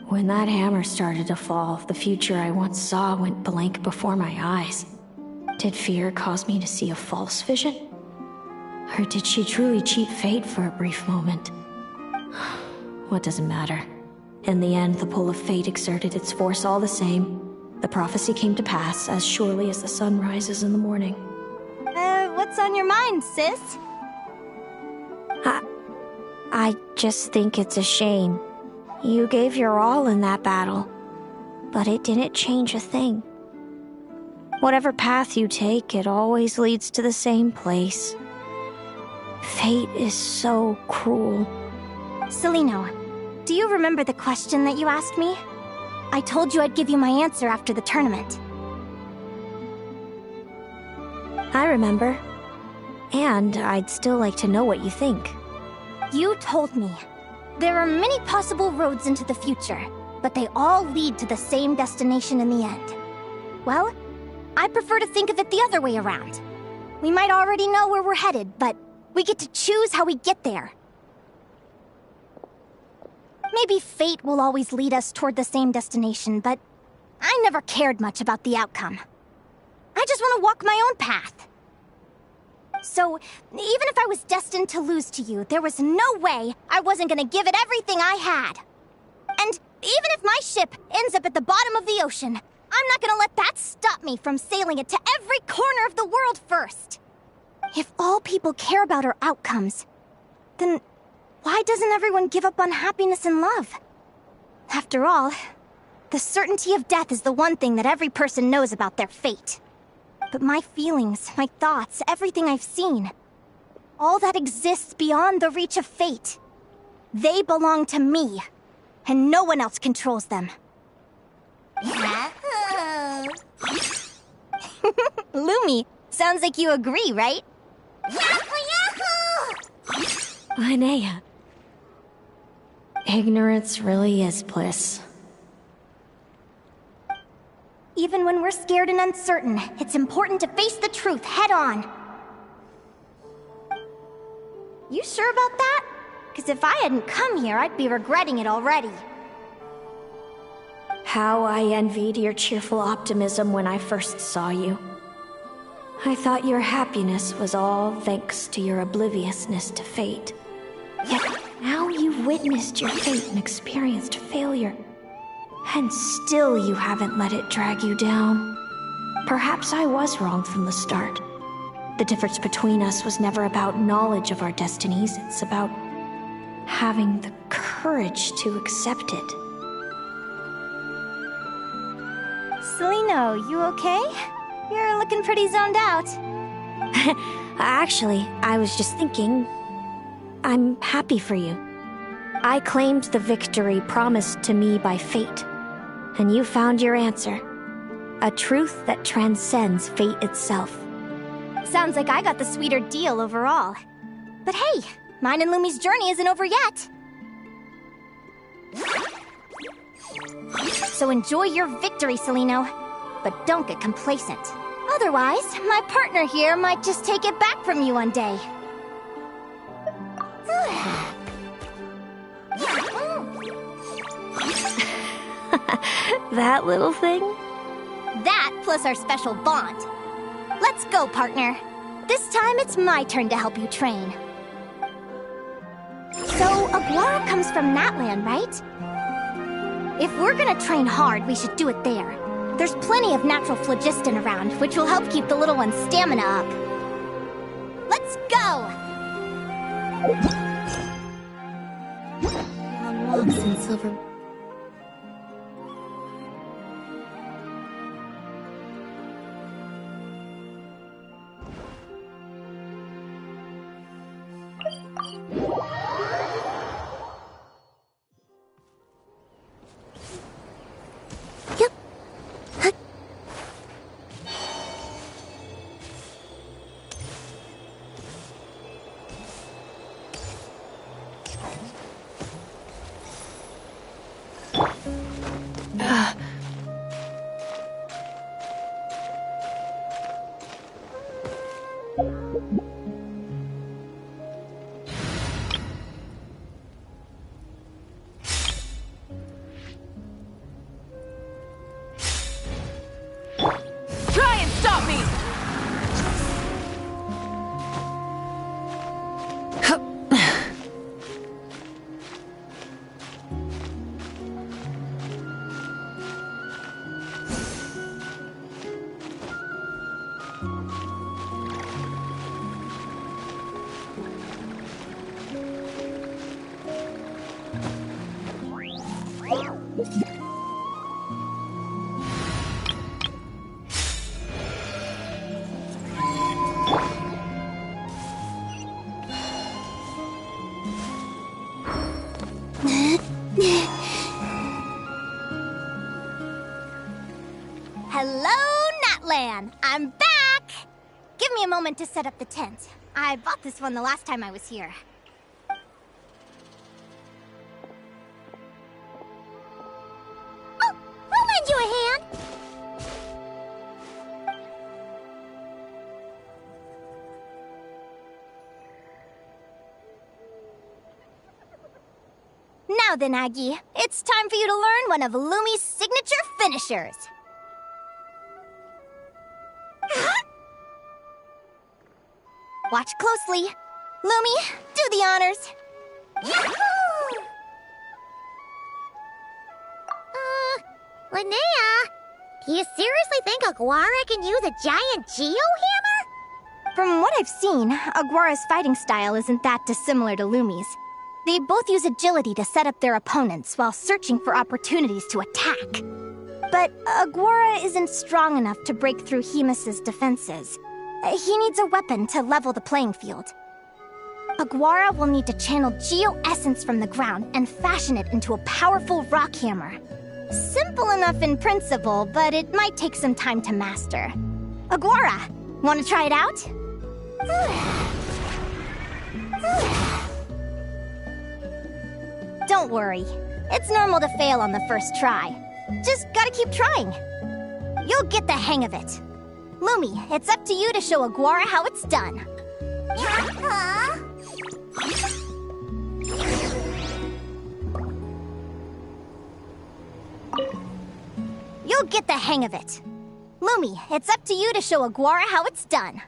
when that hammer started to fall, the future I once saw went blank before my eyes. Did fear cause me to see a false vision? Or did she truly cheat fate for a brief moment? What does it matter? In the end, the pull of fate exerted its force all the same. The prophecy came to pass as surely as the sun rises in the morning. What's on your mind, sis? I just think it's a shame. You gave your all in that battle, but it didn't change a thing. Whatever path you take, it always leads to the same place. Fate is so cruel. Celino, do you remember the question that you asked me? I told you I'd give you my answer after the tournament. I remember. And I'd still like to know what you think. You told me. There are many possible roads into the future, but they all lead to the same destination in the end. Well, I prefer to think of it the other way around. We might already know where we're headed, but we get to choose how we get there. Maybe fate will always lead us toward the same destination, but I never cared much about the outcome. I just want to walk my own path. So, even if I was destined to lose to you, there was no way I wasn't gonna give it everything I had. And even if my ship ends up at the bottom of the ocean, I'm not gonna let that stop me from sailing it to every corner of the world first. If all people care about are outcomes, then why doesn't everyone give up on happiness and love? After all, the certainty of death is the one thing that every person knows about their fate. But my feelings, my thoughts, everything I've seen, all that exists beyond the reach of fate, they belong to me, and no one else controls them. Lumi, sounds like you agree, right? Linnea. Ignorance really is bliss. Even when we're scared and uncertain, it's important to face the truth head on. You sure about that? Because if I hadn't come here, I'd be regretting it already. How I envied your cheerful optimism when I first saw you. I thought your happiness was all thanks to your obliviousness to fate. Yet now you've witnessed your fate and experienced failure. And still you haven't let it drag you down. Perhaps I was wrong from the start. The difference between us was never about knowledge of our destinies, it's about having the courage to accept it. Celino, you okay? You're looking pretty zoned out. Actually, I was just thinking, I'm happy for you. I claimed the victory promised to me by fate, and you found your answer. A truth that transcends fate itself. Sounds like I got the sweeter deal overall. But hey, mine and Lumi's journey isn't over yet. So enjoy your victory, Celino. But don't get complacent. Otherwise, my partner here might just take it back from you one day. That little thing? That plus our special bond. Let's go, partner. This time it's my turn to help you train. So, Aguara comes from Natland, right? If we're gonna train hard, we should do it there. There's plenty of natural phlogiston around, which will help keep the little one's stamina up. Let's go! Long walks in Silver... Hello, Natlan! I'm back! Give me a moment to set up the tent. I bought this one the last time I was here. Oh, I'll lend you a hand! Now then, Aggie, it's time for you to learn one of Lumi's signature finishers. Watch closely. Lumi, do the honors. Linnea, do you seriously think Aguara can use a giant geohammer? From what I've seen, Aguara's fighting style isn't that dissimilar to Lumi's. They both use agility to set up their opponents while searching for opportunities to attack. But Aguara isn't strong enough to break through Hemus's defenses. He needs a weapon to level the playing field. Aguara will need to channel geo-essence from the ground and fashion it into a powerful rock hammer. Simple enough in principle, but it might take some time to master. Aguara, want to try it out? Don't worry. It's normal to fail on the first try. Just gotta keep trying. You'll get the hang of it. Lumi, it's up to you to show Aguara how it's done. You'll get the hang of it. Lumi, it's up to you to show Aguara how it's done.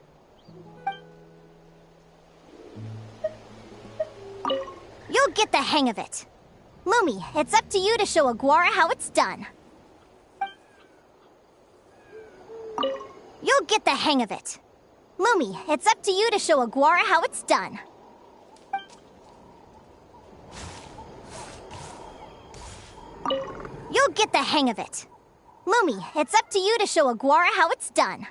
You'll get the hang of it. Lumi, it's up to you to show Aguara how it's done. You'll get the hang of it. Lumi, it's up to you to show Aguara how it's done. You'll get the hang of it. Lumi, it's up to you to show Aguara how it's done.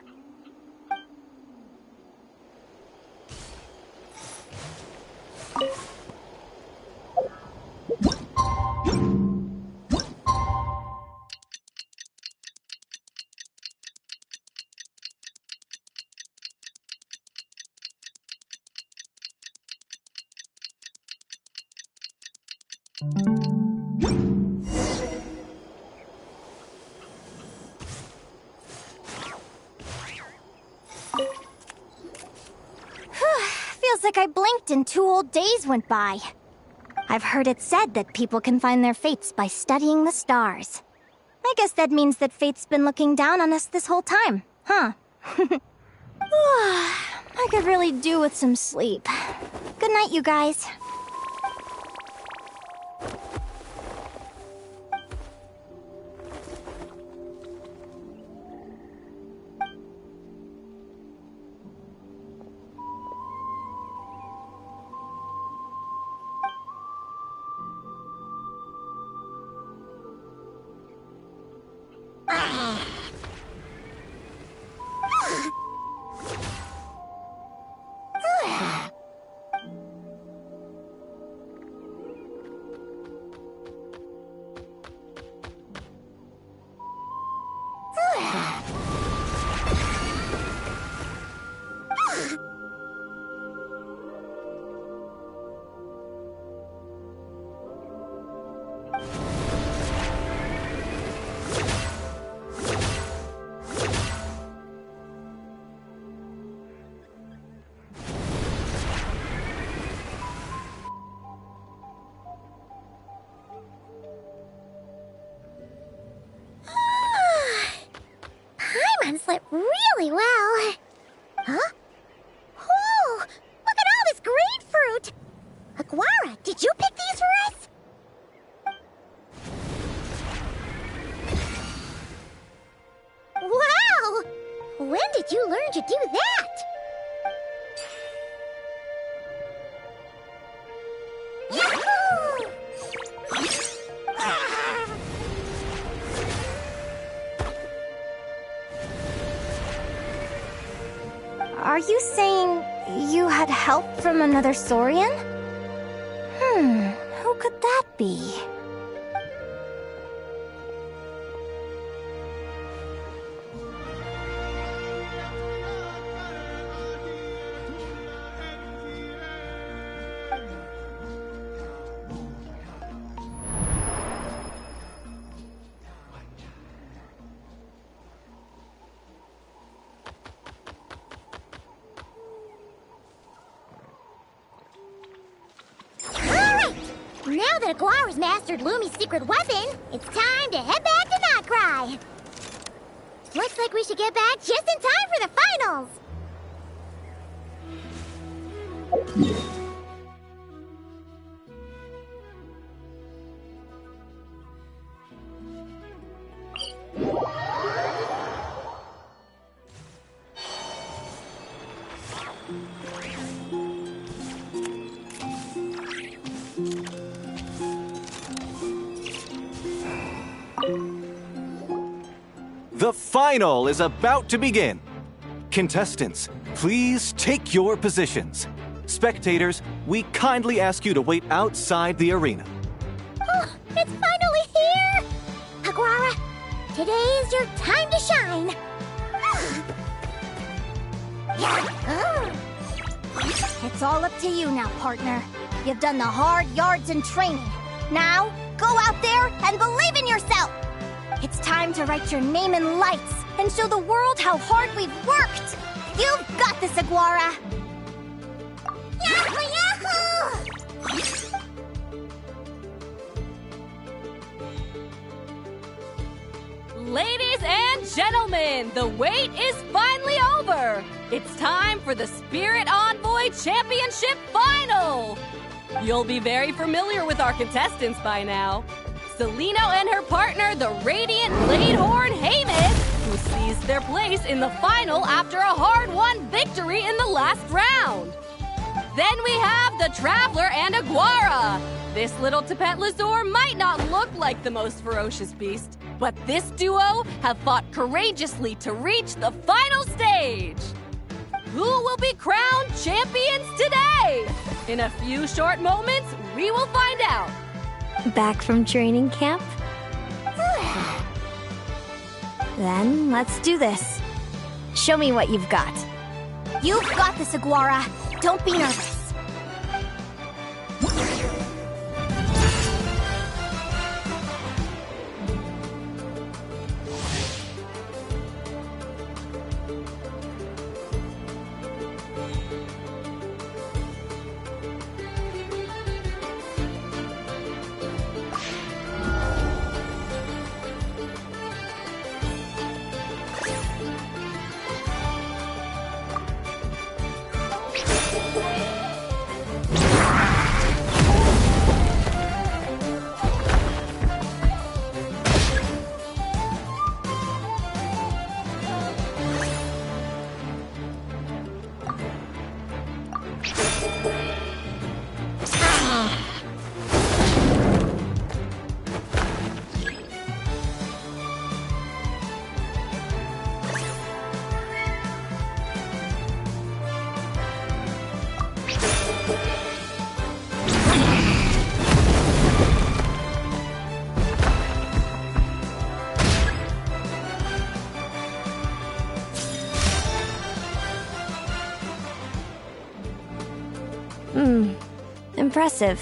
Feels like I blinked and 2 whole days went by. I've heard it said that people can find their fates by studying the stars. I guess that means that fate's been looking down on us this whole time, huh? I could really do with some sleep. Good night, you guys. you saying you had help from another Saurian? Who could that be? Now that Aguara's mastered Lumi's secret weapon, it's time to head back to Nightcry. Looks like we should get back just in time for the finals. The final is about to begin. Contestants, please take your positions. Spectators, we kindly ask you to wait outside the arena. Oh, it's finally here! Aguara, today is your time to shine. It's all up to you now, partner. You've done the hard yards in training. Now, go out there and believe in yourself! It's time to write your name in lights and show the world how hard we've worked! You've got this, Aguara! Yahoo! Yahoo! Ladies and gentlemen, the wait is finally over! It's time for the Spirit Envoy Championship Final! You'll be very familiar with our contestants by now. Celino and her partner, the Radiant Bladehorn Haymis, who seized their place in the final after a hard-won victory in the last round. Then we have the Traveler and Aguara. This little Tapet Lazur might not look like the most ferocious beast, but this duo have fought courageously to reach the final stage. Who will be crowned champions today? In a few short moments, we will find out. Back from training camp? Then let's do this. Show me what you've got. You've got this, Aguara. Don't be nervous. Impressive.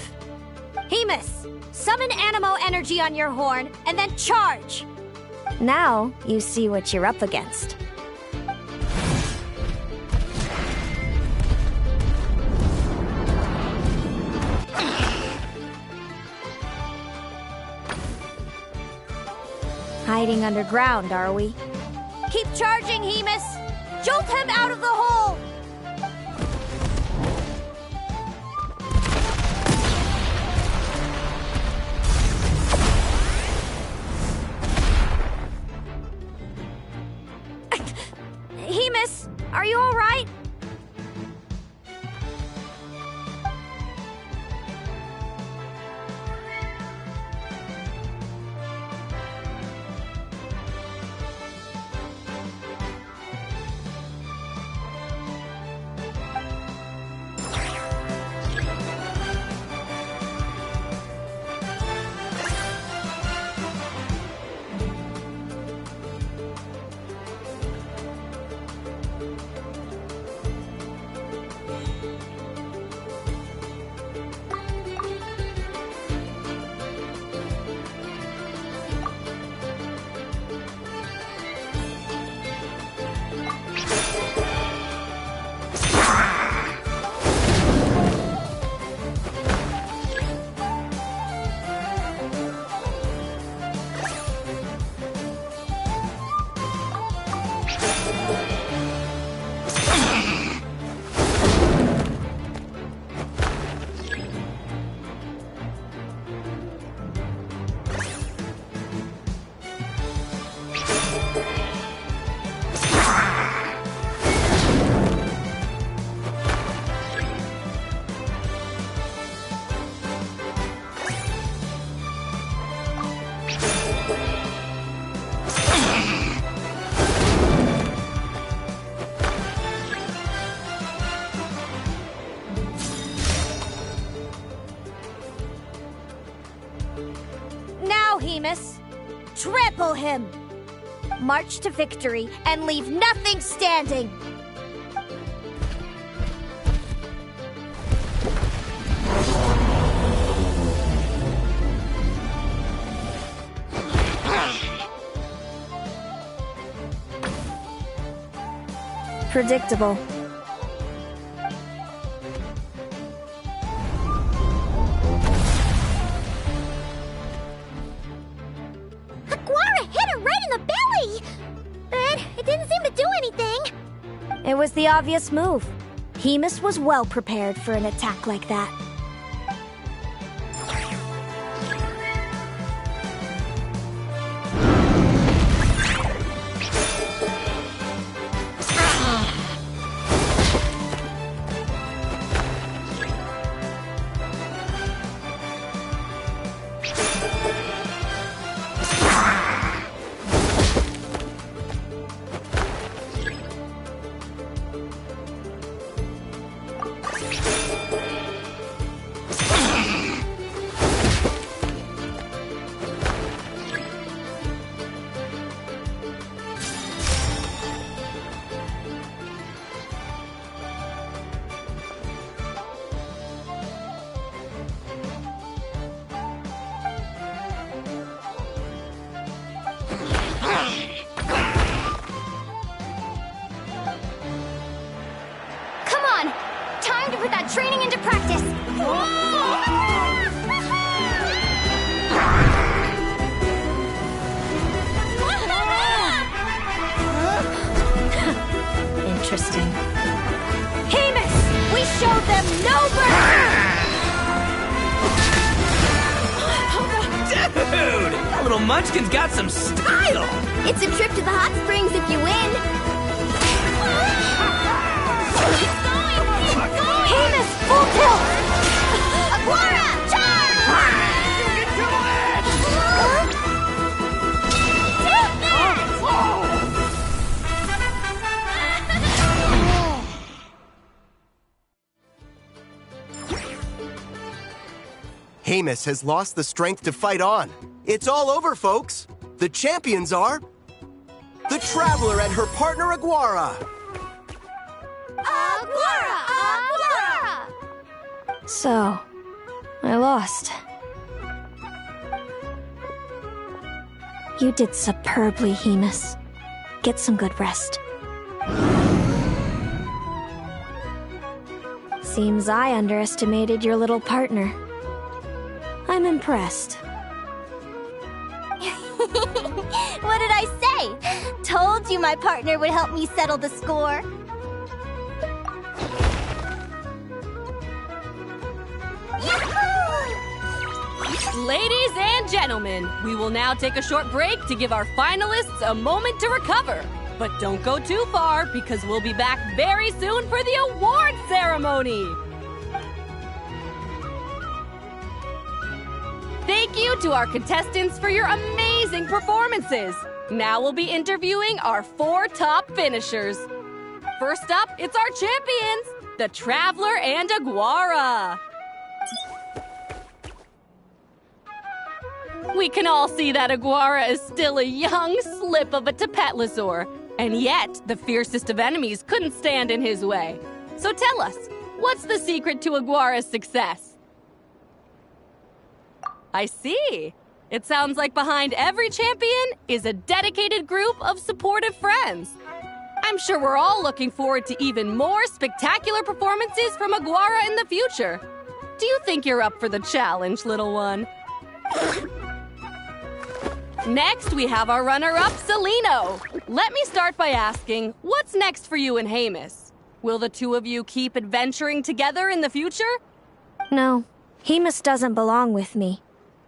Haymis, summon Animo energy on your horn, and then charge! Now you see what you're up against. Hiding underground, are we? Keep charging, Haymis! Jolt him out of the hole! Haymis, are you all right? Hemus! Trample him! March to victory and leave nothing standing! Predictable. Aguara hit her right in the belly! But it didn't seem to do anything. It was the obvious move. Hemus was well prepared for an attack like that. Come on! Time to put that training into practice! Interesting. Hemus! We showed them no mercy! Dude! That little munchkin's got some style! It's a trip to the hot springs if you win! Hemus, full tilt! Aguara, charge! You can do it! Take Hemus has lost the strength to fight on. It's all over, folks. The champions are the Traveler and her partner Aguara. Aguara! Aguara! So, I lost. You did superbly, Hemus. Get some good rest. Seems I underestimated your little partner. I'm impressed. What did I say? Told you my partner would help me settle the score. Ladies and gentlemen, we will now take a short break to give our finalists a moment to recover. But don't go too far, because we'll be back very soon for the award ceremony. Thank you to our contestants for your amazing performances. Now we'll be interviewing our 4 top finishers. First up, it's our champions, the Traveler and Aguara. We can all see that Aguara is still a young slip of a Tapetlosaur, and yet the fiercest of enemies couldn't stand in his way. So tell us, what's the secret to Aguara's success? I see. It sounds like behind every champion is a dedicated group of supportive friends. I'm sure we're all looking forward to even more spectacular performances from Aguara in the future. Do you think you're up for the challenge, little one? Next, we have our runner-up, Celino. Let me start by asking, what's next for you and Hemus? Will the two of you keep adventuring together in the future? No, Hemus doesn't belong with me.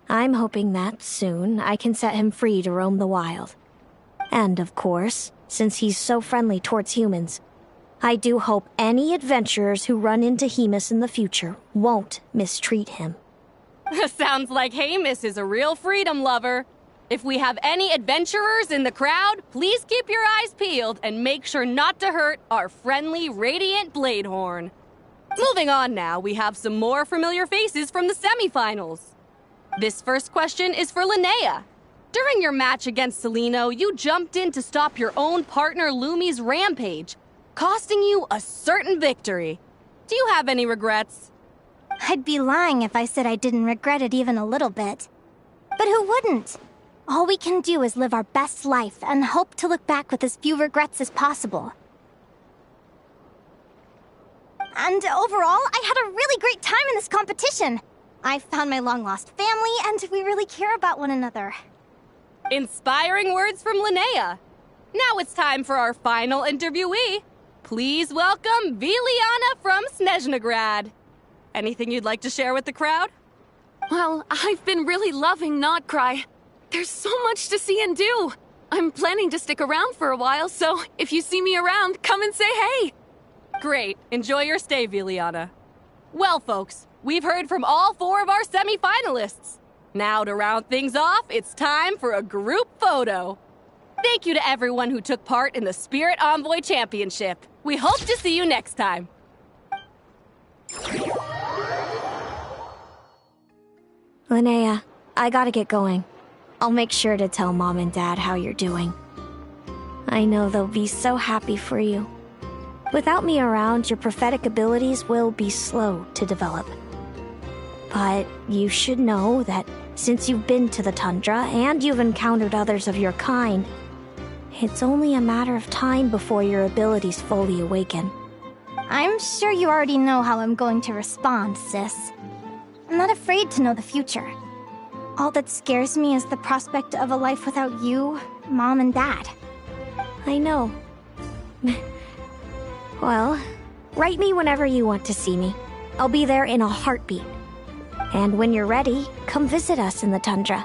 I'm hoping that soon I can set him free to roam the wild. And of course, since he's so friendly towards humans, I do hope any adventurers who run into Hemus in the future won't mistreat him. Sounds like Hemus is a real freedom lover. If we have any adventurers in the crowd, please keep your eyes peeled and make sure not to hurt our friendly, radiant Bladehorn. Moving on now, we have some more familiar faces from the semifinals. This first question is for Linnea. During your match against Celino, you jumped in to stop your own partner Lumi's rampage, costing you a certain victory. Do you have any regrets? I'd be lying if I said I didn't regret it even a little bit. But who wouldn't? All we can do is live our best life and hope to look back with as few regrets as possible. And overall, I had a really great time in this competition. I found my long-lost family, and we really care about one another. Inspiring words from Linnea. Now it's time for our final interviewee. Please welcome Viliana from Snezhnograd. Anything you'd like to share with the crowd? Well, I've been really loving Notcry. There's so much to see and do. I'm planning to stick around for a while, so if you see me around, come and say hey. Great. Enjoy your stay, Viliana. Well, folks, we've heard from all 4 of our semi-finalists. Now, to round things off, it's time for a group photo. Thank you to everyone who took part in the Spirit Envoy Championship. We hope to see you next time. Linnea, I gotta get going. I'll make sure to tell Mom and Dad how you're doing. I know they'll be so happy for you. Without me around, your prophetic abilities will be slow to develop. But you should know that since you've been to the tundra and you've encountered others of your kind, it's only a matter of time before your abilities fully awaken. I'm sure you already know how I'm going to respond, sis. I'm not afraid to know the future. All that scares me is the prospect of a life without you, Mom, and Dad. I know. Well, write me whenever you want to see me. I'll be there in a heartbeat. And when you're ready, come visit us in the tundra.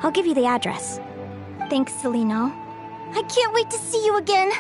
I'll give you the address. Thanks, Celino. I can't wait to see you again.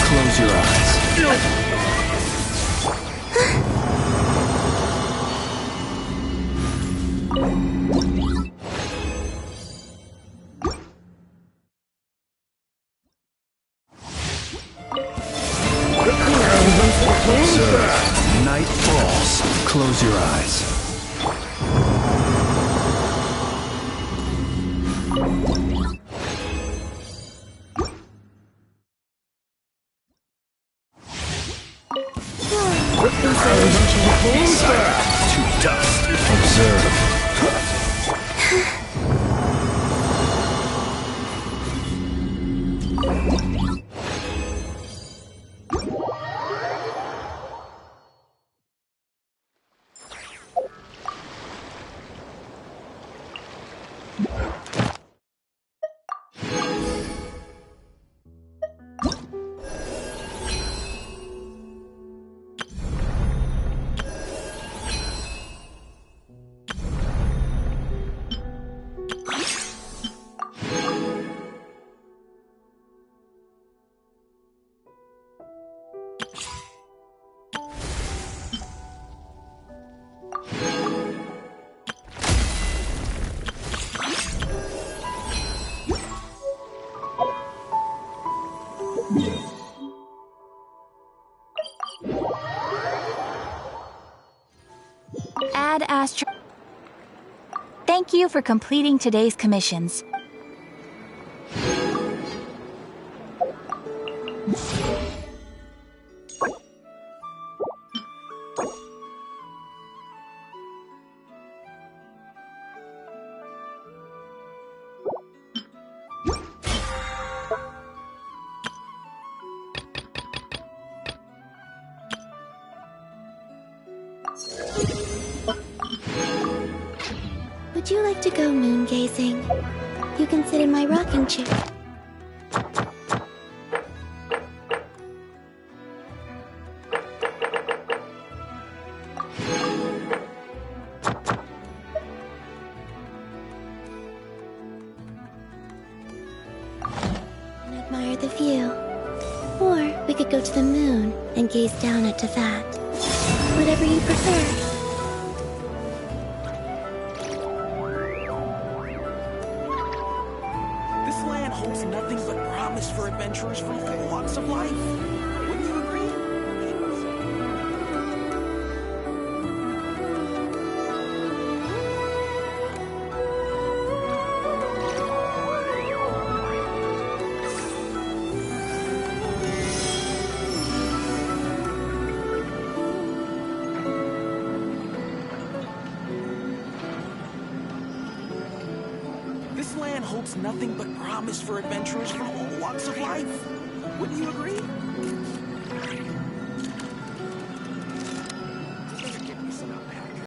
Close your eyes. Observe. Night falls. Close your eyes. To dust. Observe. Ad Astra. Thank you for completing today's commissions. Would you like to go moon gazing? You can sit in my rocking chair. And admire the view. Or we could go to the moon and gaze down at Tefat. Whatever you prefer. Holds nothing but promise for adventurers from all walks of life. Wouldn't you agree? This land holds nothing but promise for adventurers from all walks of life. Wouldn't you agree?